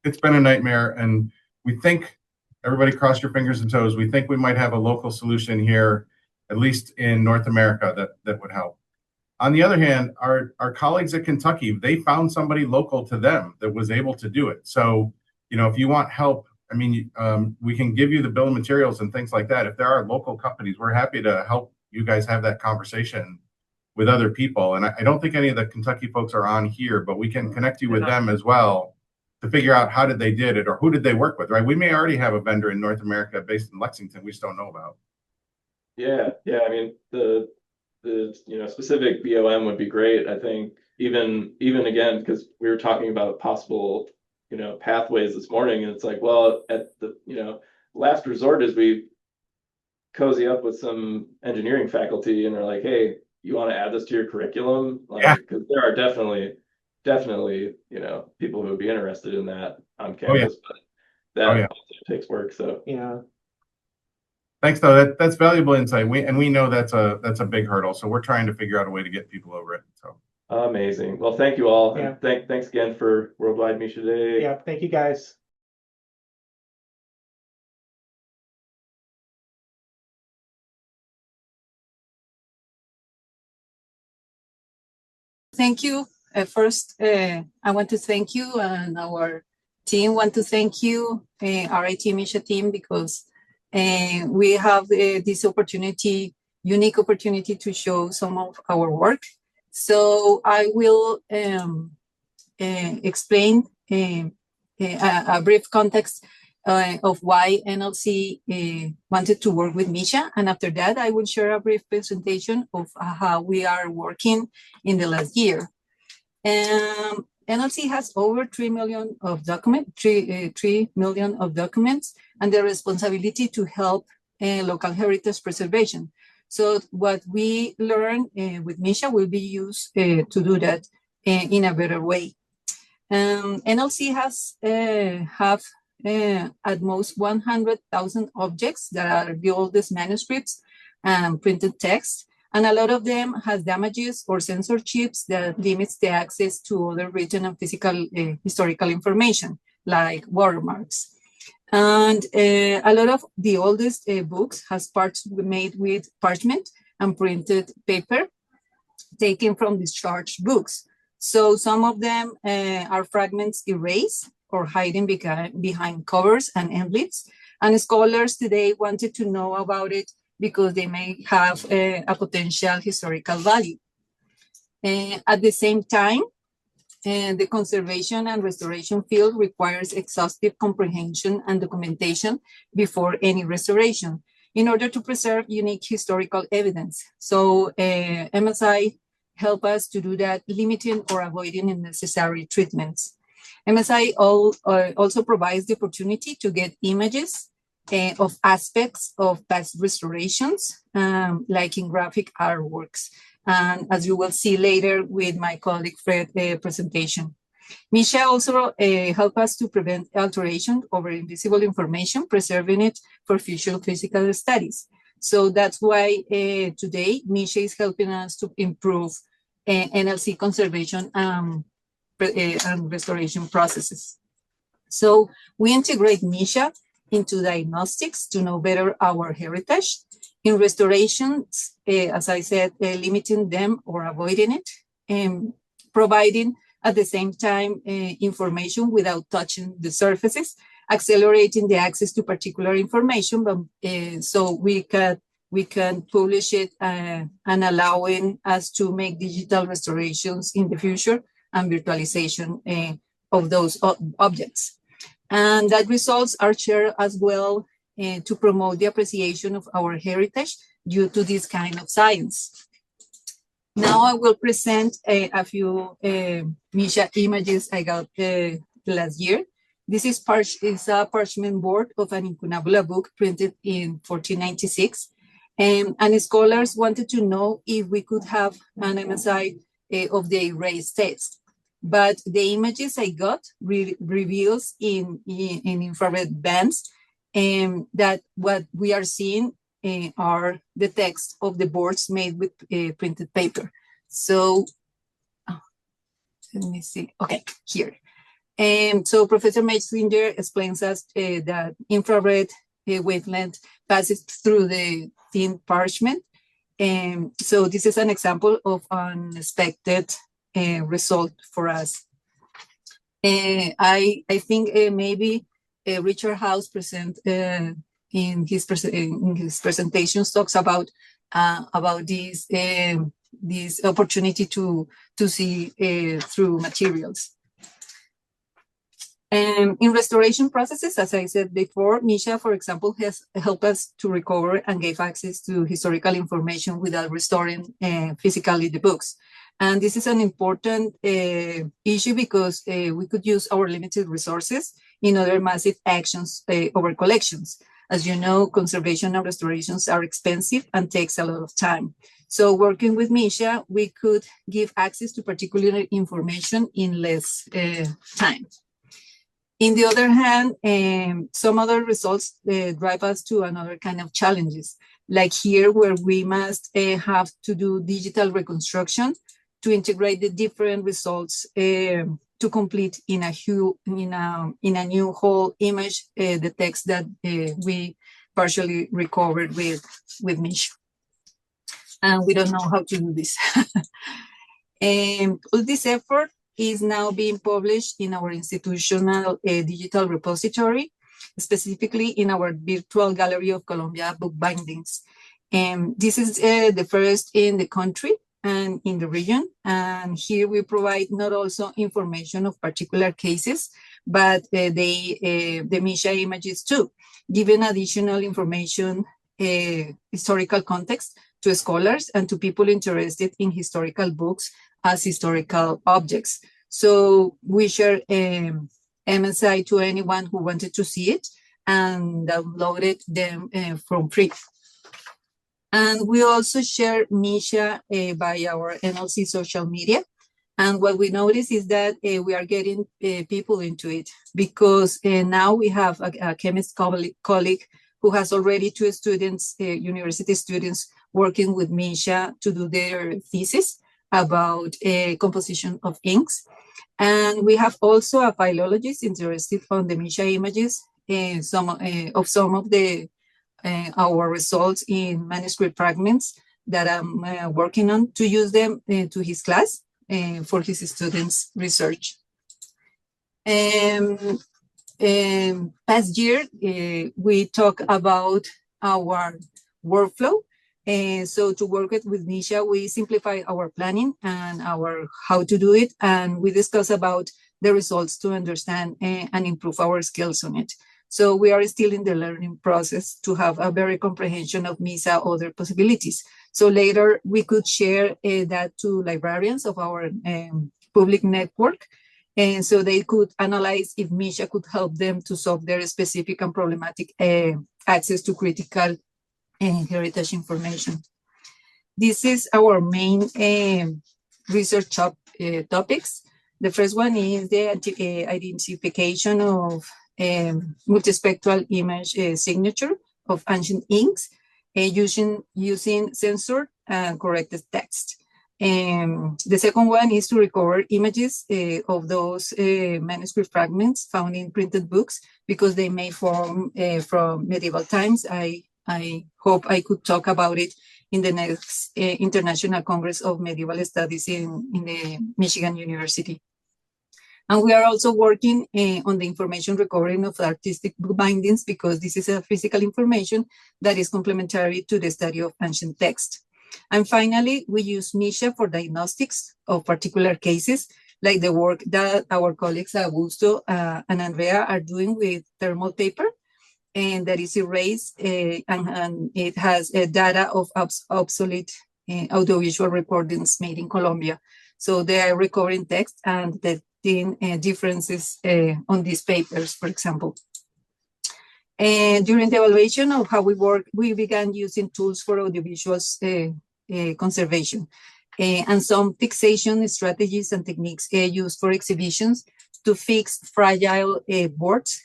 it's been a nightmare. And we think, everybody cross your fingers and toes, we think we might have a local solution here, at least in North America, that would help. On the other hand, our colleagues at Kentucky, they found somebody local to them that was able to do it. So, you know, if you want help, I mean, we can give you the bill of materials and things like that. If there are local companies, we're happy to help you guys have that conversation with other people. And I don't think any of the Kentucky folks are on here, but we can connect you with them as well to figure out how they did it, or who did they work with, right? We may already have a vendor in North America based in Lexington we just don't know about. Yeah, I mean, the you know, specific BOM would be great. I think even again, because we were talking about possible, you know, pathways this morning, and it's like, well, at the, you know, last resort is we cozy up with some engineering faculty and they're like, hey, you want to add this to your curriculum? Like, because there are definitely, you know, people who would be interested in that on campus, but that also takes work. So yeah. Thanks, though. That's valuable insight. We know that's a big hurdle. So we're trying to figure out a way to get people over it. So Amazing. Well, thank you all. Yeah. And thanks again for Worldwide Misha Day. Yeah, thank you guys. Thank you. First, I want to thank you, and our team want to thank you, our IT Misha team, because we have this opportunity, unique opportunity to show some of our work. So I will explain a brief context of why NLC wanted to work with Misha. And after that, I will share a brief presentation of how we are working in the last year. NLC has over 3 million of documents, 3 million of documents, and the responsibility to help local heritage preservation. So what we learn with Misha will be used to do that in a better way. NLC has have at most 100,000 objects that are the oldest manuscripts and printed text, and a lot of them has damages or censorships that limits the access to other written and physical historical information, like watermarks. And a lot of the oldest books has parts made with parchment and printed paper taken from discharged books. So some of them are fragments erased or hiding behind covers and emblems. And scholars today wanted to know about it because they may have a potential historical value. At the same time, the conservation and restoration field requires exhaustive comprehension and documentation before any restoration in order to preserve unique historical evidence. So MSI help us to do that, limiting or avoiding unnecessary treatments. MSI also provides the opportunity to get images of aspects of past restorations, like in graphic artworks. And as you will see later with my colleague Fred's presentation. Misha also help us to prevent alteration over invisible information, preserving it for future physical studies. So that's why today Misha is helping us to improve NLC conservation and restoration processes. So we integrate Misha into diagnostics to know better our heritage. In restorations, as I said, limiting them or avoiding it, and providing at the same time information without touching the surfaces, accelerating the access to particular information, but so we can publish it and allowing us to make digital restorations in the future and virtualization of those objects. And that results are shared as well to promote the appreciation of our heritage due to this kind of science. Now I will present a few Misha images I got last year. This is a parchment board of an incunabula book printed in 1496. And scholars wanted to know if we could have an MSI of the erased text. But the images I got reveals in infrared bands that what we are seeing are the text of the boards made with printed paper. So let me see. Okay, here. So Professor Metzlinger explains us that infrared wavelength passes through the thin parchment. So this is an example of unexpected result for us. I think maybe Richard House in his presentations talks about this opportunity to see through materials. In restoration processes, as I said before, Misha, for example, has helped us to recover and gave access to historical information without restoring physically the books. And this is an important issue because we could use our limited resources in other massive actions over collections. As you know, conservation and restorations are expensive and takes a lot of time. So working with Misha, we could give access to particular information in less time. In the other hand, some other results drive us to another kind of challenges, like here where we must have to do digital reconstruction to integrate the different results to complete in a new whole image the text that we partially recovered with MISHA. And we don't know how to do this. All this effort is now being published in our institutional digital repository, specifically in our virtual Gallery of Colombia book bindings. This is the first in the country and in the region. And here we provide not also information of particular cases, but the MISHA images too, giving additional information, historical context to scholars and to people interested in historical books as historical objects. So we share MSI to anyone who wanted to see it and downloaded them from free. And we also share MISHA by our NLC social media. And what we notice is that we are getting people into it because now we have a chemist colleague who has already 2 students, university students, working with MISHA to do their thesis about composition of inks. And we have also a philologist interested on the MISHA images, some of the our results in manuscript fragments that I'm working on to use them to his class for his students' research. Past year, we talked about our workflow. So to work with MISHA, we simplify our planning and our how to do it. And we discuss about the results to understand and improve our skills on it. So we are still in the learning process to have a better comprehension of MISHA other possibilities. So later we could share that to librarians of our public network. And so they could analyze if MISHA could help them to solve their specific and problematic access to critical heritage information. This is our main research topics. The first one is the identification of multispectral image signature of ancient inks using censored and corrected text. The second one is to recover images of those manuscript fragments found in printed books because they may form from medieval times. I hope I could talk about it in the next International Congress of Medieval Studies in the Michigan University. And we are also working on the information recording of artistic book bindings because this is a physical information that is complementary to the study of ancient text. And finally, we use MISHA for diagnostics of particular cases, like the work that our colleagues Augusto and Andrea are doing with thermal paper, and that is erased, and it has data of obsolete audiovisual recordings made in Colombia. So they are recording text and detecting differences on these papers, for example. And during the evaluation of how we work, we began using tools for audiovisuals conservation and some fixation strategies and techniques used for exhibitions to fix fragile boards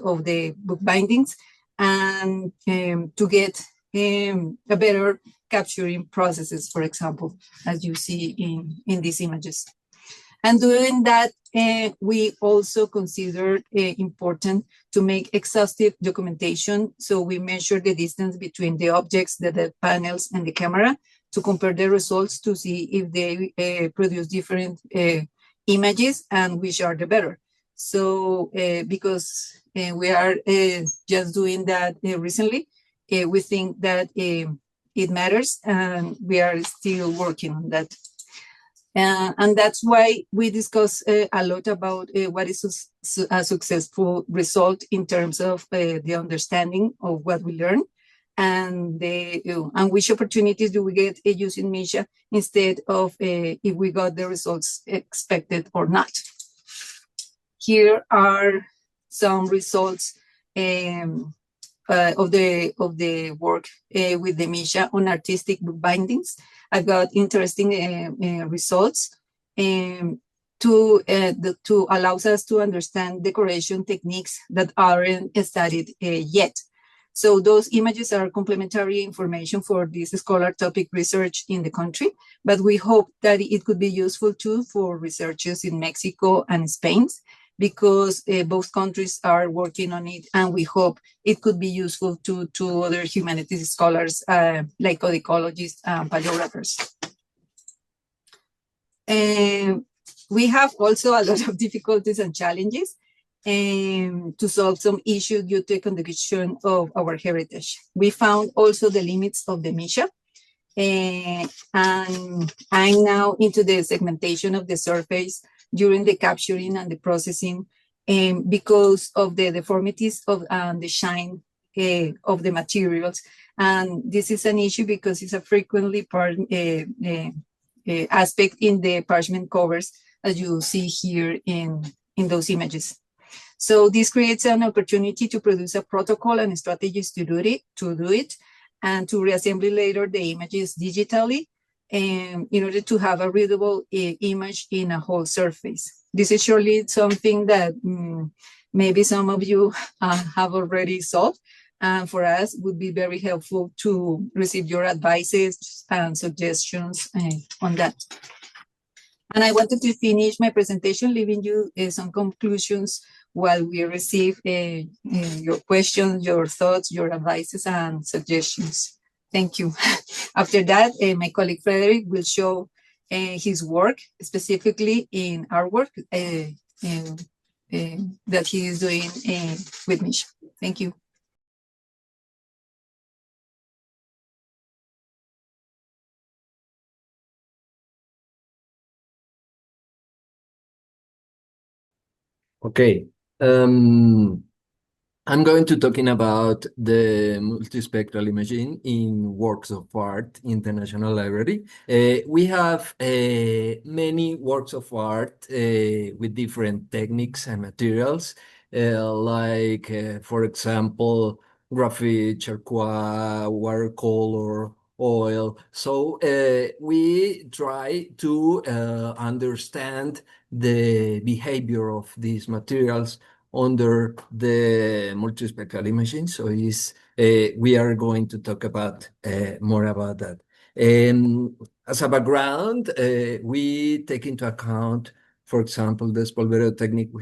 of the book bindings and to get a better capturing processes, for example, as you see in these images. And doing that, we also considered important to make exhaustive documentation. So we measure the distance between the objects, the panels, and the camera to compare the results to see if they produce different images and which are the better. So because we are just doing that recently, we think that it matters and we are still working on that. And that's why we discuss a lot about what is a successful result in terms of the understanding of what we learn and and which opportunities do we get using MISHA instead of if we got the results expected or not. Here are some results of the work with the MISHA on artistic book bindings. I've got interesting results to allows us to understand decoration techniques that aren't studied yet. So those images are complementary information for this scholar topic research in the country, but we hope that it could be useful too for researchers in Mexico and Spain, because both countries are working on it, and we hope it could be useful to other humanities scholars like ecologists and paleographers. We have also a lot of difficulties and challenges to solve some issues due to the condition of our heritage. We found also the limits of the MISHA, and I'm now into the segmentation of the surface during the capturing and the processing, because of the deformities of the shine of the materials. And this is an issue because it's a frequently aspect in the parchment covers, as you see here in those images. So this creates an opportunity to produce a protocol and strategies to do it, and to reassemble later the images digitally, in order to have a readable image in a whole surface. This is surely something that maybe some of you have already solved, and for us would be very helpful to receive your advices and suggestions on that. And I wanted to finish my presentation leaving you some conclusions while we receive your questions, your thoughts, your advices, and suggestions. Thank you. After that, my colleague Frederick will show his work, specifically in artwork that he is doing with MISHA. Thank you. Okay. I'm going to talking about the multispectral imaging in works of art in the National Library. We have many works of art with different techniques and materials, like, for example, graphite, charcoal, watercolor, oil. So we try to understand the behavior of these materials under the multispectral imaging. So we are going to talk about more about that. As a background, we take into account, for example, the Spolvereo technique,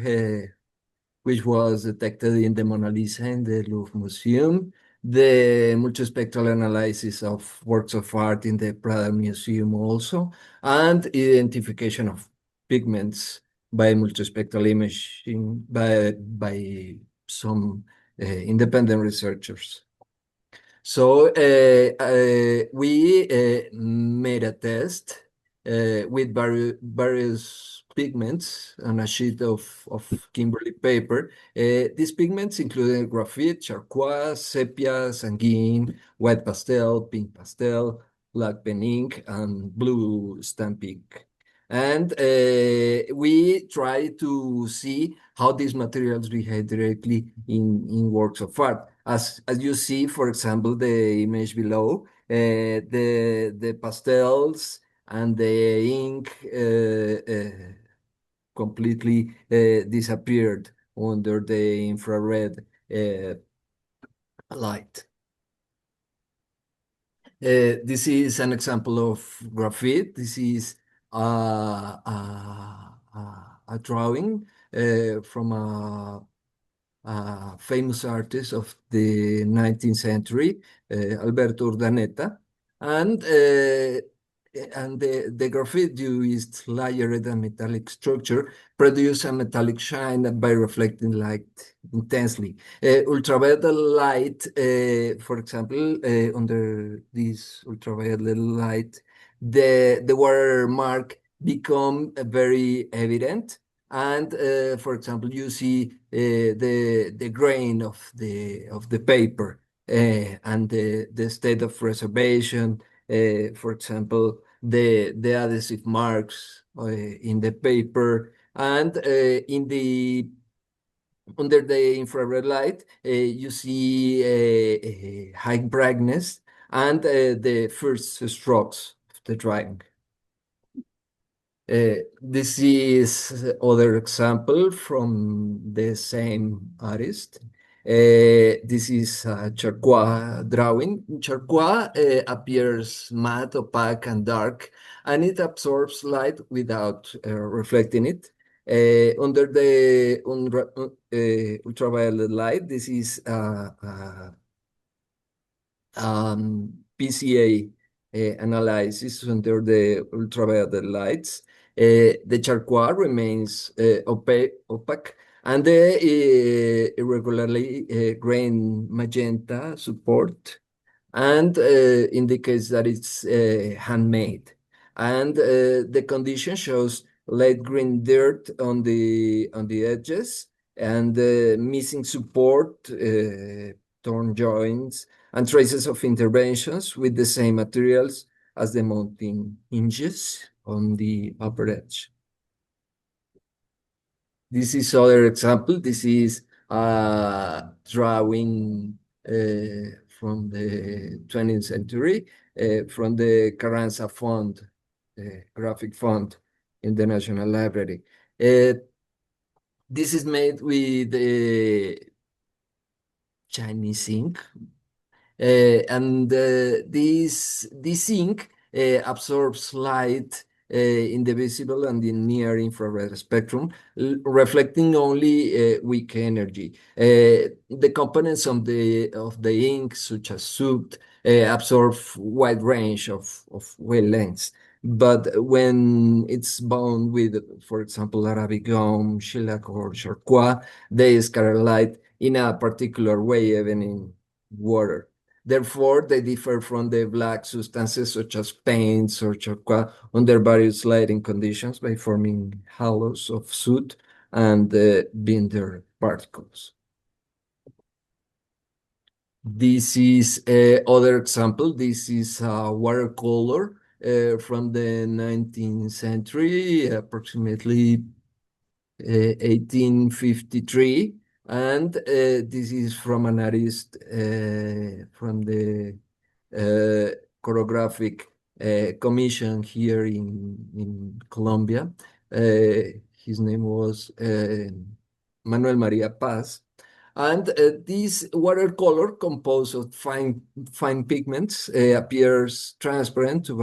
which was detected in the Mona Lisa in the Louvre Museum, the multispectral analysis of works of art in the Prada Museum also, and identification of pigments by multispectral imaging by some independent researchers. So we made a test with various pigments on a sheet of Kimberly paper. These pigments included graphite, charcoal, sepia, sanguine, white pastel, pink pastel, black pen ink, and blue stamp ink. And we try to see how these materials behave directly in works of art. As you see, for example, the image below, the pastels and the ink completely disappeared under the infrared light. This is an example of graphite. This is a drawing from a famous artist of the 19th century, Alberto Urdaneta, and the graphite used layered and metallic structure produce a metallic shine by reflecting light intensely. Ultraviolet light, for example, under this ultraviolet light, the watermark become very evident. And for example, you see the grain of the paper and the state of preservation. For example, the adhesive marks in the paper, and under the infrared light, you see a high brightness and the first strokes of the drawing. This is other example from the same artist. This is a charcoal drawing. Charcoal appears matte, opaque, and dark, and it absorbs light without reflecting it. Under the ultraviolet light, this is PCA analysis under the ultraviolet lights. The charcoal remains opaque, and the irregularly grained magenta support and indicates that it's handmade. And the condition shows light green dirt on the edges and missing support, torn joints, and traces of interventions with the same materials as the mounting hinges on the upper edge. This is other example. This is a drawing from the 20th century from the Carranza font, graphic font in the National Library. This is made with Chinese ink, and this ink absorbs light in the visible and the near infrared spectrum, reflecting only weak energy. The components of the ink, such as soot, absorb wide range of wavelengths. But when it's bound with, for example, Arabic gum, shellac, or charcoal, they scatter light in a particular way, even in water. Therefore, they differ from the black substances such as paints or charcoal under various lighting conditions by forming halos of soot and binder particles. This is other example. This is a watercolor from the 19th century, approximately 1853. And this is from an artist from the choreographic commission here in Colombia. His name was Manuel Maria Paz. And this watercolor, composed of fine pigments, appears transparent to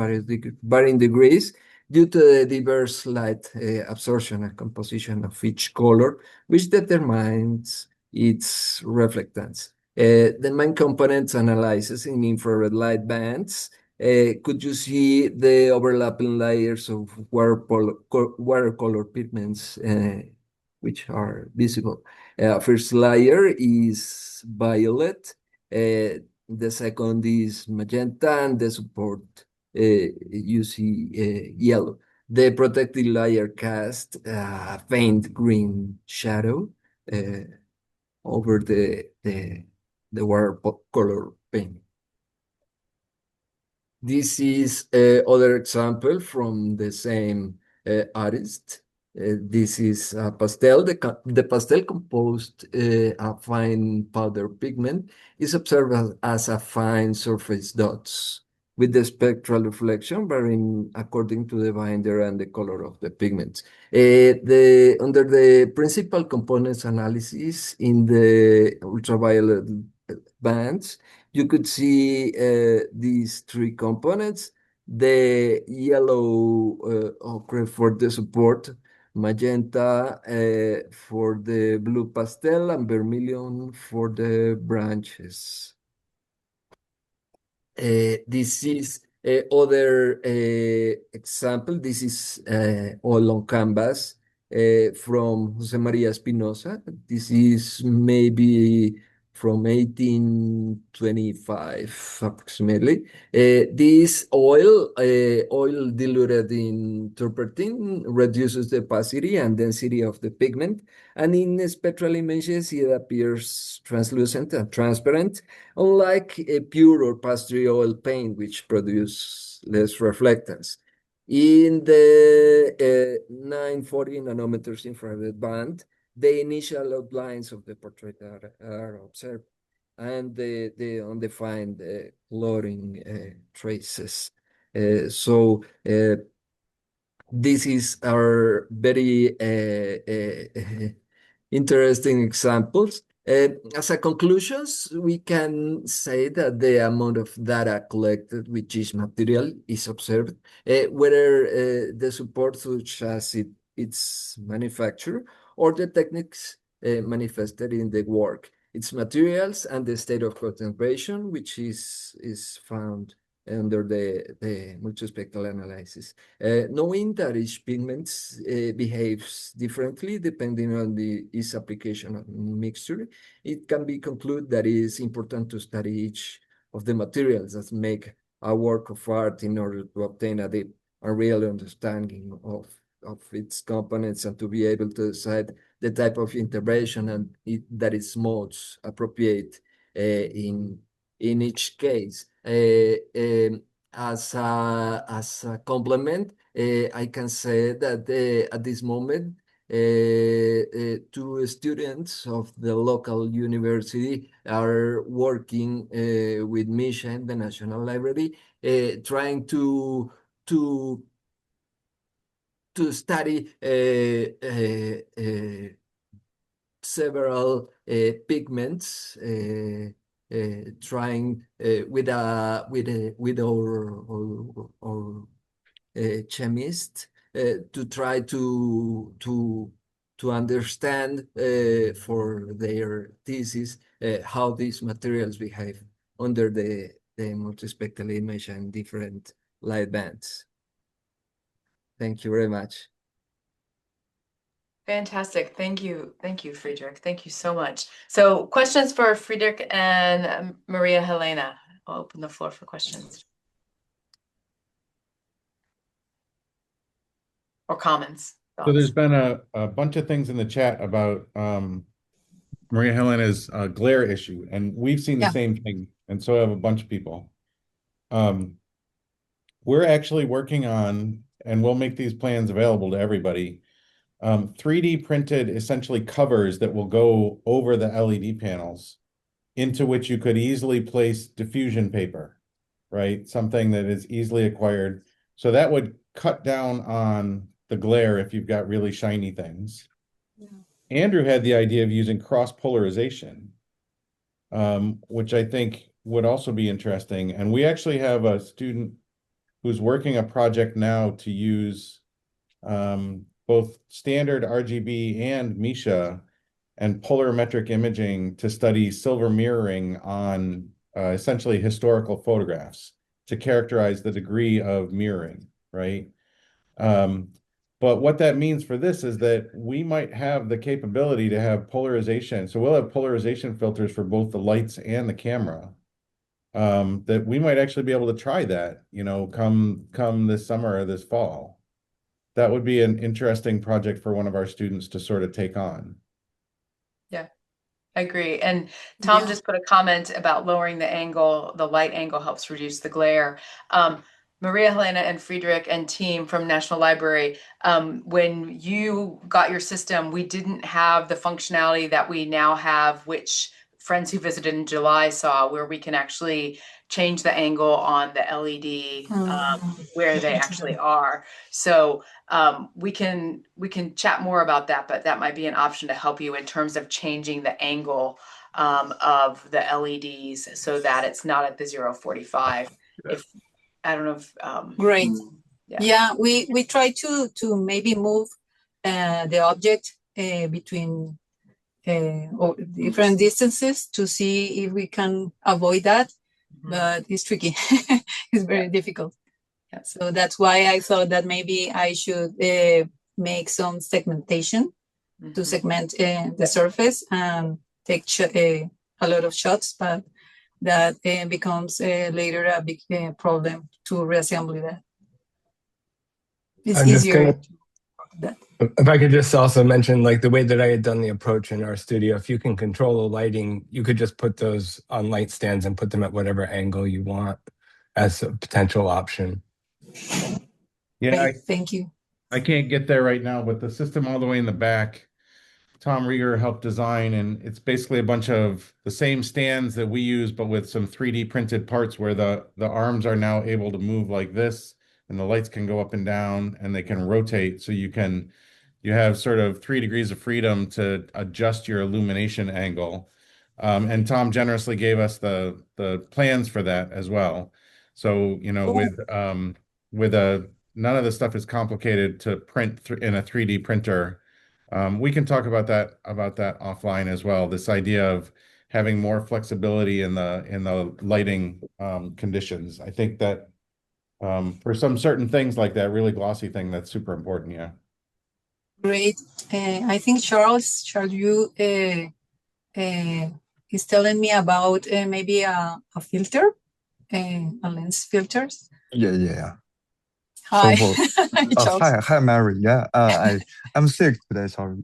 varying degrees due to the diverse light absorption and composition of each color, which determines its reflectance. The main components analyzes in infrared light bands. Could you see the overlapping layers of watercolor pigments which are visible? First layer is violet, the second is magenta, and the support you see yellow. The protective layer casts a faint green shadow over the watercolor paint. This is other example from the same artist. This is a pastel. The pastel composed a fine powder pigment is observed as a fine surface dots with the spectral reflection varying according to the binder and the color of the pigments. Under the principal components analysis in the ultraviolet bands, you could see these three components: the yellow ochre for the support, magenta for the blue pastel, and vermilion for the branches. This is other example. This is all on canvas from Jose Maria Espinosa. This is maybe from 1825 approximately. This oil diluted in turpentine reduces the opacity and density of the pigment, and in spectral images it appears translucent and transparent, unlike a pure or pastry oil paint, which produce less reflectance. In the 940 nanometers infrared band, the initial outlines of the portrait are observed, and the undefined coloring traces. This is our very interesting examples. As a conclusions, we can say that the amount of data collected with each material is observed, whether the support such as its manufacture or the techniques manifested in the work, its materials and the state of concentration, which is found under the multispectral analysis. Knowing that each pigment behaves differently depending on its application of mixture, it can be concluded that it is important to study each of the materials that make a work of art in order to obtain a deep and real understanding of its components and to be able to decide the type of intervention that is most appropriate in each case. As a complement, I can say that at this moment, two students of the local university are working with MISHA in the National Library, trying to study several pigments, trying with our chemist to try to understand for their thesis how these materials behave under the multispectral image and different light bands. Thank you very much. Fantastic. Thank you. Thank you, Friedrich. Thank you so much. So questions for Friedrich and Maria Helena. I'll open the floor for questions. Or comments. So there's been a bunch of things in the chat about Maria Helena's glare issue, and we've seen the same thing, and so have a bunch of people. We're actually working on, and we'll make these plans available to everybody, 3D printed essentially covers that will go over the LED panels into which you could easily place diffusion paper, right? Something that is easily acquired. So that would cut down on the glare if you've got really shiny things. Yeah. Andrew had the idea of using cross polarization, which I think would also be interesting. And we actually have a student who's working a project now to use both standard RGB and MISHA and polarimetric imaging to study silver mirroring on essentially historical photographs to characterize the degree of mirroring, right? But what that means for this is that we might have the capability to have polarization. So we'll have polarization filters for both the lights and the camera. That we might actually be able to try that, you know, come this summer or this fall. That would be an interesting project for one of our students to sort of take on. Yeah, I agree. And Tom just put a comment about lowering the angle. The light angle helps reduce the glare. Maria Helena and Friedrich and team from National Library, when you got your system, we didn't have the functionality that we now have, which friends who visited in July saw, where we can actually change the angle on the LED where they actually are. So we can chat more about that, but that might be an option to help you in terms of changing the angle of the LEDs so that it's not at the 0.45. If I don't know if great. Yeah, we try to maybe move the object between or different distances to see if we can avoid that, but it's tricky. It's very difficult. Yeah. So that's why I thought that maybe I should make some segmentation to segment the surface and take a lot of shots, but that becomes later a big problem to reassemble that. It's easier. If I could just also mention, like the way that I had done the approach in our studio, if you can control the lighting, you could just put those on light stands and put them at whatever angle you want as a potential option. Yeah, thank you. I can't get there right now, but the system all the way in the back, Tom Rieger helped design, and it's basically a bunch of the same stands that we use, but with some 3D printed parts where the arms are now able to move like this, and the lights can go up and down, and they can rotate, so you have sort of 3 degrees of freedom to adjust your illumination angle. And Tom generously gave us the plans for that as well. So, you know, with none of the stuff is complicated to print in a 3D printer. We can talk about that offline as well. This idea of having more flexibility in the lighting conditions. I think that for some certain things like that really glossy thing, that's super important. Yeah. Great. I think Charles, you is telling me about maybe a filter, a lens filters. Yeah. Hi. So Charles. hi, Mary. Yeah, I'm sick today. Sorry.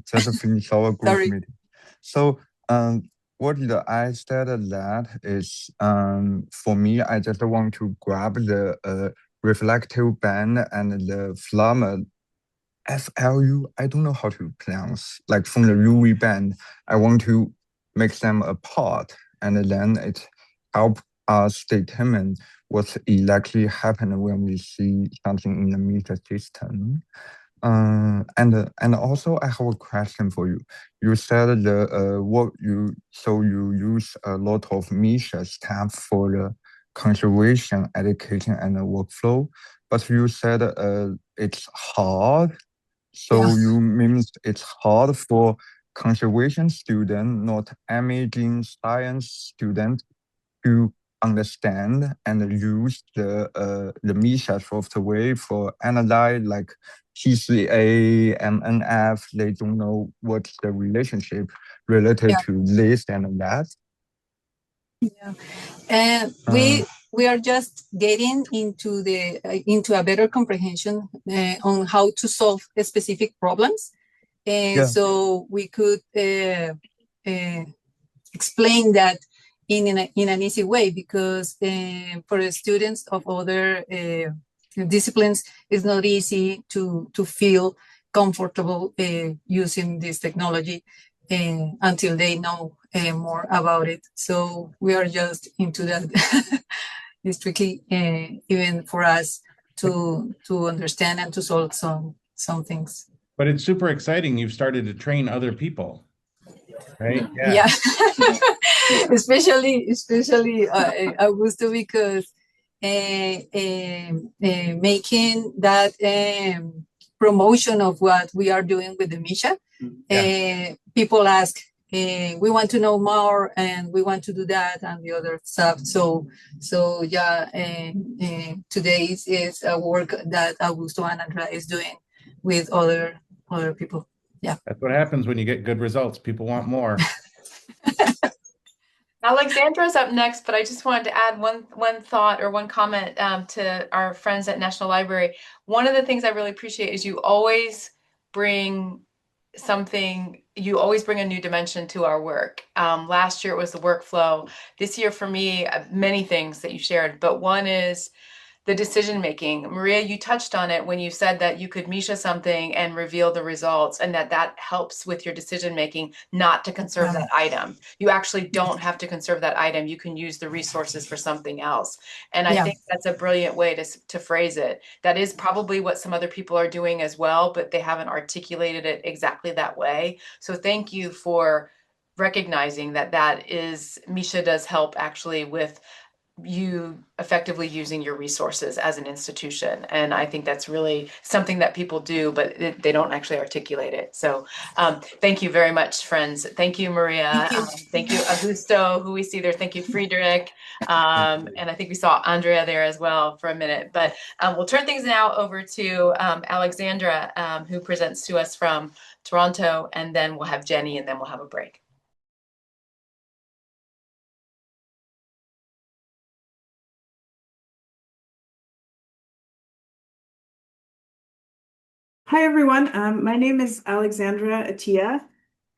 Just finished our group Sorry. meeting. So, what did I said that is, for me, I just want to grab the reflective band and the flama FLU. I don't know how to pronounce. Like from the UV band, I want to make them apart, and then it help us determine what exactly happened when we see something in the meter system. And also I have a question for you. You said you use a lot of MISHA stuff for the conservation, education, and the workflow, but you said it's hard. So Yeah. you means it's hard for conservation student, not imaging science student, to understand and use the MISHA software for analyze like PCA, MNF. They don't know what's the relationship related to this and that. Yeah. And we are just getting into into a better comprehension on how to solve specific problems, and so we could explain that in an easy way, because for the students of other disciplines, it's not easy to feel comfortable using this technology until they know more about it. So we are just into that. It's tricky even for us to understand and to solve some things. But it's super exciting. You've started to train other people, right? Yeah. especially Augusto, because making that promotion of what we are doing with the MISHA, people ask, we want to know more, and we want to do that and the other stuff. So yeah, today is a work that Augusto and Andrea is doing with other people. Yeah. That's what happens when you get good results. People want more. Alexandra's up next, but I just wanted to add one thought or one comment to our friends at National Library. One of the things I really appreciate is you always bring a new dimension to our work. Last year it was the workflow. This year for me, many things that you shared, but one is the decision making. Maria, you touched on it when you said that you could MISHA something and reveal the results, and that helps with your decision making not to conserve that item. You actually don't have to conserve that item. You can use the resources for something else. And I think that's a brilliant way to phrase it. That is probably what some other people are doing as well, but they haven't articulated it exactly that way. So thank you for recognizing that MISHA does help actually with you effectively using your resources as an institution. And I think that's really something that people do, but they don't actually articulate it. So thank you very much, friends. Thank you, Maria. Thank you, Augusto, who we see there. Thank you, Friedrich. And I think we saw Andrea there as well for a minute. But we'll turn things now over to Alexandra, who presents to us from Toronto, and then we'll have Jenny, and then we'll have a break. Hi, everyone. My name is Alexandra Attia.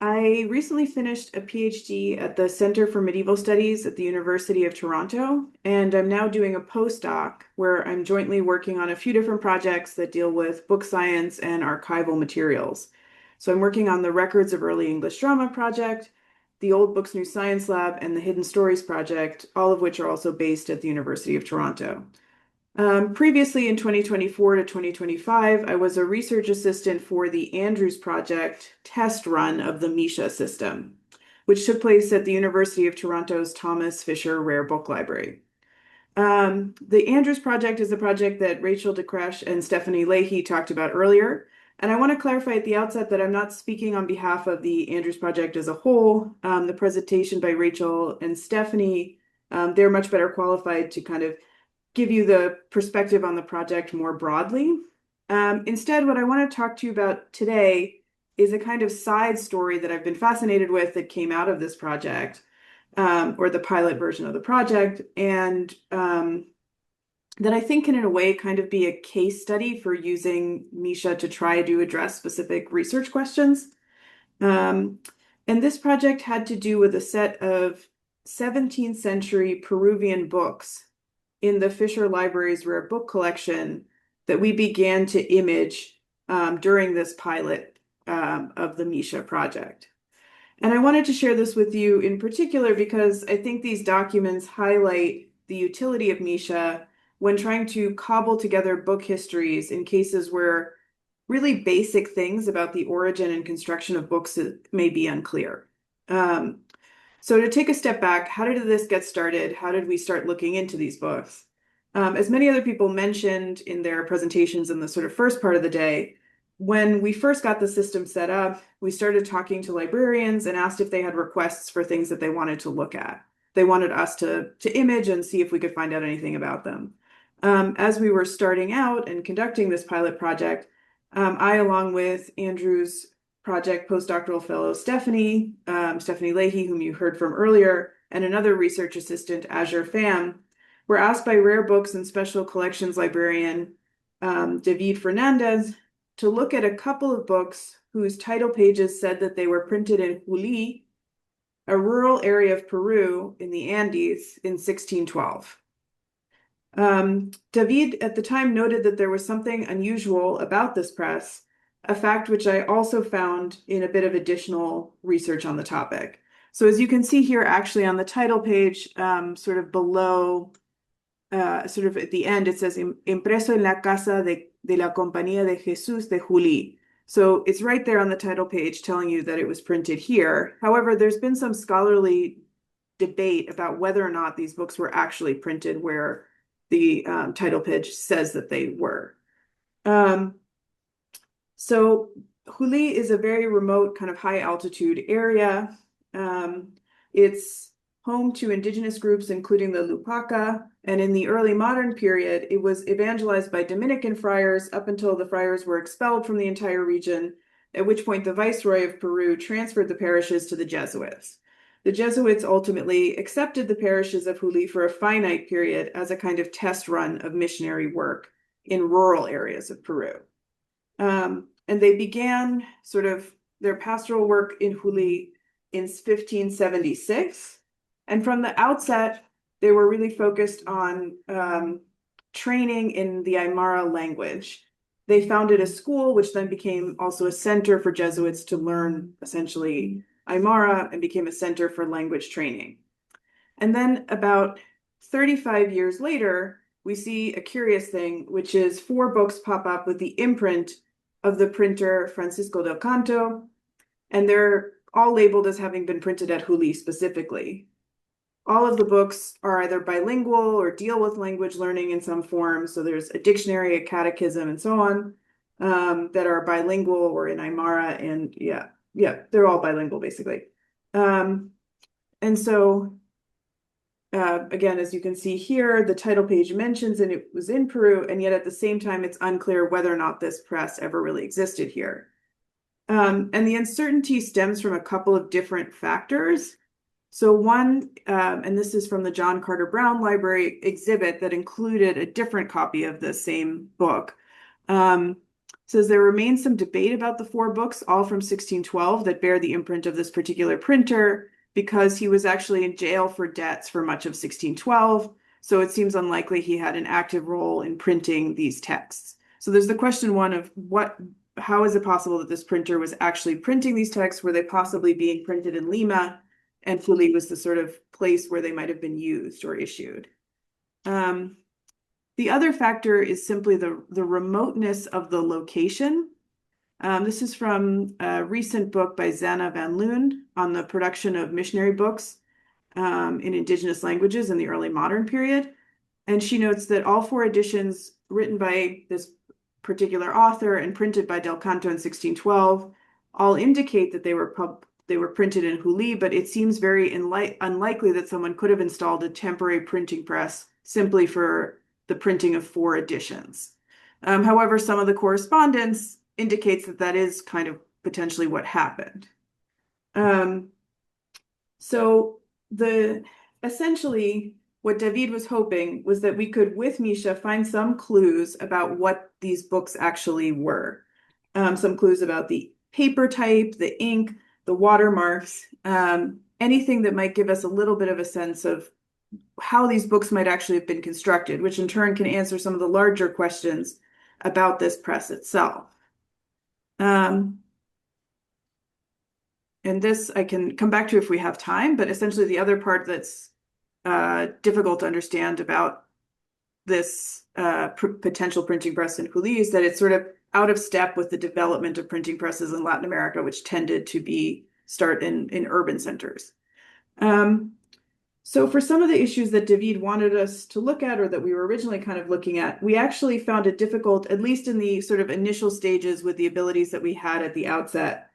I recently finished a PhD at the Center for Medieval Studies at the University of Toronto, and I'm now doing a postdoc where I'm jointly working on a few different projects that deal with book science and archival materials. So I'm working on the Records of Early English Drama project, the Old Books New Science Lab, and the Hidden Stories project, all of which are also based at the University of Toronto. Previously in 2024 to 2025, I was a research assistant for the Andrews Project test run of the MISHA system. which took place at the University of Toronto's Thomas Fisher Rare Book Library. The Andrews Project is a project that Rachel DeCresh and Stephanie Leahy talked about earlier. And I want to clarify at the outset that I'm not speaking on behalf of the Andrews Project as a whole. The presentation by Rachel and Stephanie, they're much better qualified to kind of give you the perspective on the project more broadly. Instead, what I want to talk to you about today is a kind of side story that I've been fascinated with that came out of this project, or the pilot version of the project, and that I think can in a way kind of be a case study for using MISHA to try to address specific research questions. And this project had to do with a set of 17th century Peruvian books in the Fisher Library's rare book collection that we began to image during this pilot of the MISHA project. And I wanted to share this with you in particular because I think these documents highlight the utility of MISHA when trying to cobble together book histories in cases where really basic things about the origin and construction of books may be unclear. So to take a step back, how did this get started? How did we start looking into these books? As many other people mentioned in their presentations in the sort of first part of the day, when we first got the system set up, we started talking to librarians and asked if they had requests for things that they wanted to look at. They wanted us to image and see if we could find out anything about them. As we were starting out and conducting this pilot project, I, along with Andrew's project postdoctoral fellow Stephanie Leahy, whom you heard from earlier, and another research assistant, Azure Pham, were asked by Rare Books and Special Collections librarian David Fernandez to look at a couple of books whose title pages said that they were printed in Juilee, a rural area of Peru in the Andes, in 1612. David at the time noted that there was something unusual about this press, a fact which I also found in a bit of additional research on the topic. So as you can see here, actually on the title page, sort of below, sort of at the end, it says, impreso en la casa de la Compañía de Jesús de Juilee. So it's right there on the title page telling you that it was printed here. However, there's been some scholarly debate about whether or not these books were actually printed where the title page says that they were. So Juilee is a very remote, kind of high altitude area. It's home to indigenous groups, including the Lupaca. And in the early modern period, it was evangelized by Dominican friars up until the friars were expelled from the entire region, at which point the Viceroy of Peru transferred the parishes to the Jesuits. The Jesuits ultimately accepted the parishes of Juilee for a finite period as a kind of test run of missionary work in rural areas of Peru. And they began sort of their pastoral work in Juilee in 1576. And from the outset, they were really focused on training in the Aymara language. They founded a school, which then became also a center for Jesuits to learn essentially Aymara and became a center for language training. And then about 35 years later, we see a curious thing, which is 4 books pop up with the imprint of the printer Francisco del Canto, and they're all labeled as having been printed at Juilee specifically. All of the books are either bilingual or deal with language learning in some form. So there's a dictionary, a catechism, and so on that are bilingual or in Aymara. And yeah, they're all bilingual basically. And so again, as you can see here, the title page mentions and it was in Peru, and yet at the same time, it's unclear whether or not this press ever really existed here. And the uncertainty stems from a couple of different factors. So one, and this is from the John Carter Brown Library exhibit that included a different copy of the same book, says there remains some debate about the 4 books, all from 1612, that bear the imprint of this particular printer, because he was actually in jail for debts for much of 1612. So it seems unlikely he had an active role in printing these texts. So there's the question one of how is it possible that this printer was actually printing these texts? Were they possibly being printed in Lima? And Juilee was the sort of place where they might have been used or issued. The other factor is simply the remoteness of the location. This is from a recent book by Zanna van Loon on the production of missionary books in indigenous languages in the early modern period. And she notes that all 4 editions written by this particular author and printed by Del Canto in 1612 all indicate that they were printed in Juilee, but it seems very unlikely that someone could have installed a temporary printing press simply for the printing of 4 editions. However, some of the correspondence indicates that that is kind of potentially what happened. So essentially what David was hoping was that we could, with Misha, find some clues about what these books actually were. Some clues about the paper type, the ink, the watermarks, anything that might give us a little bit of a sense of how these books might actually have been constructed, which in turn can answer some of the larger questions about this press itself. And this I can come back to if we have time, but essentially the other part that's difficult to understand about this potential printing press in Juilee is that it's sort of out of step with the development of printing presses in Latin America, which tended to start in urban centers. So for some of the issues that David wanted us to look at, or that we were originally kind of looking at, we actually found it difficult, at least in the sort of initial stages with the abilities that we had at the outset,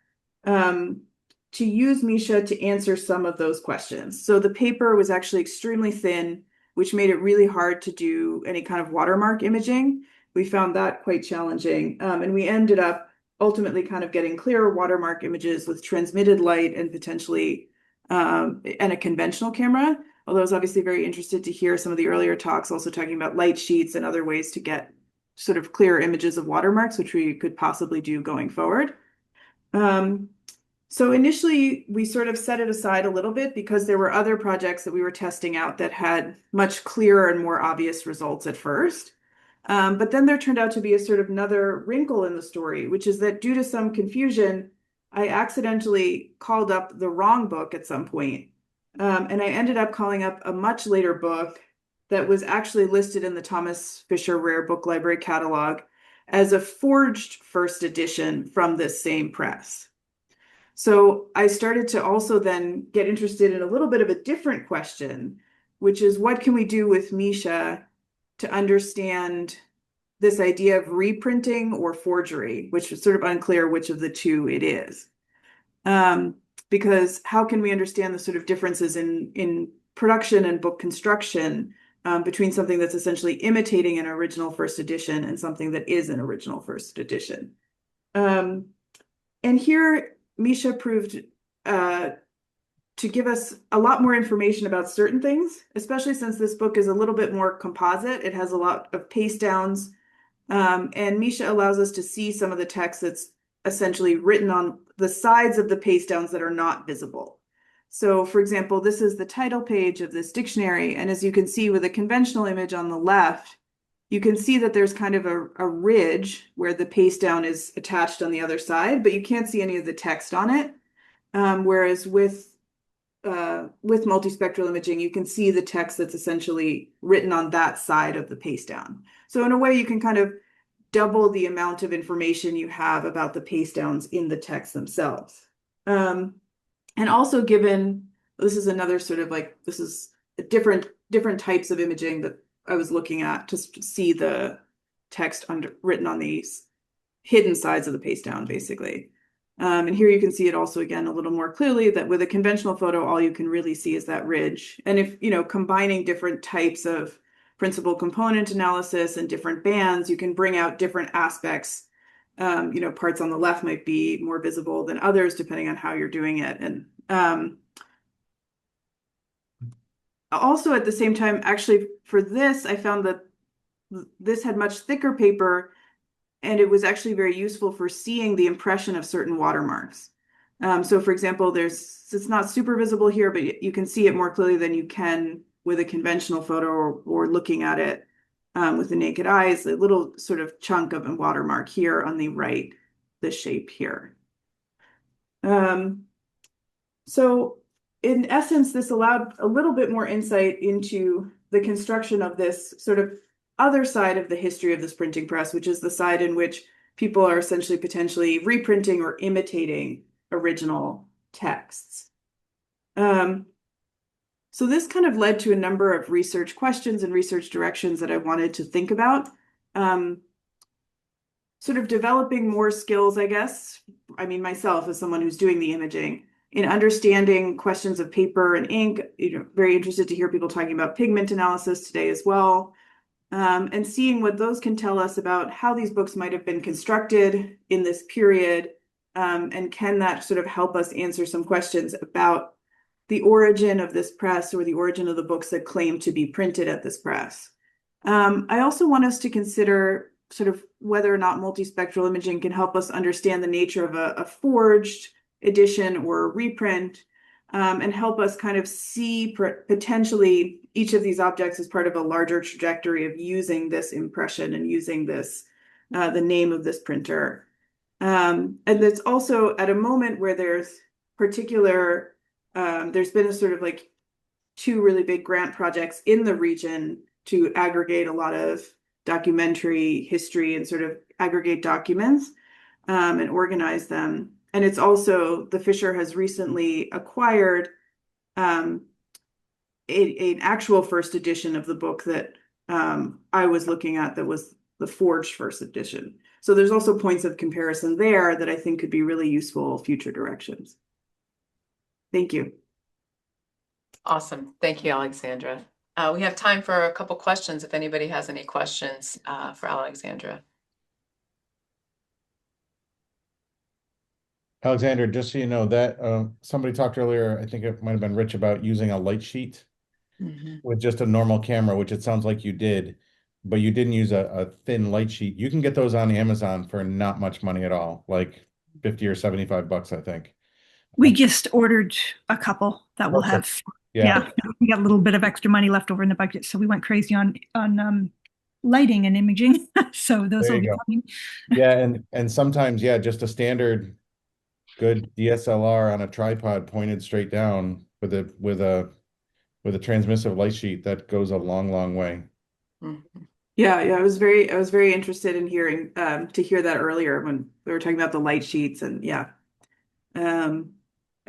to use Misha to answer some of those questions. So the paper was actually extremely thin, which made it really hard to do any kind of watermark imaging. We found that quite challenging. And we ended up ultimately kind of getting clearer watermark images with transmitted light and potentially and a conventional camera. Although I was obviously very interested to hear some of the earlier talks also talking about light sheets and other ways to get sort of clearer images of watermarks, which we could possibly do going forward. So initially, we sort of set it aside a little bit because there were other projects that we were testing out that had much clearer and more obvious results at first. But then there turned out to be a sort of another wrinkle in the story, which is that due to some confusion, I accidentally called up the wrong book at some point. And I ended up calling up a much later book that was actually listed in the Thomas Fisher Rare Book Library catalog as a forged first edition from this same press. So I started to also then get interested in a little bit of a different question, which is what can we do with Misha to understand this idea of reprinting or forgery, which is sort of unclear which of the two it is. Because how can we understand the sort of differences in production and book construction between something that's essentially imitating an original first edition and something that is an original first edition? And here, Misha proved to give us a lot more information about certain things, especially since this book is a little bit more composite. It has a lot of paste downs, and Misha allows us to see some of the text that's essentially written on the sides of the paste downs that are not visible. So, for example, this is the title page of this dictionary, and as you can see with a conventional image on the left, you can see that there's kind of a ridge where the paste down is attached on the other side, but you can't see any of the text on it. Whereas with multispectral imaging, you can see the text that's essentially written on that side of the paste down. So in a way, you can kind of double the amount of information you have about the paste downs in the text themselves. And also given, this is another sort of like, this is a different types of imaging that I was looking at to see the text written on these hidden sides of the paste down, basically. And here you can see it also, again, a little more clearly that with a conventional photo, all you can really see is that ridge. And if, combining different types of principal component analysis and different bands, you can bring out different aspects. Parts on the left might be more visible than others, depending on how you're doing it. And also at the same time, actually for this, I found that this had much thicker paper and it was actually very useful for seeing the impression of certain watermarks. So for example, it's not super visible here, but you can see it more clearly than you can with a conventional photo or looking at it with the naked eyes, a little sort of chunk of a watermark here on the right, the shape here. So in essence, this allowed a little bit more insight into the construction of this sort of other side of the history of this printing press, which is the side in which people are essentially potentially reprinting or imitating original texts. So this kind of led to a number of research questions and research directions that I wanted to think about. Sort of developing more skills, I guess. I mean, myself as someone who's doing the imaging, in understanding questions of paper and ink, very interested to hear people talking about pigment analysis today as well. And seeing what those can tell us about how these books might have been constructed in this period, and can that sort of help us answer some questions about the origin of this press or the origin of the books that claim to be printed at this press. I also want us to consider sort of whether or not multispectral imaging can help us understand the nature of a forged edition or a reprint, and help us kind of see potentially each of these objects as part of a larger trajectory of using this impression and using this, the name of this printer. And it's also at a moment where there's particular, there's been a sort of like 2 really big grant projects in the region to aggregate a lot of documentary history and sort of aggregate documents, and organize them. And it's also, the Fisher has recently acquired an actual first edition of the book that I was looking at, that was the forged first edition. So there's also points of comparison there that I think could be really useful future directions. Thank you. Awesome. Thank you, Alexandra. We have time for a couple questions if anybody has any questions for Alexandra. Alexander, just so you know that somebody talked earlier, I think it might have been Rich, about using a light sheet with just a normal camera, which it sounds like you did, but you didn't use a thin light sheet. You can get those on Amazon for not much money at all, like 50 or 75 bucks, I think. We just ordered a couple that will have, Yeah. we got a little bit of extra money left over in the budget, so we went crazy on lighting and imaging. So those There will you be go. coming. Yeah, and sometimes, yeah, just a standard good DSLR on a tripod pointed straight down with a transmissive light sheet, that goes a long, long way. Yeah, I was very interested in hearing to hear that earlier when we were talking about the light sheets, and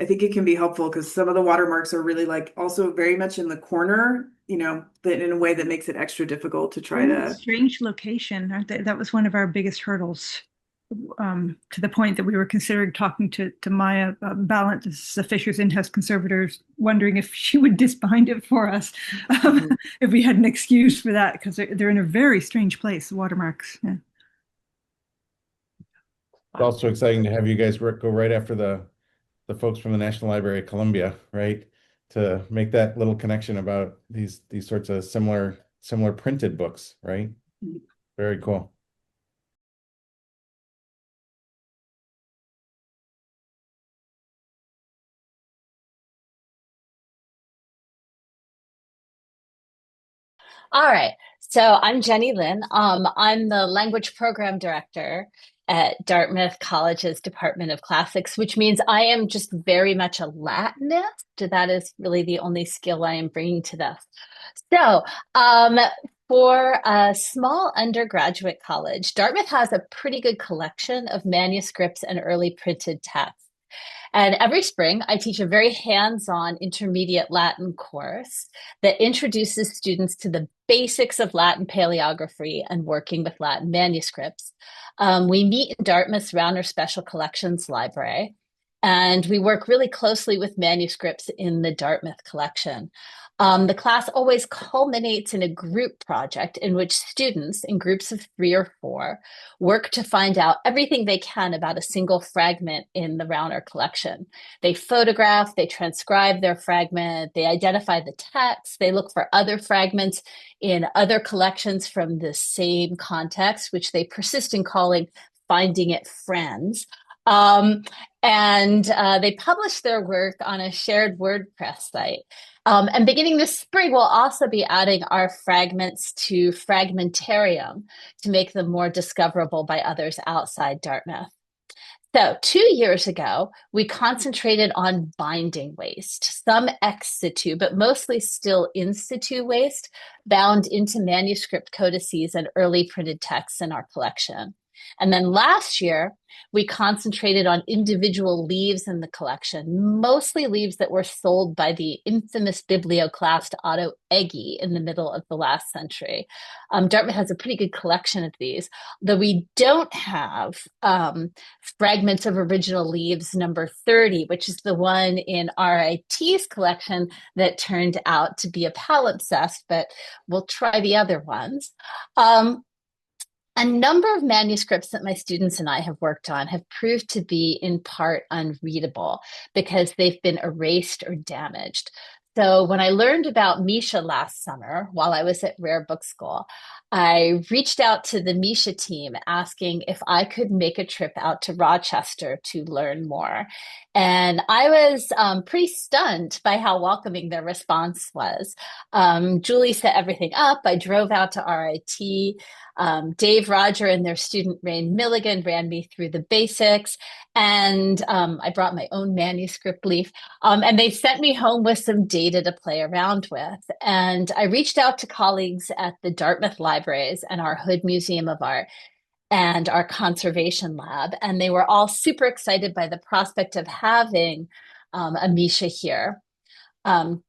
I think it can be helpful because some of the watermarks are really like also very much in the corner, that in a way that makes it extra difficult to try to. Strange location, aren't they? That was one of our biggest hurdles, to the point that we were considering talking to Maya Ballant, the Fisher's in-house conservators, wondering if she would disbind it for us, if we had an excuse for that, because they're in a very strange place, the watermarks. Yeah. It's also exciting to have you guys go right after the folks from the National Library of Columbia, right? To make that little connection about these sorts of similar printed books, right? Very cool. All right. So I'm Jenny Lin. I'm the language program director at Dartmouth College's Department of Classics, which means I am just very much a Latinist. That is really the only skill I am bringing to this. So for a small undergraduate college, Dartmouth has a pretty good collection of manuscripts and early printed texts. And every spring, I teach a very hands-on intermediate Latin course that introduces students to the basics of Latin paleography and working with Latin manuscripts. We meet in Dartmouth's Rauner Special Collections Library, and we work really closely with manuscripts in the Dartmouth collection. The class always culminates in a group project in which students, in groups of 3 or 4, work to find out everything they can about a single fragment in the Rauner collection. They photograph, they transcribe their fragment, they identify the text, they look for other fragments in other collections from the same context, which they persist in calling Finding It Friends. And they publish their work on a shared WordPress site. And beginning this spring, we'll also be adding our fragments to Fragmentarium to make them more discoverable by others outside Dartmouth. So 2 years ago, we concentrated on binding waste, some ex situ, but mostly still in situ waste, bound into manuscript codices and early printed texts in our collection. And then last year, we concentrated on individual leaves in the collection, mostly leaves that were sold by the infamous biblioclast Otto Eggy in the middle of the last century. Dartmouth has a pretty good collection of these, though we don't have fragments of original leaves number 30, which is the one in RIT's collection that turned out to be a palimpsest, but we'll try the other ones. A number of manuscripts that my students and I have worked on have proved to be in part unreadable because they've been erased or damaged. So when I learned about MISHA last summer while I was at Rare Book School, I reached out to the MISHA team asking if I could make a trip out to Rochester to learn more. And I was pretty stunned by how welcoming their response was. Julie set everything up. I drove out to RIT. Dave, Roger, and their student Rain Milligan ran me through the basics, and I brought my own manuscript leaf, and they sent me home with some data to play around with. And I reached out to colleagues at the Dartmouth Libraries and our Hood Museum of Art and our conservation lab, and they were all super excited by the prospect of having a MISHA here.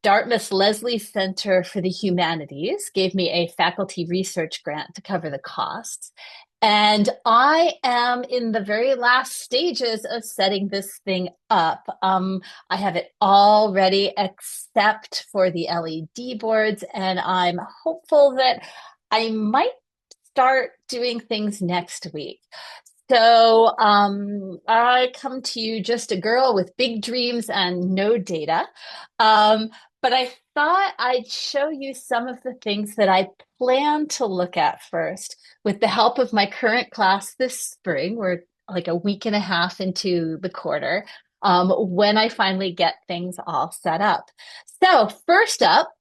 Dartmouth's Leslie Center for the Humanities gave me a faculty research grant to cover the costs. And I am in the very last stages of setting this thing up. I have it all ready except for the LED boards, and I'm hopeful that I might start doing things next week. So I come to you just a girl with big dreams and no data. But I thought I'd show you some of the things that I plan to look at first with the help of my current class this spring. We're like a week and a half into the quarter when I finally get things all set up. So first up,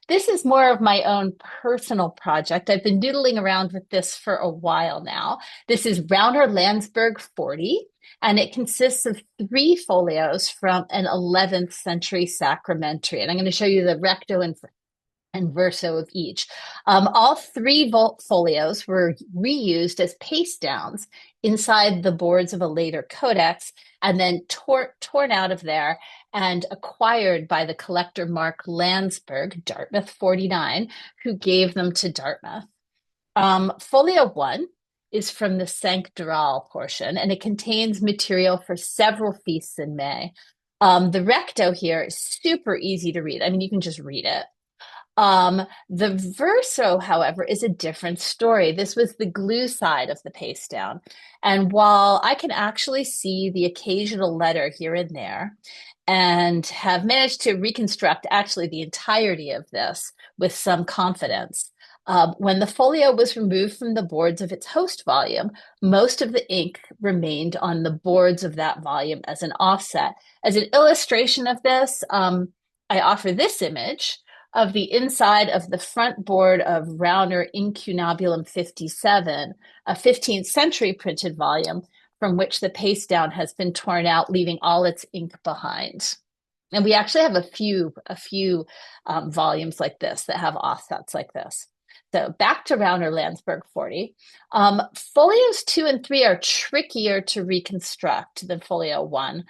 this is more of my own personal project. I've been doodling around with this for a while now. This is Rauner Landsberg 40, and it consists of 3 folios from an 11th century sacramentary. And I'm going to show you the recto and verso of each. All 3 folios were reused as paste downs inside the boards of a later codex and then torn out of there and acquired by the collector Mark Landsberg, Dartmouth 49, who gave them to Dartmouth. Folio 1 is from the Sanctoral portion, and it contains material for several feasts in May. The recto here is super easy to read. I mean, you can just read it. The verso, however, is a different story. This was the glue side of the paste down. And while I can actually see the occasional letter here and there, and have managed to reconstruct actually the entirety of this with some confidence, when the folio was removed from the boards of its host volume, most of the ink remained on the boards of that volume as an offset. As an illustration of this, I offer this image of the inside of the front board of Rauner Incunabulum 57, a 15th century printed volume from which the paste down has been torn out, leaving all its ink behind. And we actually have a few volumes like this that have offsets like this. So back to Rauner Landsberg 40. Folios 2 and 3 are trickier to reconstruct than folio 1.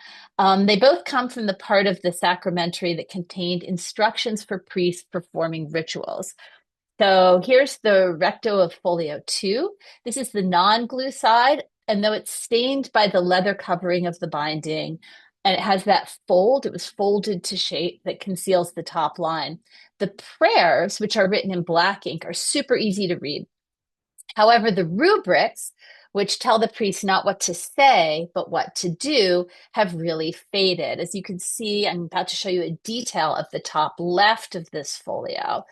They both come from the part of the sacramentary that contained instructions for priests performing rituals. So here's the recto of folio 2. This is the non-glue side, and though it's stained by the leather covering of the binding, and it has that fold, it was folded to shape that conceals the top line. The prayers, which are written in black ink, are super easy to read. However, the rubrics, which tell the priest not what to say, but what to do, have really faded. As you can see, I'm about to show you a detail of the top left of this folio.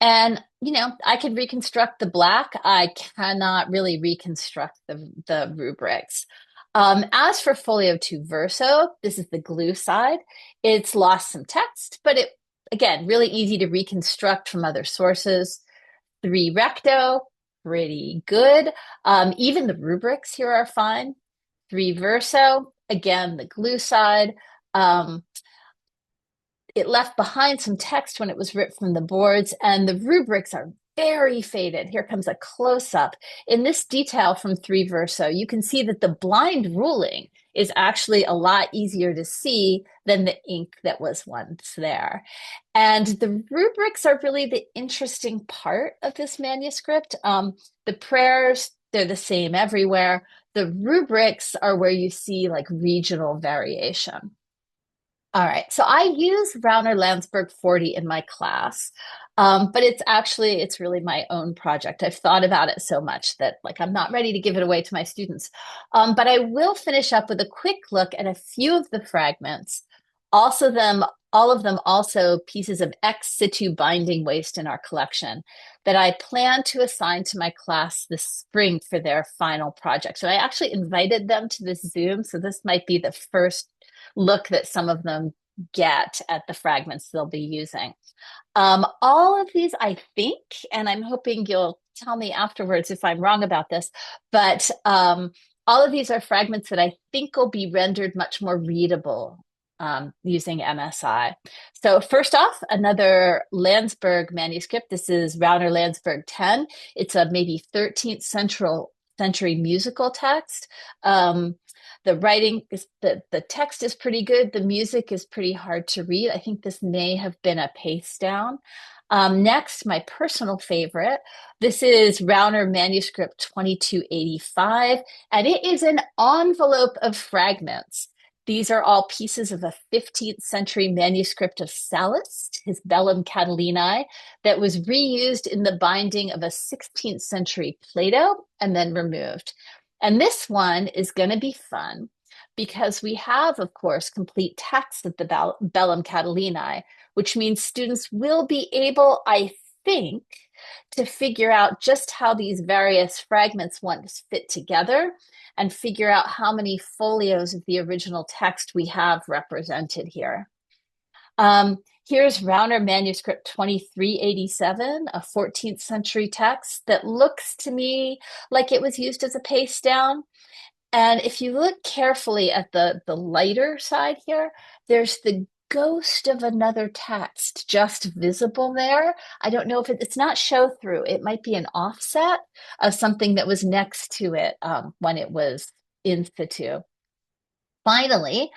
And, you know, I can reconstruct the black. I cannot really reconstruct the rubrics. As for folio 2 verso, this is the glue side. It's lost some text, but it, again, really easy to reconstruct from other sources. 3 recto, pretty good. Even the rubrics here are fine. 3 verso, again, the glue side. It left behind some text when it was ripped from the boards, and the rubrics are very faded. Here comes a close-up. In this detail from 3 Verso, you can see that the blind ruling is actually a lot easier to see than the ink that was once there. And the rubrics are really the interesting part of this manuscript. The prayers, they're the same everywhere. The rubrics are where you see like regional variation. All right, so I use Rauner Landsberg 40 in my class, but it's really my own project. I've thought about it so much that like I'm not ready to give it away to my students. But I will finish up with a quick look at a few of the fragments, all of them also pieces of ex situ binding waste in our collection that I plan to assign to my class this spring for their final project. So I actually invited them to this Zoom, so this might be the first look that some of them get at the fragments they'll be using. All of these, I think, and I'm hoping you'll tell me afterwards if I'm wrong about this, but all of these are fragments that I think will be rendered much more readable using MSI. So first off, another Landsberg manuscript. This is Rauner Landsberg 10. It's a maybe 13th century musical text. The writing is the text is pretty good. The music is pretty hard to read. I think this may have been a paste down. Next, my personal favorite. This is Rauner manuscript 2285, and it is an envelope of fragments. These are all pieces of a 15th century manuscript of Sallust, his Bellum Catalinae, that was reused in the binding of a 16th century Plato and then removed. And this one is going to be fun because we have, of course, complete text of the Bellum Catalinae, which means students will be able, I think, to figure out just how these various fragments once fit together and figure out how many folios of the original text we have represented here. Here's Rauner manuscript 2387, a 14th century text that looks to me like it was used as a paste down. And if you look carefully at the lighter side here, there's the ghost of another text just visible there. I don't know if it's not show through. It might be an offset of something that was next to it when it was in situ. Finally,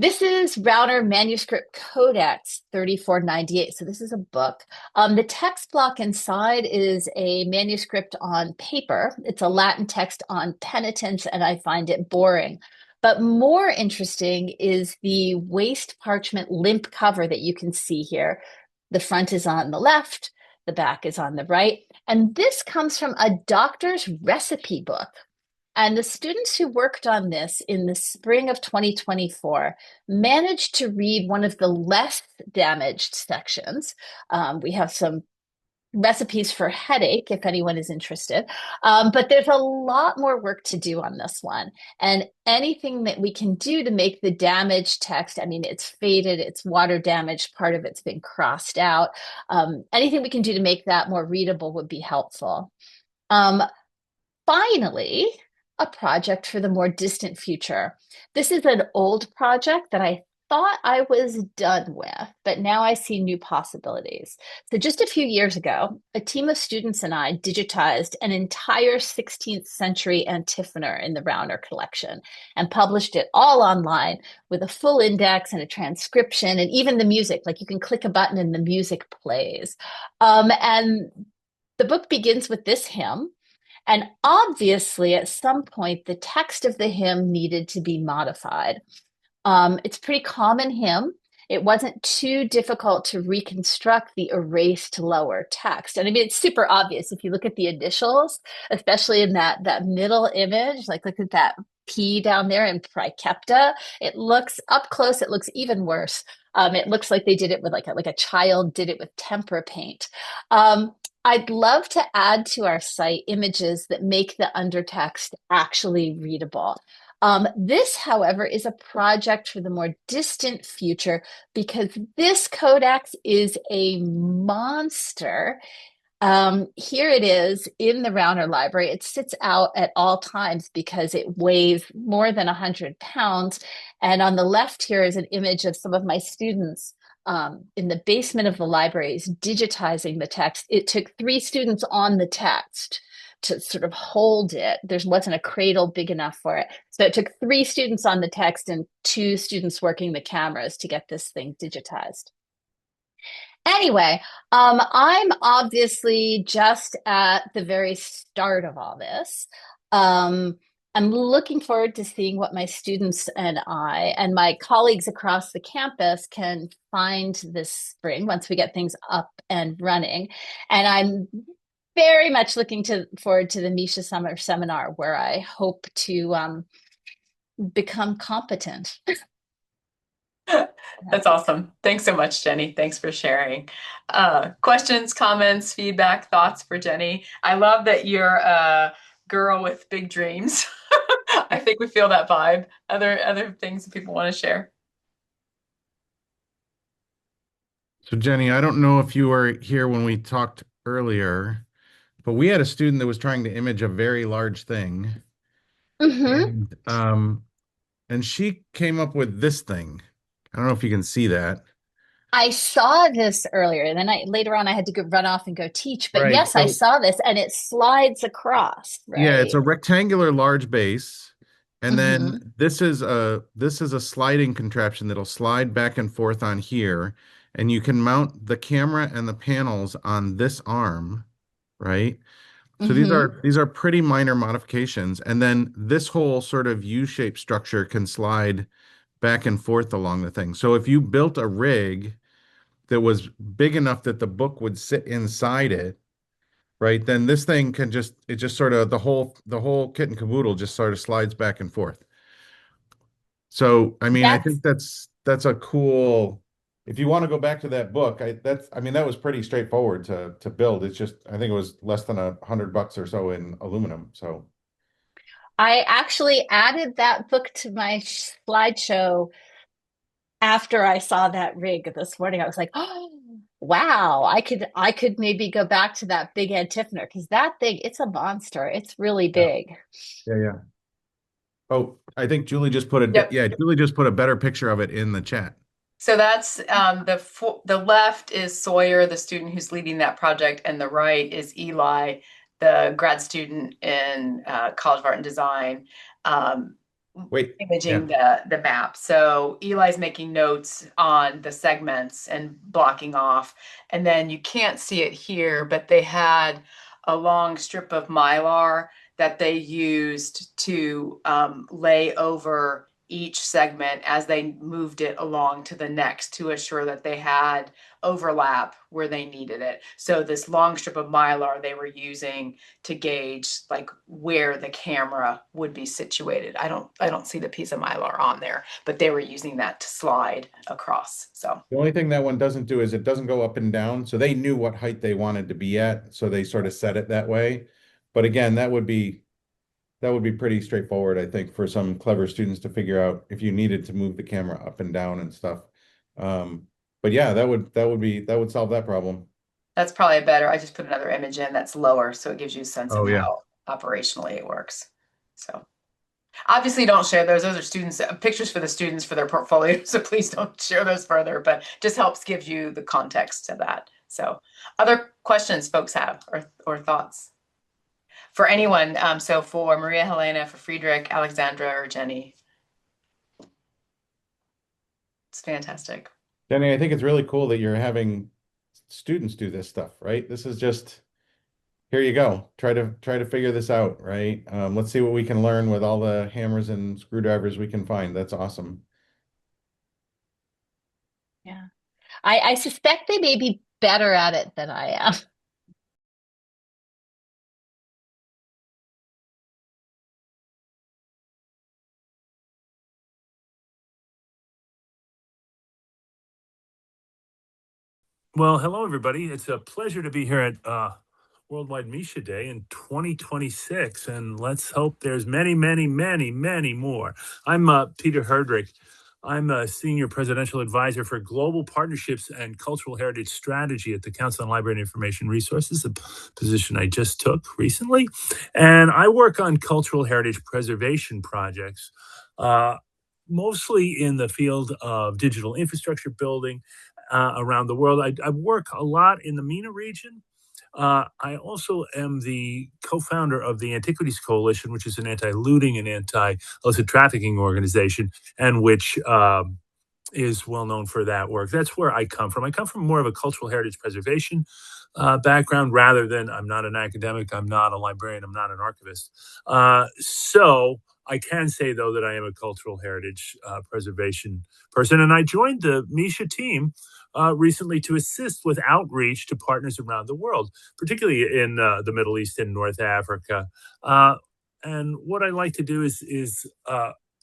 this is Rauner Manuscript Codex 3498. So this is a book. The text block inside is a manuscript on paper. It's a Latin text on penitence, and I find it boring. But more interesting is the waste parchment limp cover that you can see here. The front is on the left, the back is on the right. And this comes from a doctor's recipe book. And the students who worked on this in the spring of 2024 managed to read one of the less damaged sections. We have some recipes for headache, if anyone is interested. But there's a lot more work to do on this one. And anything that we can do to make the damaged text, I mean, it's faded, it's water damaged, part of it's been crossed out. Anything we can do to make that more readable would be helpful. Finally, a project for the more distant future. This is an old project that I thought I was done with, but now I see new possibilities. So just a few years ago, a team of students and I digitized an entire 16th century antiphonor in the Rauner collection and published it all online with a full index and a transcription and even the music, like you can click a button and the music plays. And the book begins with this hymn. And obviously, at some point, the text of the hymn needed to be modified. It's a pretty common hymn. It wasn't too difficult to reconstruct the erased lower text. And I mean, it's super obvious if you look at the initials, especially in that middle image, like look at that P down there in Praecepta. It looks up close, it looks even worse. It looks like they did it with like a child did it with tempera paint. I'd love to add to our site images that make the undertext actually readable. This, however, is a project for the more distant future because this codex is a monster. Here it is in the Rauner Library. It sits out at all times because it weighs more than 100 pounds. And on the left here is an image of some of my students in the basement of the libraries digitizing the text. It took 3 students on the text to sort of hold it. There wasn't a cradle big enough for it. So it took 3 students on the text and 2 students working the cameras to get this thing digitized. Anyway, I'm obviously just at the very start of all this. I'm looking forward to seeing what my students and I and my colleagues across the campus can find this spring once we get things up and running. And I'm very much looking forward to the MISHA Summer Seminar, where I hope to become competent. That's awesome. Thanks so much, Jenny. Thanks for sharing. Questions, comments, feedback, thoughts for Jenny? I love that you're a girl with big dreams. I think we feel that vibe. Other things that people want to share? So Jenny, I don't know if you were here when we talked earlier, but we had a student that was trying to image a very large thing. And she came up with this thing. I don't know if you can see that. I saw this earlier, and then later on I had to run off and go teach. But Right, yes, I saw this, and it slides across. Right? Yeah, it's a rectangular large base, and then this is a sliding contraption that'll slide back and forth on here, and you can mount the camera and the panels on this arm, right? So these are pretty minor modifications, and then this whole sort of U-shaped structure can slide back and forth along the thing. So if you built a rig that was big enough that the book would sit inside it, right, then this thing can just sort of the whole kit and caboodle just sort of slides back and forth. So I mean, I think that's a cool. If you want to go back to that book, that was pretty straightforward to build. It's just, I think it was less than $100 or so in aluminum. So I actually added that book to my slideshow after I saw that rig this morning. I was like, oh, wow, I could maybe go back to that big antiphonor, because that thing, it's a monster. It's really big. Yeah. Oh, I think Julie just put Julie just put a better picture of it in the chat. So that's the left is Sawyer, the student who's leading that project, and the right is Eli, the grad student in College of Art and Design, imaging the map. So Eli's making notes on the segments and blocking off, and then you can't see it here, but they had a long strip of Mylar that they used to lay over each segment as they moved it along to the next to assure that they had overlap where they needed it. So this long strip of Mylar they were using to gauge like where the camera would be situated. I don't see the piece of Mylar on there, but they were using that to slide across. So the only thing that one doesn't do is it doesn't go up and down. So they knew what height they wanted to be at, so they sort of set it that way. But again, that would be pretty straightforward, I think, for some clever students to figure out if you needed to move the camera up and down and stuff. But yeah, that would solve that problem. That's probably better. I just put another image in that's lower, so it gives you a sense of how operationally it works. So obviously don't share those. Those are students, pictures for the students for their portfolio. So please don't share those further, but just helps give you the context to that. So other questions folks have or thoughts? For anyone, so for Maria Helena, for Friedrich, Alexandra, or Jenny. It's fantastic. Jenny, I think it's really cool that you're having students do this stuff, right? This is just, here you go. Try to figure this out, right? Let's see what we can learn with all the hammers and screwdrivers we can find. That's awesome. Yeah. I suspect they may be better at it than I am. Well, hello, everybody. It's a pleasure to be here at Worldwide MISHA Day in 2026, and let's hope there's many, many, many, many more. I'm Peter Herdrich. I'm a Senior Presidential Advisor for Global Partnerships and Cultural Heritage Strategy at the Council on Library and Information Resources, a position I just took recently. And I work on cultural heritage preservation projects, mostly in the field of digital infrastructure building, around the world. I work a lot in the MENA region. I also am the co-founder of the Antiquities Coalition, which is an anti-looting and anti-illicit trafficking organization, and which is well known for that work. That's where I come from. I come from more of a cultural heritage preservation background rather than, I'm not an academic, I'm not a librarian, I'm not an archivist. So I can say, though, that I am a cultural heritage preservation person. And I joined the MISHA team recently to assist with outreach to partners around the world, particularly in the Middle East and North Africa. And what I like to do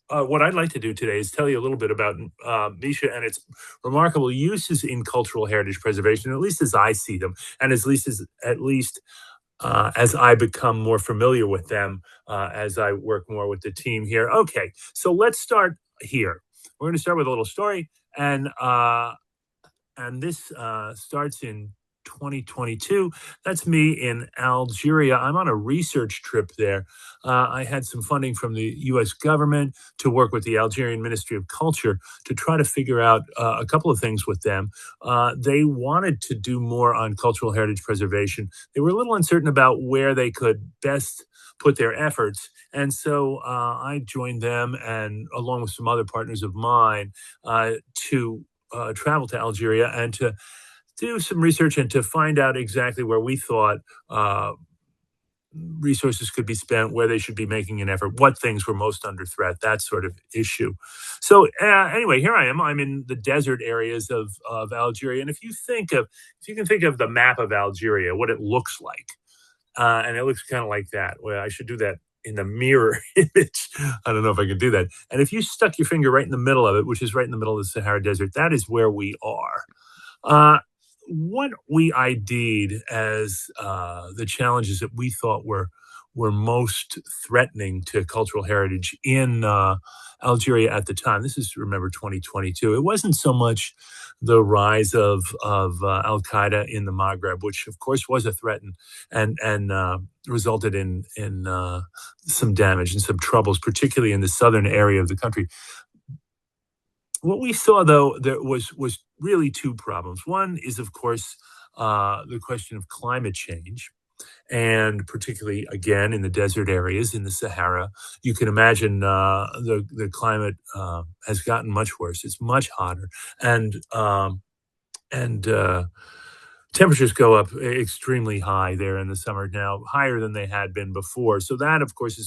what I'd like to do today is tell you a little bit about MISHA and its remarkable uses in cultural heritage preservation, at least as I see them, and as I become more familiar with them as I work more with the team here. Okay, so let's start here. We're going to start with a little story, and this starts in 2022. That's me in Algeria. I'm on a research trip there. I had some funding from the US government to work with the Algerian Ministry of Culture to try to figure out a couple of things with them. They wanted to do more on cultural heritage preservation. They were a little uncertain about where they could best put their efforts. And so I joined them, and along with some other partners of mine, to travel to Algeria and to do some research and to find out exactly where we thought resources could be spent, where they should be making an effort, what things were most under threat, that sort of issue. So anyway, here I am. I'm in the desert areas of Algeria. And if you can think of the map of Algeria, what it looks like, and it looks kind of like that. Well, I should do that in the mirror image. I don't know if I can do that. And if you stuck your finger right in the middle of it, which is right in the middle of the Sahara Desert, that is where we are. What we ID'd as the challenges that we thought were most threatening to cultural heritage in Algeria at the time. This is, remember, 2022. It wasn't so much the rise of Al Qaeda in the Maghreb, which of course was a threat and resulted in some damage and some troubles, particularly in the southern area of the country. What we saw, though, there was really two problems. One is, of course, the question of climate change, and particularly, again, in the desert areas in the Sahara. You can imagine the climate has gotten much worse. It's much hotter, and temperatures go up extremely high there in the summer now, higher than they had been before. So that, of course,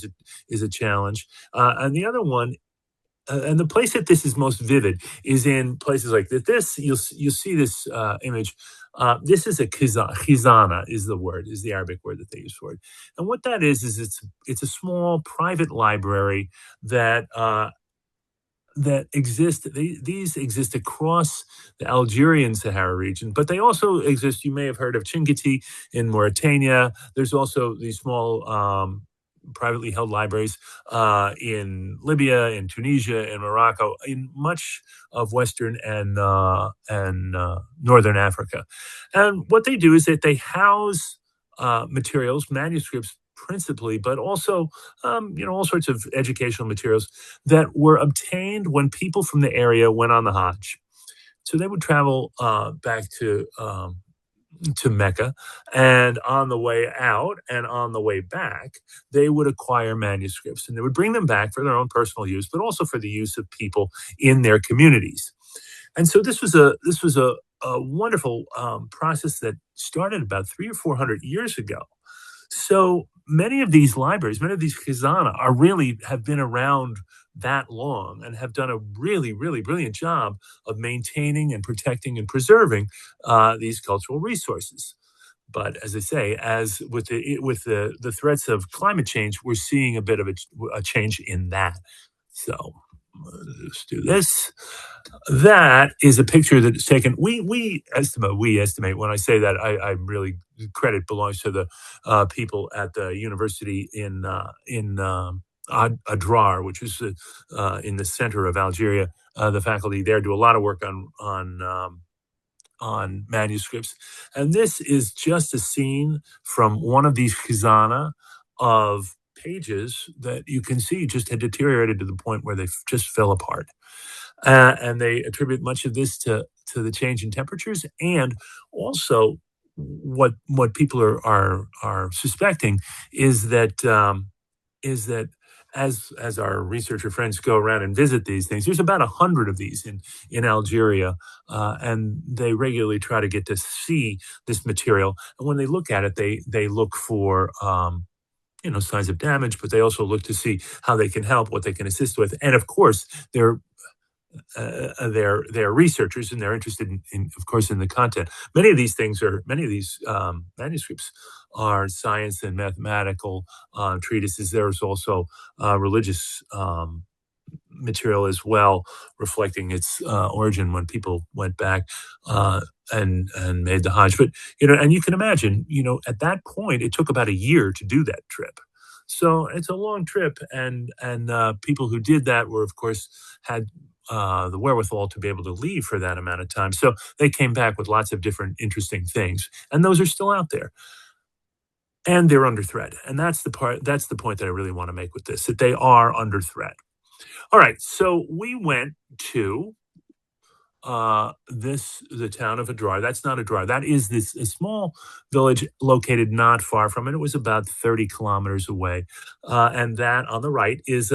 is a challenge. And the other one, and the place that this is most vivid is in places like this. You'll see this image. This is a khizana is the Arabic word that they use for it. And what that is it's a small private library that exist. These exist across the Algerian Sahara region, but they also exist. You may have heard of Chingiti in Mauritania. There's also these small privately held libraries in Libya, in Tunisia, in Morocco, in much of Western and Northern Africa. And what they do is that they house materials, manuscripts principally, but also all sorts of educational materials that were obtained when people from the area went on the Hajj. So they would travel back to Mecca, and on the way out and on the way back, they would acquire manuscripts, and they would bring them back for their own personal use, but also for the use of people in their communities. And so this was a wonderful process that started about 300 or 400 years ago. So many of these libraries, many of these khizana have been around that long and have done a really, really brilliant job of maintaining and protecting and preserving these cultural resources. But as I say, as with the threats of climate change, we're seeing a bit of a change in that. So let's do this. That is a picture that is taken. We estimate. When I say that, I really credit belongs to the people at the university in Adrar, which is in the center of Algeria. The faculty there do a lot of work on manuscripts, and this is just a scene from one of these khizana of pages that you can see just had deteriorated to the point where they just fell apart. And they attribute much of this to the change in temperatures, and also what people are suspecting is that as our researcher friends go around and visit these things, there's about 100 of these in Algeria, and they regularly try to get to see this material. And when they look at it, they look for signs of damage, but they also look to see how they can help, what they can assist with, and of course they're researchers and they're interested in, of course, in the content. Many of these manuscripts are science and mathematical treatises. There's also religious material as well, reflecting its origin when people went back and made the Hajj. But and you can imagine, at that point, it took about a year to do that trip. So it's a long trip, and people who did that were, of course, had the wherewithal to be able to leave for that amount of time. So they came back with lots of different interesting things, and those are still out there. And they're under threat. And that's the point that I really want to make with this, that they are under threat. All right, so we went to the town of Adrar. That's not Adrar. That is a small village located not far from it. It was about 30 kilometers away. And that on the right is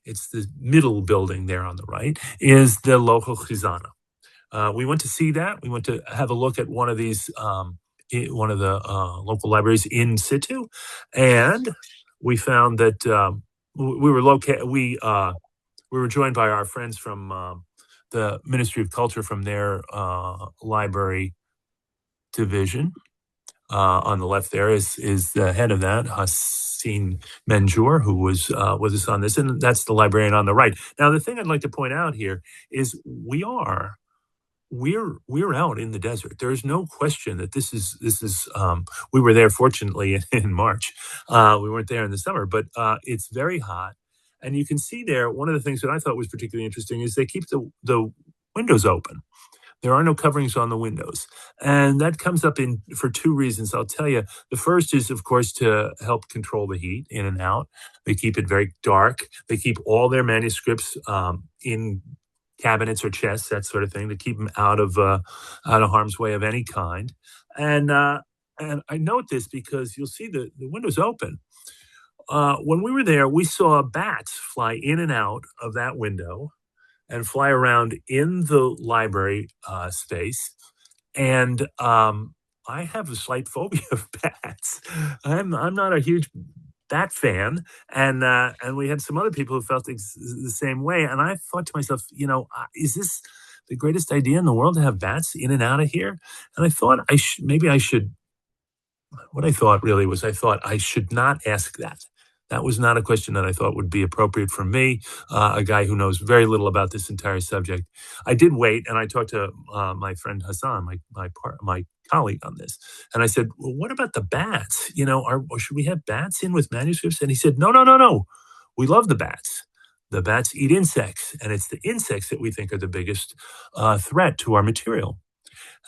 it's the middle building there on the right, is the local Khizana. We went to see that. We went to have a look at one of these, one of the local libraries in situ, and we found that we were joined by our friends from the Ministry of Culture from their library division. On the left there is the head of that, Hassin Menjour, who was with us on this, and that's the librarian on the right. Now, the thing I'd like to point out here is we're out in the desert. There is no question that this is we were there fortunately in March. We weren't there in the summer, but it's very hot. And you can see there, one of the things that I thought was particularly interesting is they keep the windows open. There are no coverings on the windows. And that comes up for two reasons. I'll tell you. The first is, of course, to help control the heat in and out. They keep it very dark. They keep all their manuscripts in cabinets or chests, that sort of thing, to keep them out of harm's way of any kind. And I note this because you'll see the windows open. When we were there, we saw bats fly in and out of that window and fly around in the library space. And I have a slight phobia of bats. I'm not a huge bat fan, and we had some other people who felt the same way. And I thought to myself, is this the greatest idea in the world to have bats in and out of here? And I thought maybe I should. What I thought really was, I thought I should not ask that. That was not a question that I thought would be appropriate for me, a guy who knows very little about this entire subject. I did wait, and I talked to my friend Hassan, my colleague on this, and I said, "Well, what about the bats? Or should we have bats in with manuscripts?" And he said, "No. We love the bats. The bats eat insects, and it's the insects that we think are the biggest threat to our material."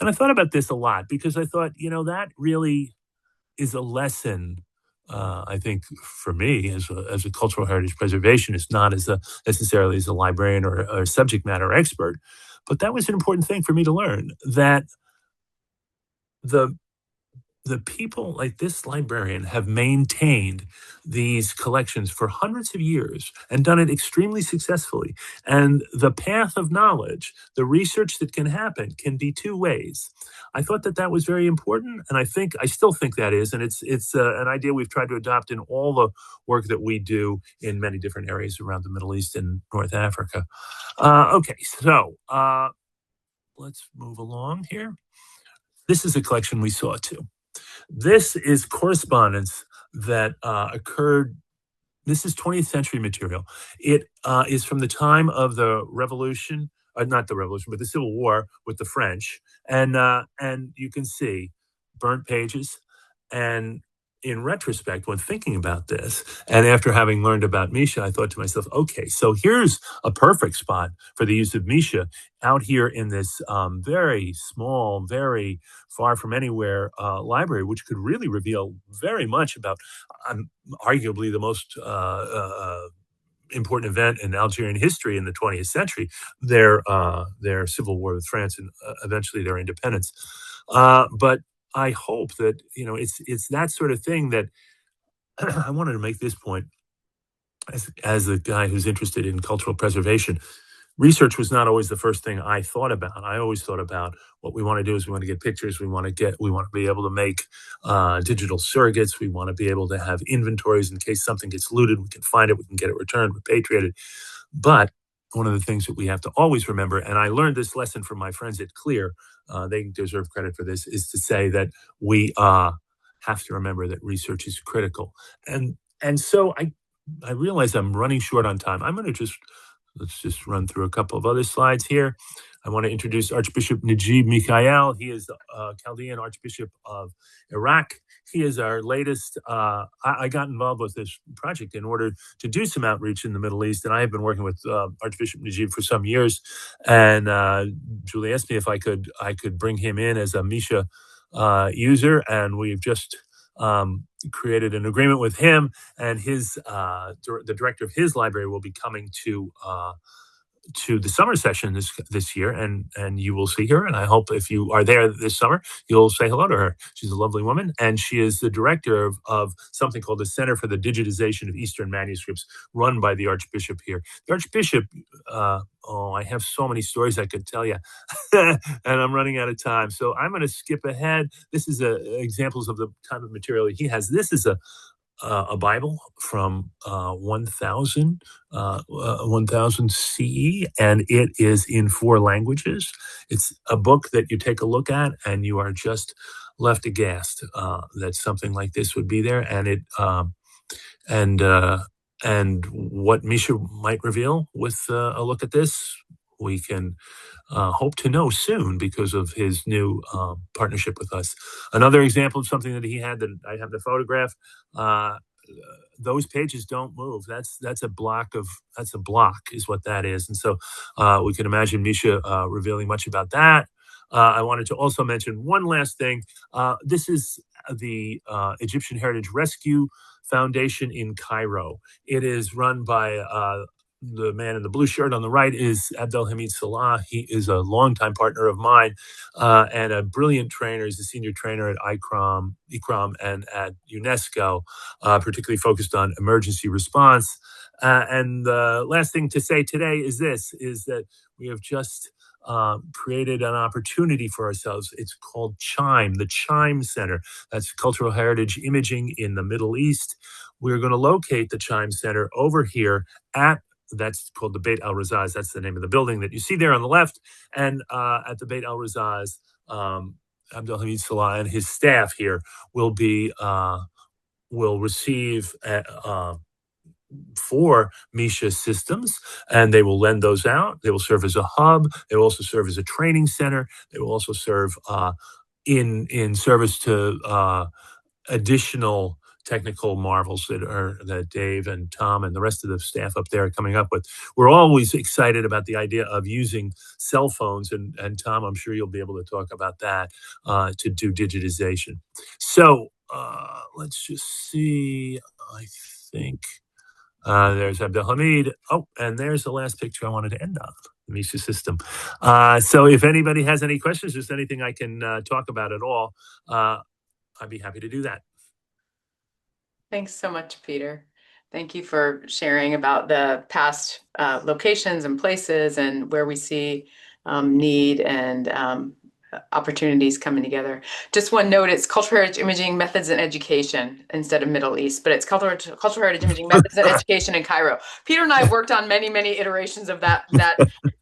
And I thought about this a lot because I thought, that really is a lesson. I think for me, as a cultural heritage preservationist, not necessarily as a librarian or a subject matter expert, but that was an important thing for me to learn, that the people like this librarian have maintained these collections for hundreds of years and done it extremely successfully. And the path of knowledge, the research that can happen, can be two ways. I thought that was very important, and I still think that is, and it's an idea we've tried to adopt in all the work that we do in many different areas around the Middle East and North Africa. Okay, so let's move along here. This is a collection we saw too. This is correspondence that occurred. This is 20th century material. It is from the time of the revolution, not the revolution, but the Civil War with the French. And you can see burnt pages. And in retrospect, when thinking about this, and after having learned about MISHA, I thought to myself, okay, so here's a perfect spot for the use of MISHA out here in this very small, very far from anywhere library, which could really reveal very much about arguably the most important event in Algerian history in the 20th century, their civil war with France and eventually their independence. But I hope that, it's that sort of thing that I wanted to make this point as a guy who's interested in cultural preservation. Research was not always the first thing I thought about. I always thought about what we want to do is we want to get pictures. We want to be able to make digital surrogates. We want to be able to have inventories in case something gets looted. We can find it. We can get it returned, repatriated. But one of the things that we have to always remember, and I learned this lesson from my friends at Clear, they deserve credit for this, is to say that we have to remember that research is critical. And so I realize I'm running short on time. I'm going to let's just run through a couple of other slides here. I want to introduce Archbishop Najib Mikhail. He is the Chaldean Archbishop of Iraq. He is our latest. I got involved with this project in order to do some outreach in the Middle East, and I have been working with Archbishop Najib for some years. And Julie asked me if I could bring him in as a MISHA user, and we've just created an agreement with him, and the director of his library will be coming to the summer session this year, and you will see her. And I hope if you are there this summer, you'll say hello to her. She's a lovely woman, and she is the director of something called the Center for the Digitization of Eastern Manuscripts, run by the Archbishop here. The Archbishop, I have so many stories I could tell you, and I'm running out of time, so I'm going to skip ahead. This is examples of the type of material he has. This is a Bible from 1000 CE, and it is in 4 languages. It's a book that you take a look at and you are just left aghast that something like this would be there, and what Misha might reveal with a look at this, we can hope to know soon because of his new partnership with us. Another example of something that he had that I have the photograph. Those pages don't move. That's a block is what that is. And so we can imagine Misha revealing much about that. I wanted to also mention one last thing. This is the Egyptian Heritage Rescue Foundation in Cairo. It is run by the man in the blue shirt on the right is Abdelhamid Salah. He is a longtime partner of mine and a brilliant trainer. He's a senior trainer at ICROM and at UNESCO, particularly focused on emergency response. And the last thing to say today is that we have just created an opportunity for ourselves. It's called CHIME, the CHIME Center. That's Cultural Heritage Imaging in the Middle East. We're going to locate the CHIME Center over here that's called the Beit al-Razaz. That's the name of the building that you see there on the left. And at the Beit al-Razaz, Abdelhamid Salah and his staff here will receive 4 MISHA systems, and they will lend those out. They will serve as a hub. They will also serve as a training center. They will also serve in service to additional technical marvels that Dave and Tom and the rest of the staff up there are coming up with. We're always excited about the idea of using cell phones, and Tom, I'm sure you'll be able to talk about that to do digitization. So let's just see. I think there's Abdelhamid. Oh, and there's the last picture I wanted to end on, the MISHA system. So if anybody has any questions, just anything I can talk about at all, I'd be happy to do that. Thanks so much, Peter. Thank you for sharing about the past locations and places and where we see need and opportunities coming together. Just one note, it's Cultural Heritage Imaging Methods and Education instead of Middle East, but it's Cultural Heritage Imaging Methods and Education in Cairo. Peter and I have worked on many, many iterations of that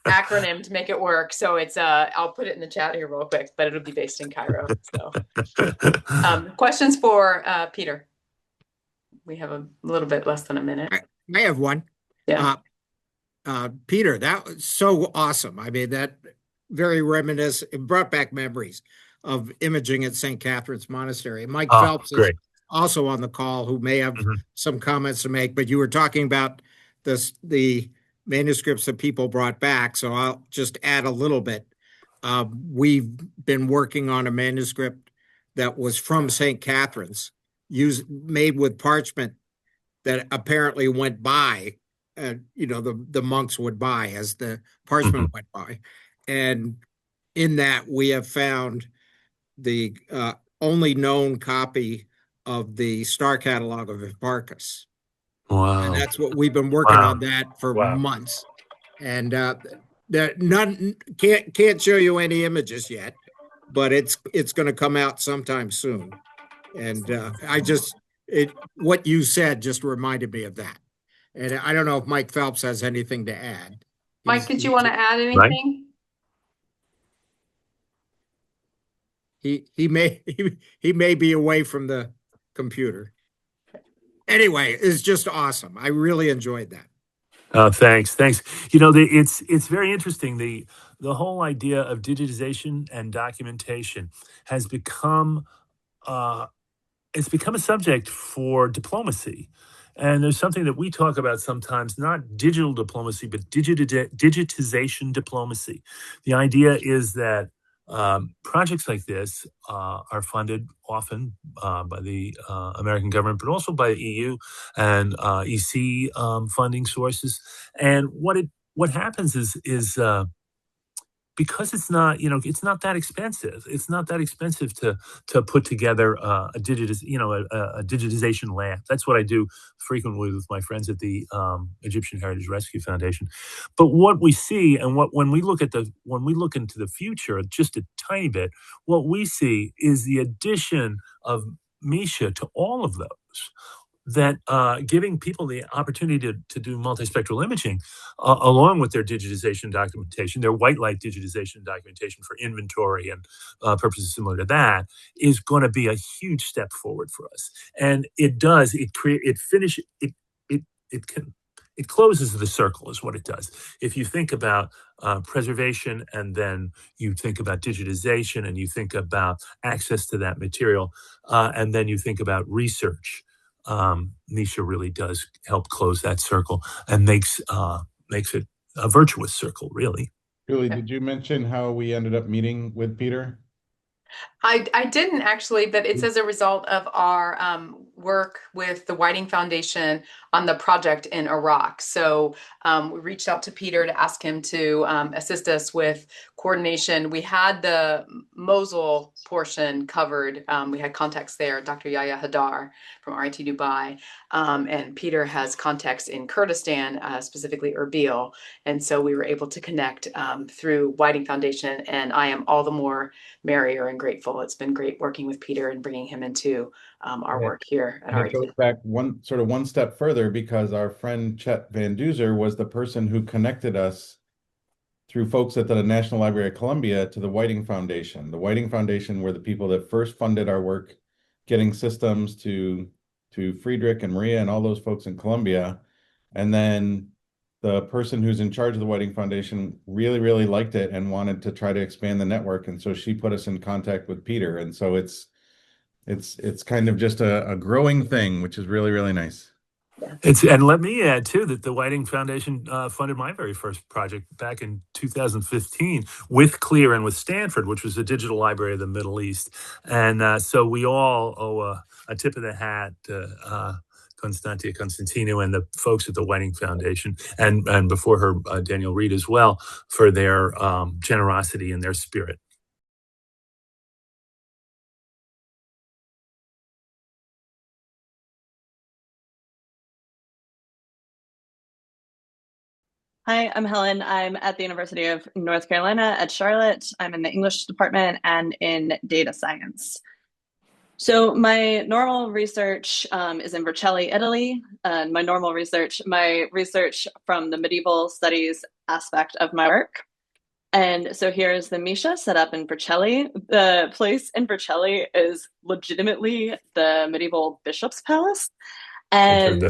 acronym to make it work. So it's, I'll put it in the chat here real quick, but it'll be based in Cairo. So questions for Peter? We have a little bit less than a minute. I have one. Yeah. Peter, that was so awesome. I mean, that very reminiscent, it brought back memories of imaging at St. Catherine's Monastery. Mike Phelps is also on the call, who may have some comments to make, but you were talking about the manuscripts that people brought back. So I'll just add a little bit. We've been working on a manuscript that was from St. Catherine's, made with parchment that apparently went by the monks would buy as the parchment went by. And in that, we have found the only known copy of the star catalog of Hipparchus. Wow. And that's what we've been working on that for months. And none can't show you any images yet, but it's going to come out sometime soon. And what you said just reminded me of that. And I don't know if Mike Phelps has anything to add. Mike, did you want to add anything? He may be away from the computer. Anyway, it's just awesome. I really enjoyed that. Thanks. It's very interesting. The whole idea of digitization and documentation has become it's become a subject for diplomacy. And there's something that we talk about sometimes, not digital diplomacy, but digitization diplomacy. The idea is that projects like this are funded often by the American government, but also by the EU and EC funding sources. And what happens is because it's not that expensive. It's not that expensive to put together a digitization lab. That's what I do frequently with my friends at the Egyptian Heritage Rescue Foundation. But what we see, and when we look into the future, just a tiny bit, what we see is the addition of MISHA to all of those. That giving people the opportunity to do multispectral imaging along with their digitization documentation, their white light digitization documentation for inventory and purposes similar to that, is going to be a huge step forward for us. And it closes the circle is what it does. If you think about preservation, and then you think about digitization, and you think about access to that material, and then you think about research, MISHA really does help close that circle and makes it a virtuous circle, really. Julie, did you mention how we ended up meeting with Peter? I didn't actually, but it's as a result of our work with the Whiting Foundation on the project in Iraq. So we reached out to Peter to ask him to assist us with coordination. We had the Mosul portion covered. We had contacts there, Dr. Yahya Hadar from RIT Dubai. And Peter has contacts in Kurdistan, specifically Erbil. And so we were able to connect through Whiting Foundation, and I am all the more merrier and grateful. It's been great working with Peter and bringing him into our work here at RIT. It goes back one step further, because our friend Chet Van Duzer was the person who connected us through folks at the National Library of Columbia to the Whiting Foundation. The Whiting Foundation were the people that first funded our work, getting systems to Friedrich and Maria and all those folks in Columbia. And then the person who's in charge of the Whiting Foundation really, really liked it and wanted to try to expand the network. And so she put us in contact with Peter. And so it's kind of just a growing thing, which is really, really nice. And let me add too that the Whiting Foundation funded my very first project back in 2015 with CLEAR and with Stanford, which was a digital library of the Middle East. And so we all owe a tip of the hat to Constantia Constantino and the folks at the Whiting Foundation, and before her, Daniel Reed as well, for their generosity and their spirit. Hi, I'm Helen. I'm at the University of North Carolina at Charlotte. I'm in the English department and in data science. So my normal research is in Vercelli, Italy. And my research from the medieval studies aspect of my work. And so here's the MISHA set up in Vercelli. The place in Vercelli is legitimately the medieval bishop's palace. And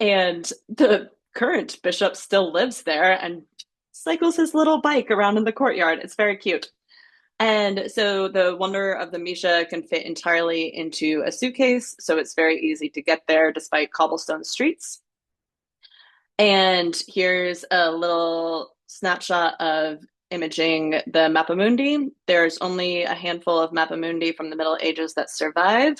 the current bishop still lives there and cycles his little bike around in the courtyard. It's very cute. And so the wonder of the MISHA can fit entirely into a suitcase. So it's very easy to get there despite cobblestone streets. And here's a little snapshot of imaging the Mappamundi. There's only a handful of Mappamundi from the Middle Ages that survive.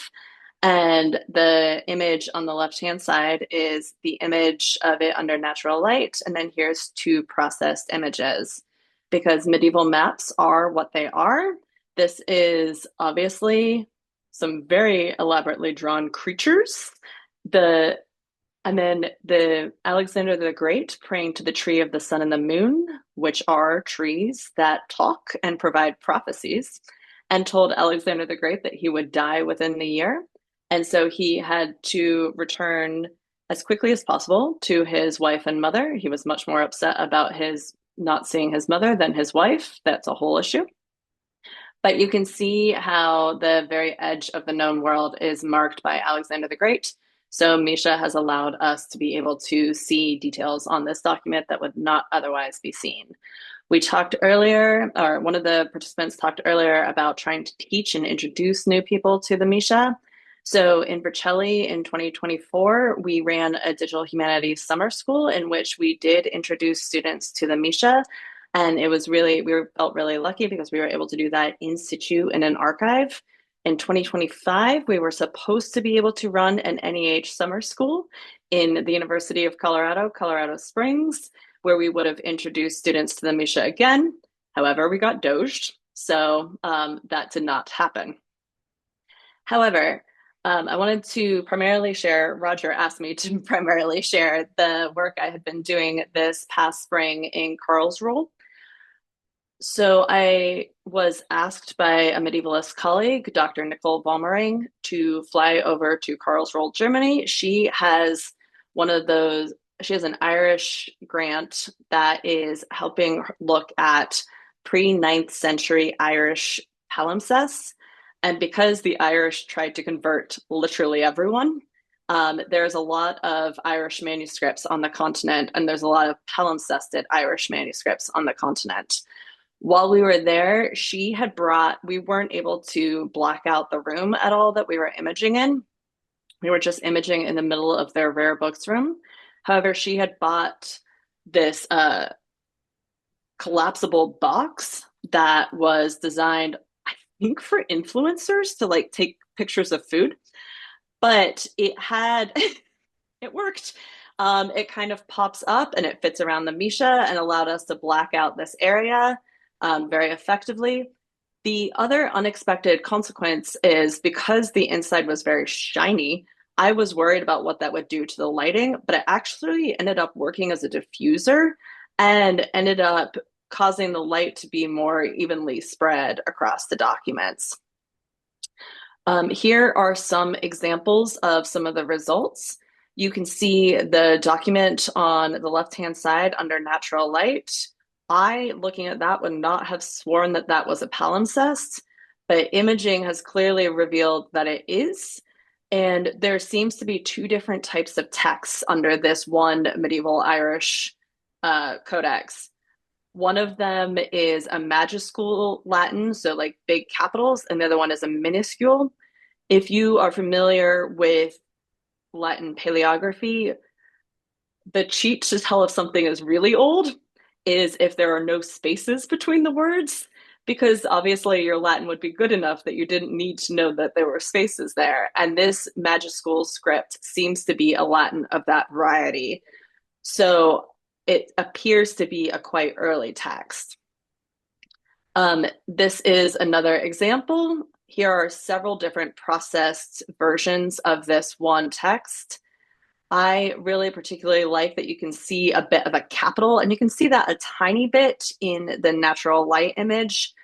And the image on the left-hand side is the image of it under natural light. And then here's two processed images. Because medieval maps are what they are, this is obviously some very elaborately drawn creatures. And then the Alexander the Great praying to the tree of the sun and the moon, which are trees that talk and provide prophecies, and told Alexander the Great that he would die within the year. And so he had to return as quickly as possible to his wife and mother. He was much more upset about his not seeing his mother than his wife. That's a whole issue. But you can see how the very edge of the known world is marked by Alexander the Great. So MISHA has allowed us to be able to see details on this document that would not otherwise be seen. We talked earlier, or one of the participants talked earlier about trying to teach and introduce new people to the MISHA. So in Vercelli in 2024, we ran a digital humanities summer school in which we did introduce students to the MISHA. And it was really, we felt really lucky because we were able to do that in situ in an archive. In 2025, we were supposed to be able to run an NEH summer school in the University of Colorado, Colorado Springs, where we would have introduced students to the MISHA again. However, we got doged, so that did not happen. However, I wanted to primarily share, Roger asked me to primarily share the work I had been doing this past spring in Karlsruhe. So I was asked by a medievalist colleague, Dr. Nicole Vollmering, to fly over to Karlsruhe, Germany. She has an Irish grant that is helping look at pre-9th century Irish palimpsests. And because the Irish tried to convert literally everyone, there's a lot of Irish manuscripts on the continent, and there's a lot of palimpsested Irish manuscripts on the continent. While we were there, we weren't able to block out the room at all that we were imaging in. We were just imaging in the middle of their rare books room. However, she had bought this collapsible box that was designed, I think, for influencers to like take pictures of food, but it worked. It kind of pops up and it fits around the MISHA and allowed us to black out this area very effectively. The other unexpected consequence is because the inside was very shiny, I was worried about what that would do to the lighting, but it actually ended up working as a diffuser and ended up causing the light to be more evenly spread across the documents. Here are some examples of some of the results. You can see the document on the left-hand side under natural light. I, looking at that, would not have sworn that that was a palimpsest, but imaging has clearly revealed that it is. And there seems to be two different types of texts under this one medieval Irish codex. One of them is a majuscule Latin, so like big capitals, and the other one is a minuscule. If you are familiar with Latin paleography, the cheat to tell if something is really old is if there are no spaces between the words, because obviously your Latin would be good enough that you didn't need to know that there were spaces there. And this majuscule script seems to be a Latin of that variety. So it appears to be a quite early text. This is another example. Here are several different processed versions of this one text. I really particularly like that you can see a bit of a capital, and you can see that a tiny bit in the natural light image,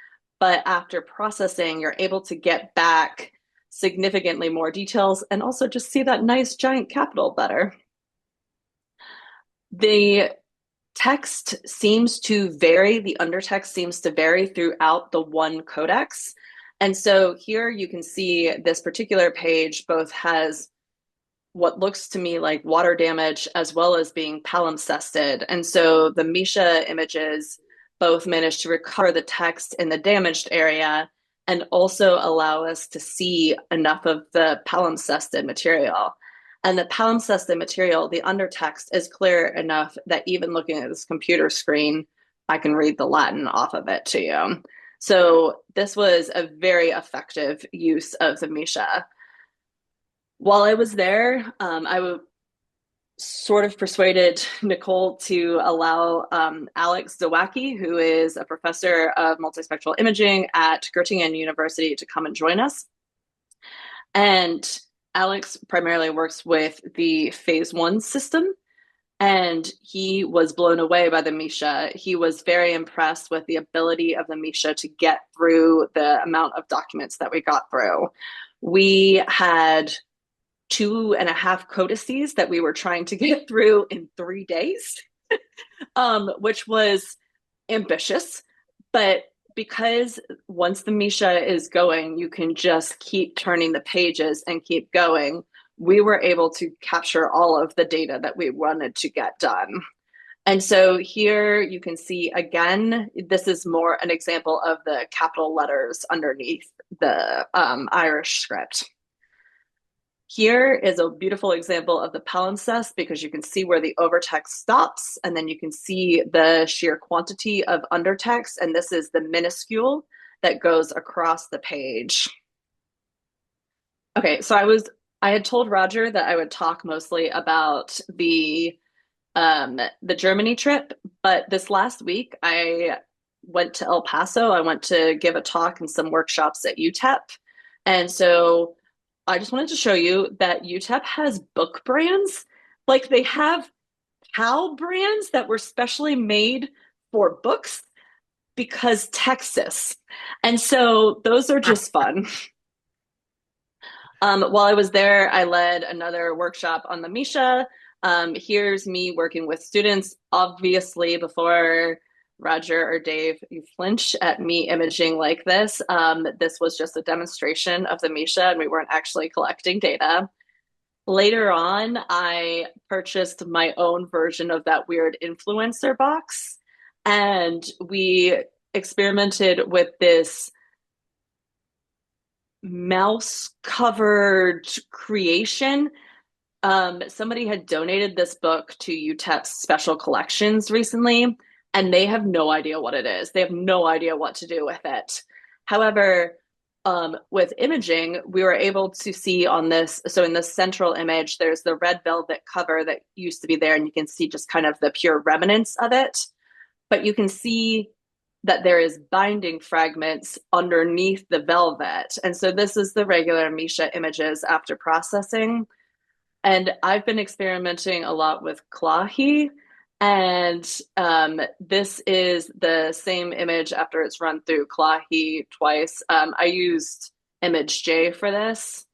but after processing, you're able to get back significantly more details and also just see that nice giant capital better. The text seems to vary, the undertext seems to vary throughout the one codex. And so here you can see this particular page both has what looks to me like water damage as well as being palimpsested. And so the MISHA images both manage to recover the text in the damaged area and also allow us to see enough of the palimpsested material. And the palimpsested material, the undertext, is clear enough that even looking at this computer screen, I can read the Latin off of it to you. So this was a very effective use of the MISHA. While I was there, I sort of persuaded Nicole to allow Alex Zawacki, who is a professor of multispectral imaging at Göttingen University, to come and join us. And Alex primarily works with the phase 1 system, and he was blown away by the MISHA. He was very impressed with the ability of the MISHA to get through the amount of documents that we got through. We had 2.5 codices that we were trying to get through in 3 days, which was ambitious. But because once the MISHA is going, you can just keep turning the pages and keep going. We were able to capture all of the data that we wanted to get done. And so here you can see, again, this is more an example of the capital letters underneath the Irish script. Here is a beautiful example of the palimpsest, because you can see where the overtext stops, and then you can see the sheer quantity of undertext, and this is the minuscule that goes across the page. Okay, so I had told Roger that I would talk mostly about the Germany trip, but this last week I went to El Paso. I went to give a talk and some workshops at UTEP, and so I just wanted to show you that UTEP has book brands. Like, they have PAL brands that were specially made for books because Texas. And so those are just fun. While I was there, I led another workshop on the MISHA. Here's me working with students. Obviously, before Roger or Dave, you flinch at me imaging like this. This was just a demonstration of the MISHA, and we weren't actually collecting data. Later on, I purchased my own version of that weird influencer box, and we experimented with this mouse-covered creation. Somebody had donated this book to UTEP's special collections recently, and they have no idea what it is. They have no idea what to do with it. However, with imaging, we were able to see on this, so in the central image, there's the red velvet cover that used to be there, and you can see just kind of the pure remnants of it. But you can see that there is binding fragments underneath the velvet. And so this is the regular MISHA images after processing. And I've been experimenting a lot with Klahi. And this is the same image after it's run through Klahi twice. I used ImageJ for this,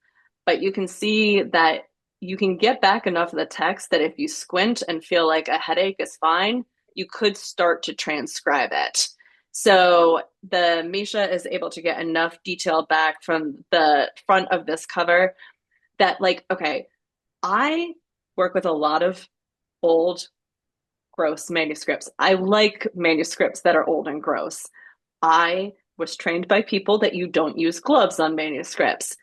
but you can see that you can get back enough of the text that if you squint and feel like a headache is fine, you could start to transcribe it. So the MISHA is able to get enough detail back from the front of this cover that, like, okay, I work with a lot of old, gross manuscripts. I like manuscripts that are old and gross. I was trained by people that you don't use gloves on manuscripts.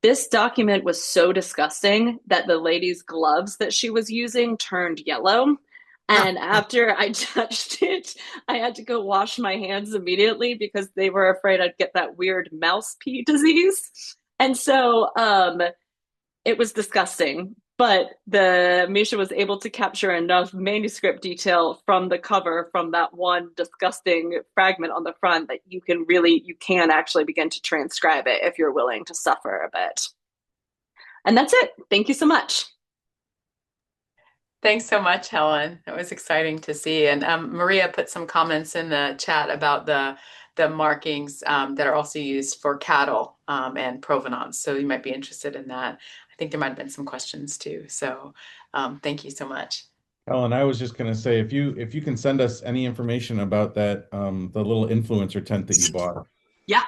This document was so disgusting that the lady's gloves that she was using turned yellow. And after I touched it, I had to go wash my hands immediately because they were afraid I'd get that weird mouse pee disease. And so it was disgusting. But the MISHA was able to capture enough manuscript detail from the cover, from that one disgusting fragment on the front, that you can actually begin to transcribe it if you're willing to suffer a bit. And that's it. Thank you so much. Thanks so much, Helen. That was exciting to see. And Maria put some comments in the chat about the markings that are also used for cattle and provenance. So you might be interested in that. I think there might have been some questions too. So thank you so much. Helen, I was just going to say, if you can send us any information about that, the little influencer tent that you bought. Yeah.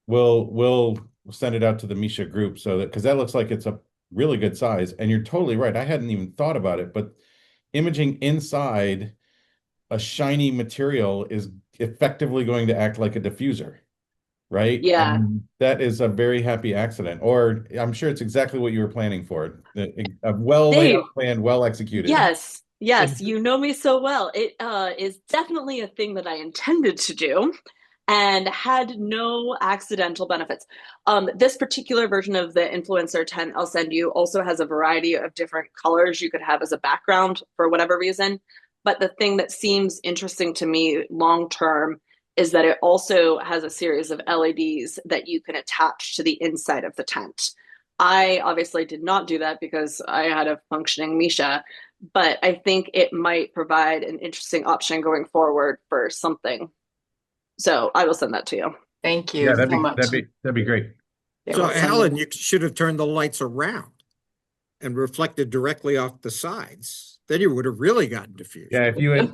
We'll send it out to the MISHA group, so that, because that looks like it's a really good size. And you're totally right. I hadn't even thought about it, but imaging inside a shiny material is effectively going to act like a diffuser, right? Yeah. And that is a very happy accident, or I'm sure it's exactly what you were planning for. A well laid out plan, well executed. Yes. Yes. You know me so well. It is definitely a thing that I intended to do. and had no accidental benefits. This particular version of the influencer tent I'll send you also has a variety of different colors you could have as a background for whatever reason. But the thing that seems interesting to me long term is that it also has a series of LEDs that you can attach to the inside of the tent. I obviously did not do that because I had a functioning Misha, but I think it might provide an interesting option going forward for something. So I will send that to you. Thank you Yeah, so much. that'd be great. So Helen, you should have turned the lights around and reflected directly off the sides. Then you would have really gotten diffused. Yeah, if you had,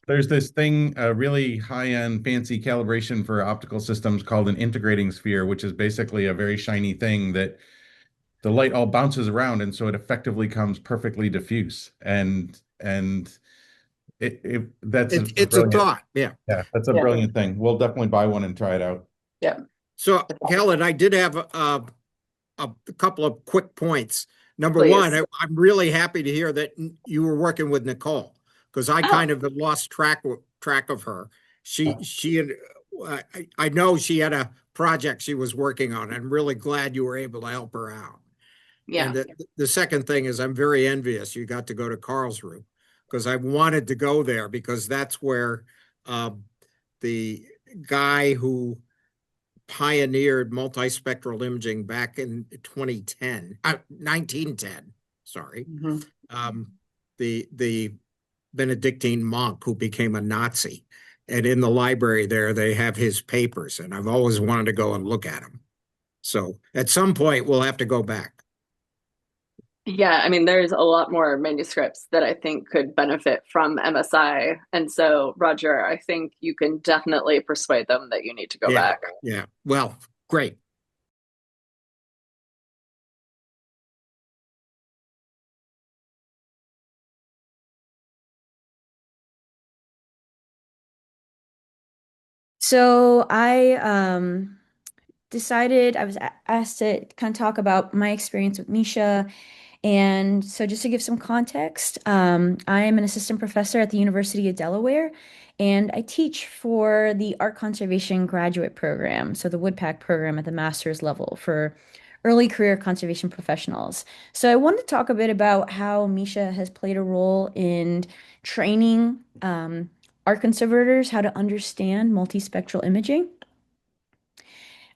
there's this thing, a really high-end fancy calibration for optical systems called an integrating sphere, which is basically a very shiny thing that the light all bounces around, and so it effectively comes perfectly diffuse. And that's it's a thought. Yeah. Yeah, that's a brilliant thing. We'll definitely buy one and try it out. Yeah. So Helen, I did have a couple of quick points. Number Please. one, I'm really happy to hear that you were working with Nicole, because I kind of lost track of her. I know she had a project she was working on. I'm really glad you were able to help her out. Yeah. And the second thing is I'm very envious you got to go to Karlsruhe, because I wanted to go there, because that's where the guy who pioneered multispectral imaging back in 1910, sorry. The Benedictine monk who became a Nazi. And in the library there, they have his papers, and I've always wanted to go and look at them. So at some point, we'll have to go back. Yeah, I mean, there's a lot more manuscripts that I think could benefit from MSI. And so, Roger, I think you can definitely persuade them that you need to go back. Yeah, well, great. So I decided I was asked to kind of talk about my experience with Misha. And so just to give some context, I am an assistant professor at the University of Delaware, and I teach for the Art Conservation Graduate Program, so the Woodpack program at the master's level for early career conservation professionals. So I wanted to talk a bit about how Misha has played a role in training art conservators how to understand multispectral imaging.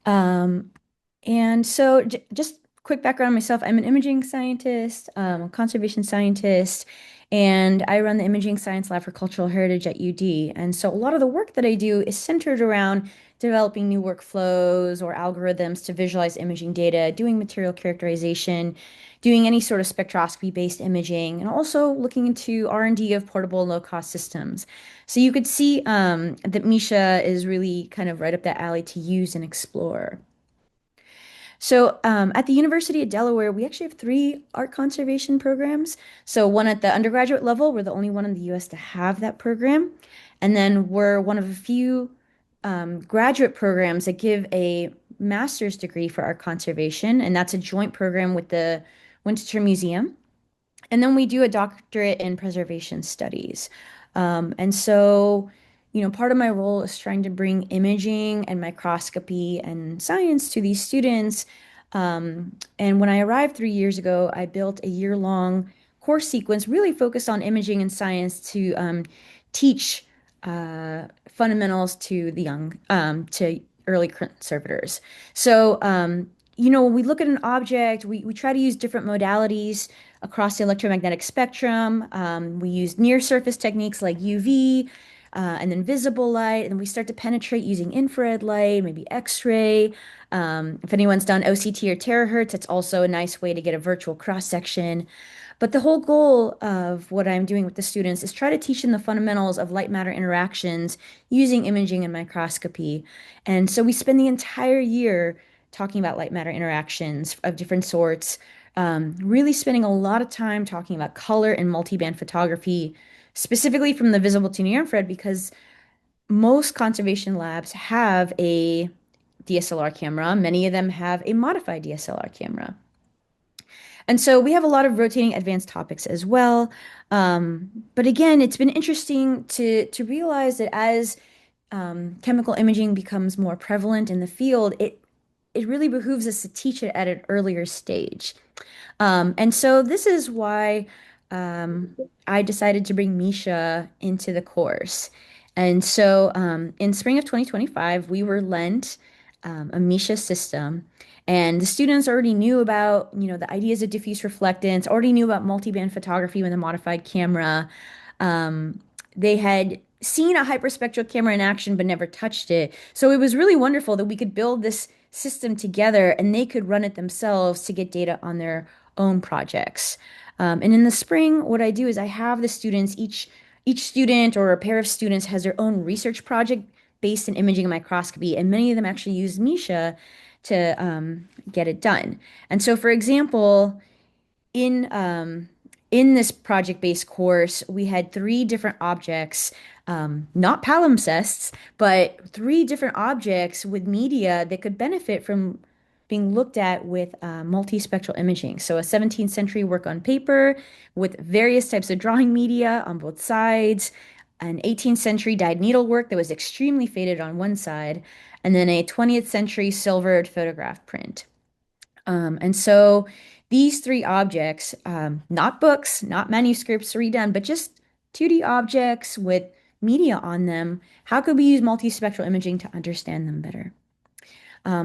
And so just quick background on myself. I'm an imaging scientist, a conservation scientist, and I run the Imaging Science Lab for Cultural Heritage at UD. And so a lot of the work that I do is centered around developing new workflows or algorithms to visualize imaging data, doing material characterization, doing any sort of spectroscopy-based imaging, and also looking into R&D of portable low-cost systems. So you could see that Misha is really kind of right up that alley to use and explore. So at the University of Delaware, we actually have 3 art conservation programs. So one at the undergraduate level, we're the only one in the US to have that program. And then we're one of a few graduate programs that give a master's degree for art conservation, and that's a joint program with the Winchester Museum. And then we do a doctorate in preservation studies. And so, you know, part of my role is trying to bring imaging and microscopy and science to these students. And when I arrived 3 years ago, I built a year-long course sequence really focused on imaging and science to teach fundamentals to the young, to early conservators. So, you know, when we look at an object, we try to use different modalities across the electromagnetic spectrum. We use near surface techniques like UV and then visible light, and then we start to penetrate using infrared light, maybe X-ray. If anyone's done OCT or terahertz, it's also a nice way to get a virtual cross-section. But the whole goal of what I'm doing with the students is try to teach them the fundamentals of light matter interactions using imaging and microscopy. And so we spend the entire year talking about light matter interactions of different sorts, really spending a lot of time talking about color and multiband photography, specifically from the visible to near infrared, because most conservation labs have a DSLR camera. Many of them have a modified DSLR camera. And so we have a lot of rotating advanced topics as well. But again, it's been interesting to realize that as chemical imaging becomes more prevalent in the field, it really behooves us to teach it at an earlier stage. And so this is why I decided to bring MISHA into the course. And so in spring of 2025, we were lent a MISHA system, and the students already knew about, the ideas of diffuse reflectance, already knew about multiband photography with a modified camera. They had seen a hyperspectral camera in action but never touched it. So it was really wonderful that we could build this system together and they could run it themselves to get data on their own projects. And in the spring, what I do is I have the students, each student or a pair of students has their own research project based in imaging and microscopy, and many of them actually use MISHA to get it done. And so, for example, in this project-based course, we had three different objects, not palimpsests, but three different objects with media that could benefit from being looked at with multispectral imaging. So a 17th century work on paper with various types of drawing media on both sides, an 18th century dyed needlework that was extremely faded on one side, and then a 20th century silvered photograph print. And so these three objects, not books, not manuscripts redone, but just 2D objects with media on them, how could we use multispectral imaging to understand them better?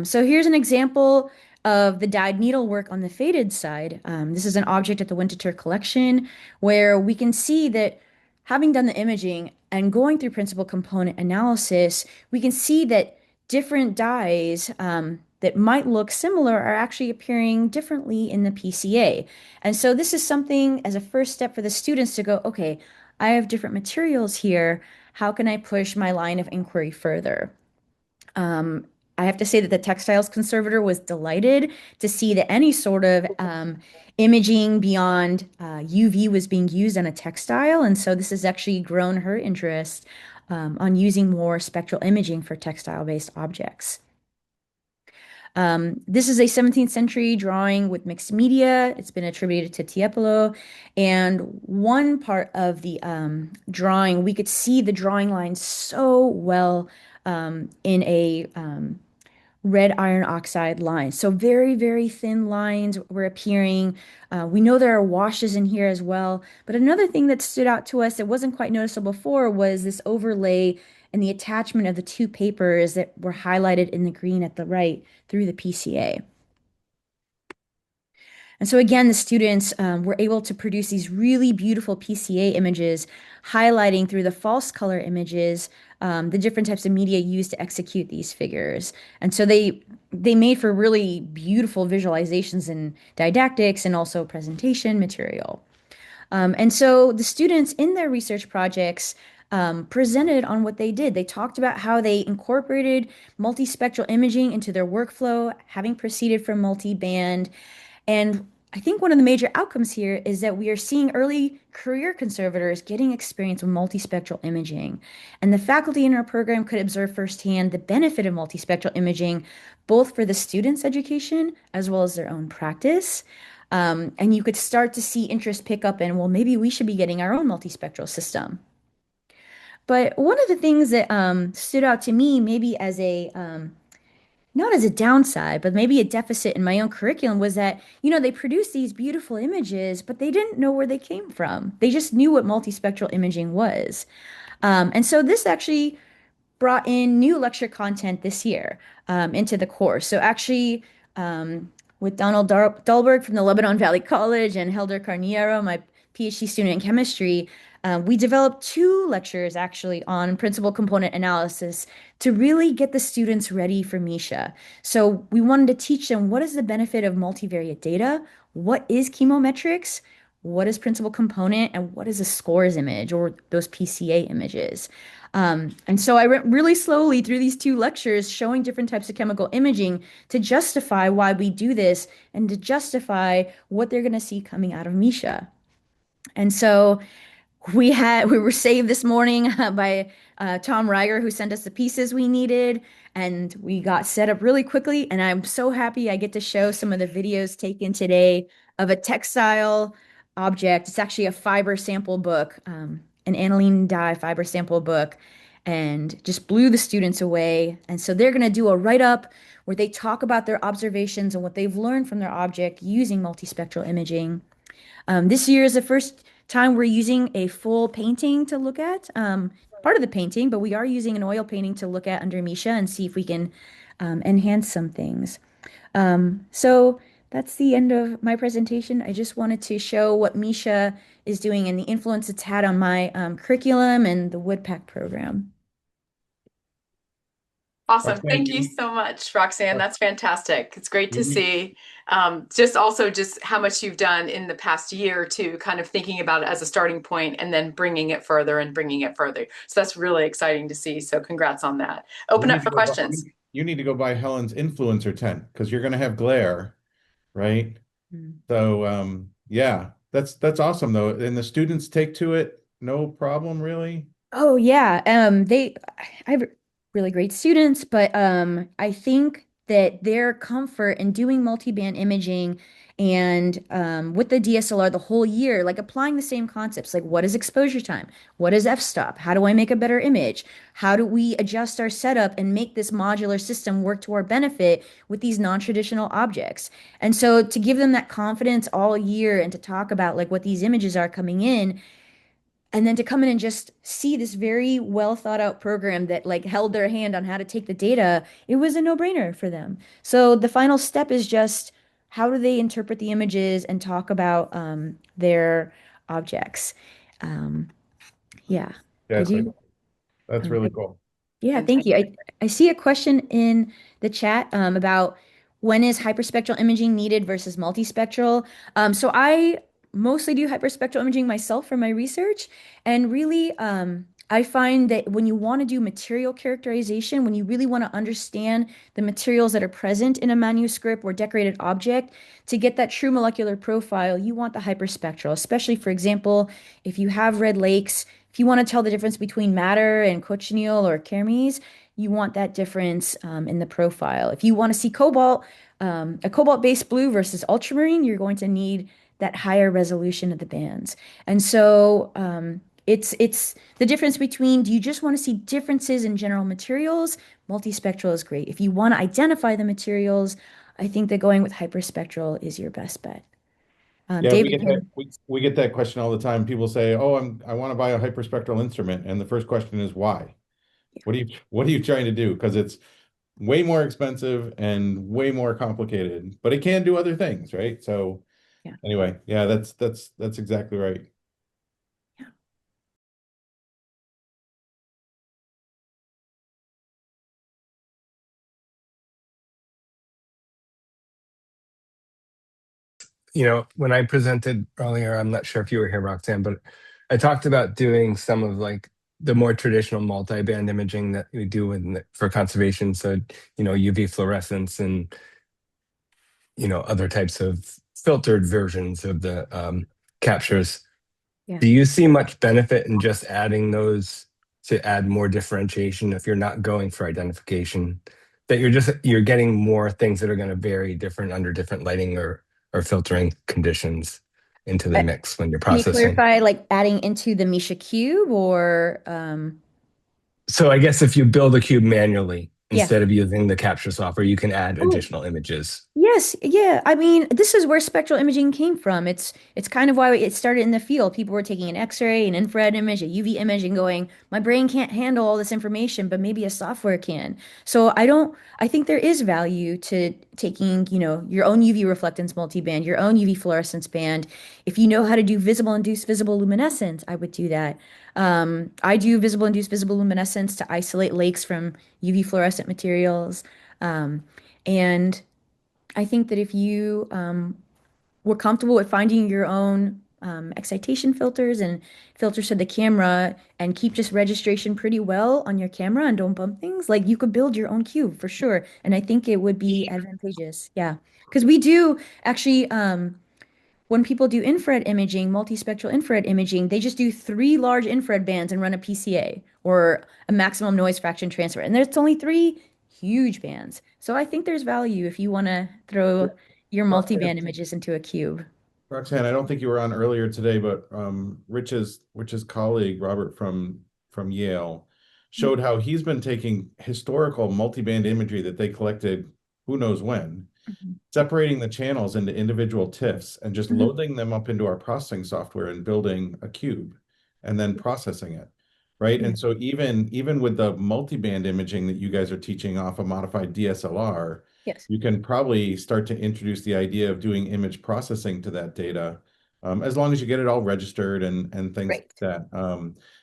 So here's an example of the dyed needlework on the faded side. This is an object at the Winterthur collection where we can see that having done the imaging and going through principal component analysis, we can see that different dyes that might look similar are actually appearing differently in the PCA. And so this is something as a first step for the students to go, okay, I have different materials here. How can I push my line of inquiry further? I have to say that the textiles conservator was delighted to see that any sort of imaging beyond UV was being used on a textile. And so this has actually grown her interest on using more spectral imaging for textile-based objects. This is a 17th century drawing with mixed media. It's been attributed to Tiepolo. And one part of the drawing, we could see the drawing lines so well in a red iron oxide line. So very, very thin lines were appearing. We know there are washes in here as well. But another thing that stood out to us that wasn't quite noticeable before was this overlay and the attachment of the two papers that were highlighted in the green at the right through the PCA. And so again, the students were able to produce these really beautiful PCA images, highlighting through the false color images the different types of media used to execute these figures. And so they made for really beautiful visualizations and didactics and also presentation material. And so the students in their research projects presented on what they did. They talked about how they incorporated multispectral imaging into their workflow, having proceeded from multiband. And I think one of the major outcomes here is that we are seeing early career conservators getting experience with multispectral imaging. And the faculty in our program could observe firsthand the benefit of multispectral imaging, both for the students' education as well as their own practice. And you could start to see interest pick up in, well, maybe we should be getting our own multispectral system. But one of the things that stood out to me, maybe as a not as a downside, but maybe a deficit in my own curriculum was that, they produced these beautiful images, but they didn't know where they came from. They just knew what multispectral imaging was. And so this actually brought in new lecture content this year into the course. So actually, with Donald Dahlberg from the Lebanon Valley College and Helder Carniero, my PhD student in chemistry, we developed two lectures actually on principal component analysis to really get the students ready for MISHA. So we wanted to teach them what is the benefit of multivariate data, what is chemometrics, what is principal component, and what is a scores image or those PCA images. And so I went really slowly through these two lectures showing different types of chemical imaging to justify why we do this and to justify what they're going to see coming out of MISHA. And so we were saved this morning by Tom Reiger, who sent us the pieces we needed, and we got set up really quickly. And I'm so happy I get to show some of the videos taken today of a textile object. It's actually a fiber sample book, an aniline dye fiber sample book. and just blew the students away. And so they're going to do a write-up where they talk about their observations and what they've learned from their object using multispectral imaging. This year is the first time we're using a full painting to look at, part of the painting, but we are using an oil painting to look at under MISHA and see if we can enhance some things. So that's the end of my presentation. I just wanted to show what MISHA is doing and the influence it's had on my curriculum and the Woodpack program. Awesome. Thank you so much, Roxanne. That's fantastic. It's great to see just how much you've done in the past year to kind of thinking about it as a starting point and then bringing it further and bringing it further. So that's really exciting to see. So congrats on that. Open up for questions. You need to go buy Helen's influencer tent because you're going to have glare, right? So yeah, that's awesome though. And the students take to it, no problem really. Oh yeah, I have really great students, but I think that their comfort in doing multi-band imaging and with the DSLR the whole year, like applying the same concepts, like what is exposure time? What is f-stop? How do I make a better image? How do we adjust our setup and make this modular system work to our benefit with these non-traditional objects? And so to give them that confidence all year and to talk about like what these images are coming in, and then to come in and just see this very well thought out program that like held their hand on how to take the data, it was a no-brainer for them. So the final step is just how do they interpret the images and talk about their objects. Yeah. That's really cool. Yeah, thank you. I see a question in the chat about when is hyperspectral imaging needed versus multispectral. So I mostly do hyperspectral imaging myself for my research. And really, I find that when you want to do material characterization, when you really want to understand the materials that are present in a manuscript or decorated object, to get that true molecular profile, you want the hyperspectral, especially, for example, if you have red lakes, if you want to tell the difference between madder and cochineal or kermes, you want that difference in the profile. If you want to see cobalt, a cobalt-based blue versus ultramarine, you're going to need that higher resolution of the bands. And so it's the difference between, do you just want to see differences in general materials? Multispectral is great. If you want to identify the materials, I think that going with hyperspectral is your best bet. Yeah, David, we get that question all the time. People say, "Oh, I want to buy a hyperspectral instrument," and the first question is why? What are you trying to do? Because it's way more expensive and way more complicated, but it can do other things, right? So anyway, yeah, that's exactly right. When I presented earlier, I'm not sure if you were here, Roxanne, but I talked about doing some of like the more traditional multi-band imaging that we do for conservation. So, UV fluorescence and, other types of filtered versions of the captures. Yeah. Do you see much benefit in just adding those to add more differentiation if you're not going for identification? That you're getting more things that are going to vary different under different lighting or filtering conditions into the mix when you're processing. Can you clarify, like adding into the MISHA cube or? So I guess if you build a cube manually instead of using the capture software, you can add additional images. Yes, yeah. I mean, this is where spectral imaging came from. It's kind of why it started in the field. People were taking an X-ray, an infrared image, a UV image, and going, my brain can't handle all this information, but maybe a software can. So I think there is value to taking, your own UV reflectance multiband, your own UV fluorescence band. If you know how to do visible induced visible luminescence, I would do that. I do visible induced visible luminescence to isolate lakes from UV fluorescent materials. And I think that if you were comfortable with finding your own excitation filters and filters to the camera and keep just registration pretty well on your camera and don't bump things, like you could build your own cube for sure. And I think it would be advantageous. Yeah. Because we do actually, when people do infrared imaging, multispectral infrared imaging, they just do 3 large infrared bands and run a PCA or a maximum noise fraction transfer. And there's only 3 huge bands. So I think there's value if you want to throw your multi-band images into a cube. Roxanne, I don't think you were on earlier today, but Rich's colleague, Robert from Yale, showed how he's been taking historical multiband imagery that they collected who knows when, separating the channels into individual TIFFs and just loading them up into our processing software and building a cube and then processing it, right? And so even with the multiband imaging that you guys are teaching off a modified DSLR, yes, you can probably start to introduce the idea of doing image processing to that data, as long as you get it all registered and things like that.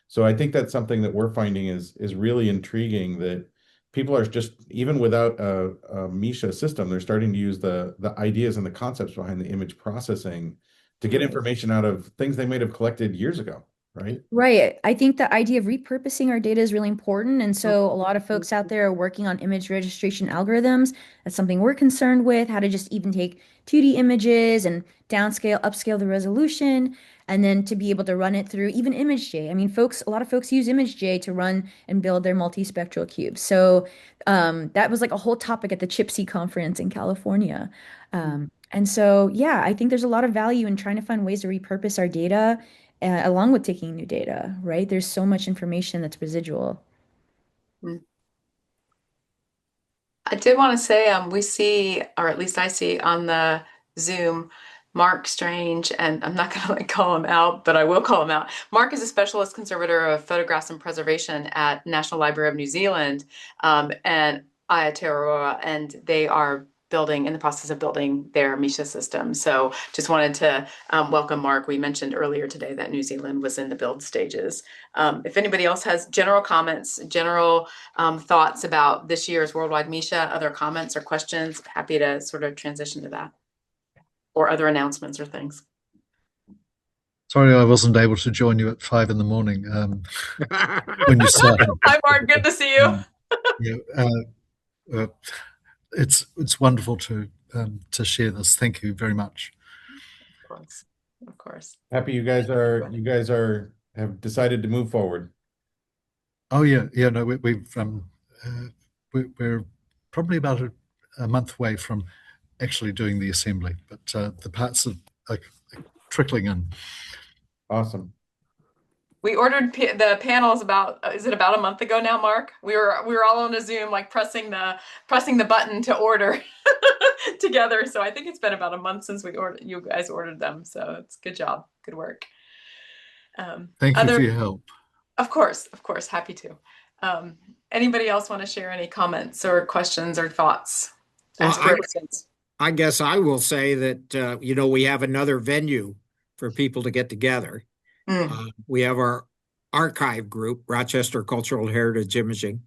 So I think that's something that we're finding is really intriguing, that people are just, even without a MISHA system, they're starting to use the ideas and the concepts behind the image processing to get information out of things they might have collected years ago, right? Right. I think the idea of repurposing our data is really important. And so a lot of folks out there are working on image registration algorithms. That's something we're concerned with, how to just even take 2D images and downscale, upscale the resolution, and then to be able to run it through even ImageJ. I mean, a lot of folks use ImageJ to run and build their multispectral cubes. So that was like a whole topic at the CHIPSy conference in California. And so, yeah, I think there's a lot of value in trying to find ways to repurpose our data along with taking new data, right? There's so much information that's residual. I did want to say, we see, or at least I see on the Zoom, Mark Strange, and I'm not going to call him out, but I will call him out. Mark is a specialist conservator of photographs and preservation at National Library of New Zealand and Aotearoa, and they are in the process of building their MISHA system. So just wanted to welcome Mark. We mentioned earlier today that New Zealand was in the build stages. If anybody else has general comments, general thoughts about this year's Worldwide MISHA, other comments or questions, happy to sort of transition to that, or other announcements or things. Sorry, I wasn't able to join you at 5 a.m. when you started. Hi, Mark. Good to see you. It's wonderful to share this. Thank you very much. Of course. Happy you guys have decided to move forward. Oh yeah, no, we're probably about a month away from actually doing the assembly, but the parts are trickling in. Awesome. We ordered the panels is it about a month ago now, Mark? We were all on a Zoom, like pressing the button to order together. So I think it's been about a month since you guys ordered them. So it's good job, good work. Thank you for your help. Of course, happy to. Anybody else want to share any comments or questions or thoughts? I guess I will say that we have another venue for people to get together. We have our archive group, Rochester Cultural Heritage Imaging,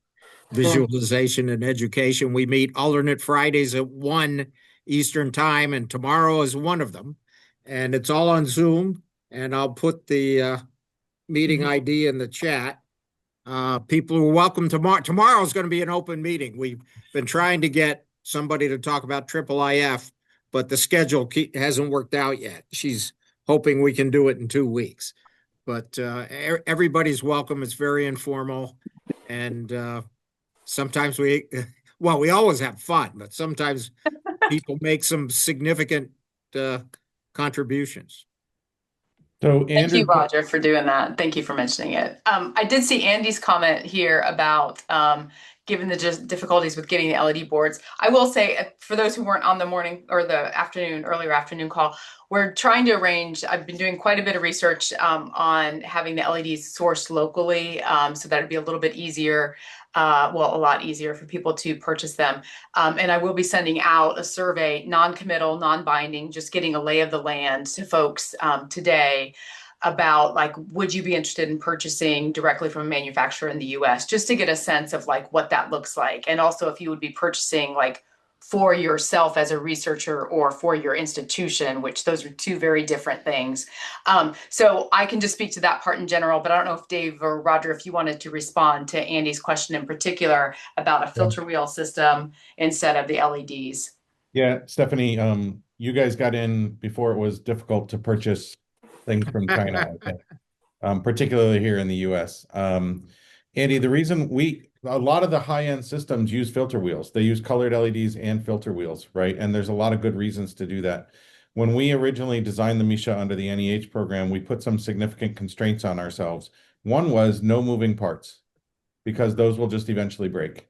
Visualization and Education. We meet alternate Fridays at 1 Eastern time, and tomorrow is one of them. And it's all on Zoom, and I'll put the meeting ID in the chat. People are welcome tomorrow. Tomorrow is going to be an open meeting. We've been trying to get somebody to talk about IIIF, but the schedule hasn't worked out yet. She's hoping we can do it in 2 weeks. But everybody's welcome. It's very informal. And sometimes we always have fun, but sometimes people make some significant contributions. So Thank you, Roger, for doing that. Thank you for mentioning it. I did see Andy's comment here about given the difficulties with getting the LED boards. I will say, for those who weren't on the morning or the earlier afternoon call, we're trying to arrange, I've been doing quite a bit of research on having the LEDs sourced locally, so that it'd be a little bit easier, a lot easier for people to purchase them. And I will be sending out a survey, non-committal, non-binding, just getting a lay of the land to folks today about would you be interested in purchasing directly from a manufacturer in the US, just to get a sense of what that looks like. And also if you would be purchasing for yourself as a researcher or for your institution, which those are two very different things. So I can just speak to that part in general, but I don't know if Dave or Roger, if you wanted to respond to Andy's question in particular about a filter wheel system instead of the LEDs. Yeah, Stephanie, you guys got in before it was difficult to purchase things from China, I think, particularly here in the US. Andy, the reason a lot of the high-end systems use filter wheels. They use colored LEDs and filter wheels, right? And there's a lot of good reasons to do that. When we originally designed the MISHA under the NEH program, we put some significant constraints on ourselves. One was no moving parts, because those will just eventually break.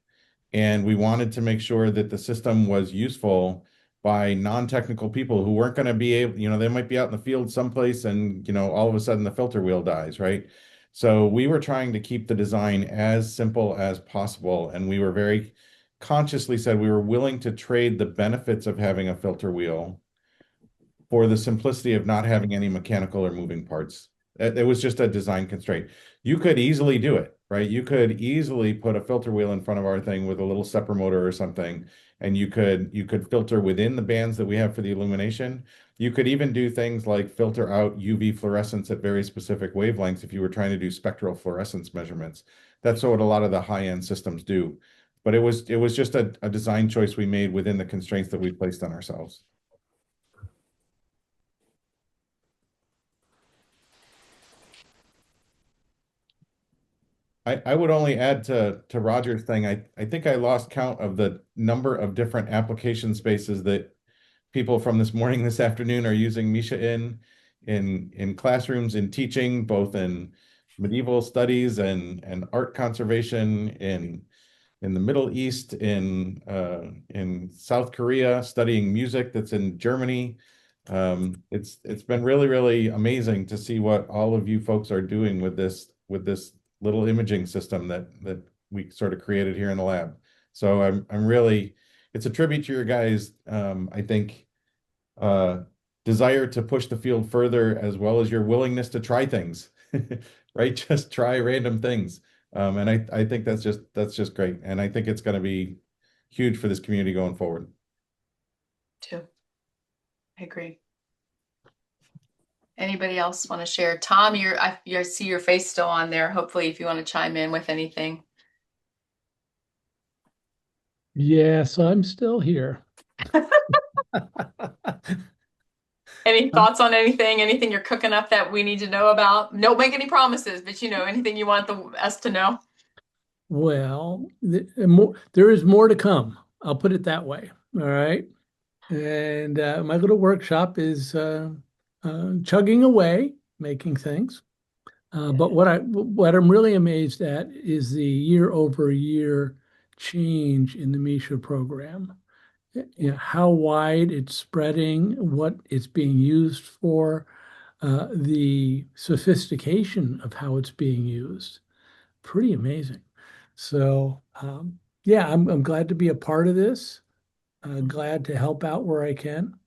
And we wanted to make sure that the system was useful by non-technical people who weren't going to be able, they might be out in the field someplace and, all of a sudden the filter wheel dies, right? So we were trying to keep the design as simple as possible. And we were very consciously said we were willing to trade the benefits of having a filter wheel for the simplicity of not having any mechanical or moving parts. It was just a design constraint. You could easily do it, right? You could easily put a filter wheel in front of our thing with a little stepper motor or something, and you could filter within the bands that we have for the illumination. You could even do things like filter out UV fluorescence at very specific wavelengths if you were trying to do spectral fluorescence measurements. That's what a lot of the high-end systems do. But it was just a design choice we made within the constraints that we placed on ourselves. I would only add to Roger's thing. I think I lost count of the number of different application spaces that people from this morning, this afternoon are using MISHA in classrooms, in teaching, both in medieval studies and art conservation, in the Middle East, in South Korea, studying music that's in Germany. It's been really, really amazing to see what all of you folks are doing with this little imaging system that we sort of created here in the lab. So I'm really, it's a tribute to your guys, I think, desire to push the field further, as well as your willingness to try things, right? Just try random things. And I think that's just great. And I think it's going to be huge for this community going forward. Too. I agree. Anybody else want to share? Tom, I see your face still on there. Hopefully, if you want to chime in with anything. Yes, I'm still here. Any thoughts on anything? Anything you're cooking up that we need to know about? Don't make any promises, but anything you want us to know? Well, there is more to come. I'll put it that way. All right. And my little workshop is chugging away, making things. But what I'm really amazed at is the year-over-year change in the MISHA program. How wide it's spreading, what it's being used for, the sophistication of how it's being used. Pretty amazing. So yeah, I'm glad to be a part of this. Glad to help out where I can.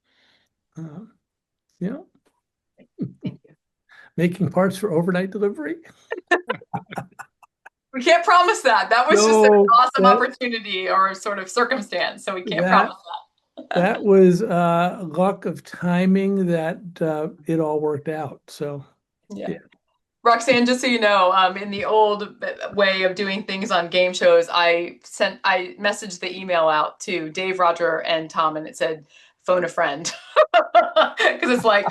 Making parts for overnight delivery. We can't promise that. That was just an awesome opportunity or sort of circumstance. So we can't promise that. That was luck of timing that it all worked out. So yeah. Roxanne, just so you know, in the old way of doing things on game shows, I messaged the email out to Dave, Roger, and Tom, and it said, phone a friend. Because it's like,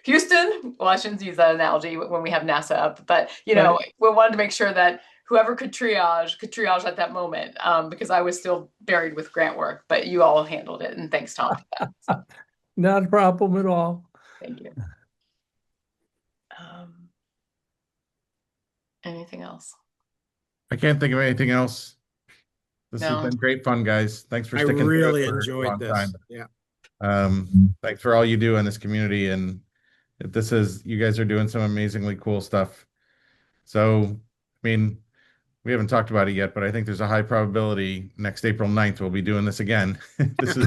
Houston, well, I shouldn't use that analogy when we have NASA up, but, we wanted to make sure that whoever could triage at that moment, because I was still buried with grant work, but you all handled it, and thanks, Tom, for that. So. Not a problem at all. Thank you. Anything else? I can't think of anything else. This has been great fun, guys. Thanks for sticking through it. I really enjoyed this. Time. Yeah. Thanks for all you do in this community, and you guys are doing some amazingly cool stuff. So, I mean, we haven't talked about it yet, but I think there's a high probability next April 9th we'll be doing this again. This is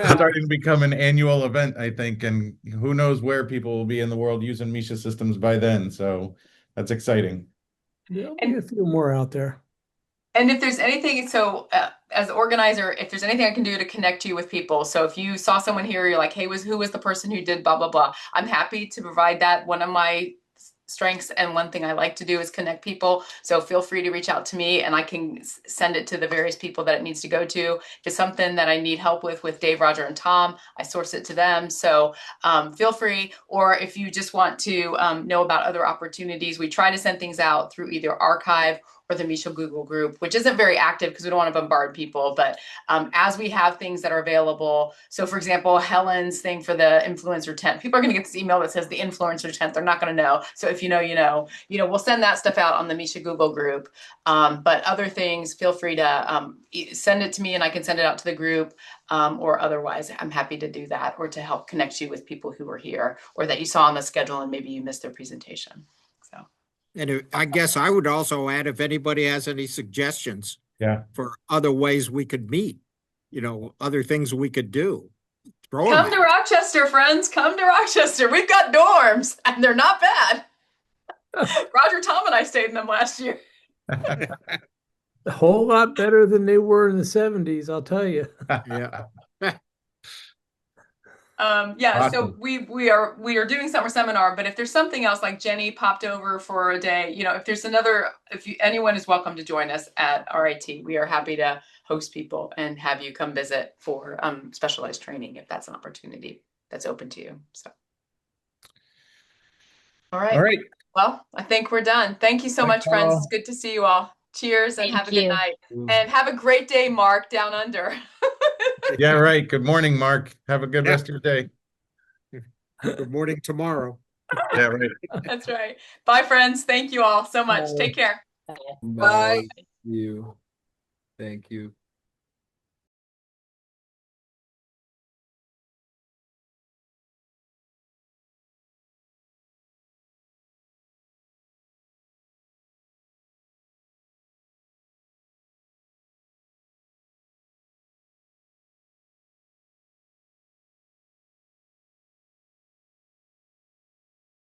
starting to become an annual event, I think, and who knows where people will be in the world using MISHA systems by then. So that's exciting. Yeah, a few more out there. And if there's anything, so as organizer, if there's anything I can do to connect you with people. So if you saw someone here, you're like, hey, who was the person who did blah, blah, blah. I'm happy to provide that. One of my strengths and one thing I like to do is connect people. So feel free to reach out to me and I can send it to the various people that it needs to go to. If it's something that I need help with Dave, Roger, and Tom, I source it to them. So feel free. Or if you just want to know about other opportunities, we try to send things out through either archive or the MISHA Google group, which isn't very active because we don't want to bombard people. But as we have things that are available, so for example, Helen's thing for the influencer tent, people are going to get this email that says the influencer tent. They're not going to know. So if you know, you know, we'll send that stuff out on the MISHA Google group. But other things, feel free to send it to me and I can send it out to the group. Or otherwise, I'm happy to do that or to help connect you with people who are here or that you saw on the schedule and maybe you missed their presentation. So, And I guess I would also add, if anybody has any suggestions for other ways we could meet, other things we could do. Come to Rochester, friends. Come to Rochester. We've got dorms and they're not bad. Roger, Tom, and I stayed in them last year. A whole lot better than they were in the 70s, I'll tell you. Awesome. So we are doing summer seminar, but if there's something else, like Jenny popped over for a day, if there's another, anyone is welcome to join us at RIT. We are happy to host people and have you come visit for specialized training if that's an opportunity that's open to you. So, all right. Well, I think we're done. Thank you so much, friends. It's good to see you all. Cheers and have a good night. And have a great day, Mark, down under. Yeah, right. Good morning, Mark. Have a good rest of your day. Good morning tomorrow. Yeah, right. That's right. Bye, friends. Thank you all so much. Take care. Bye. Thank you. Thank you.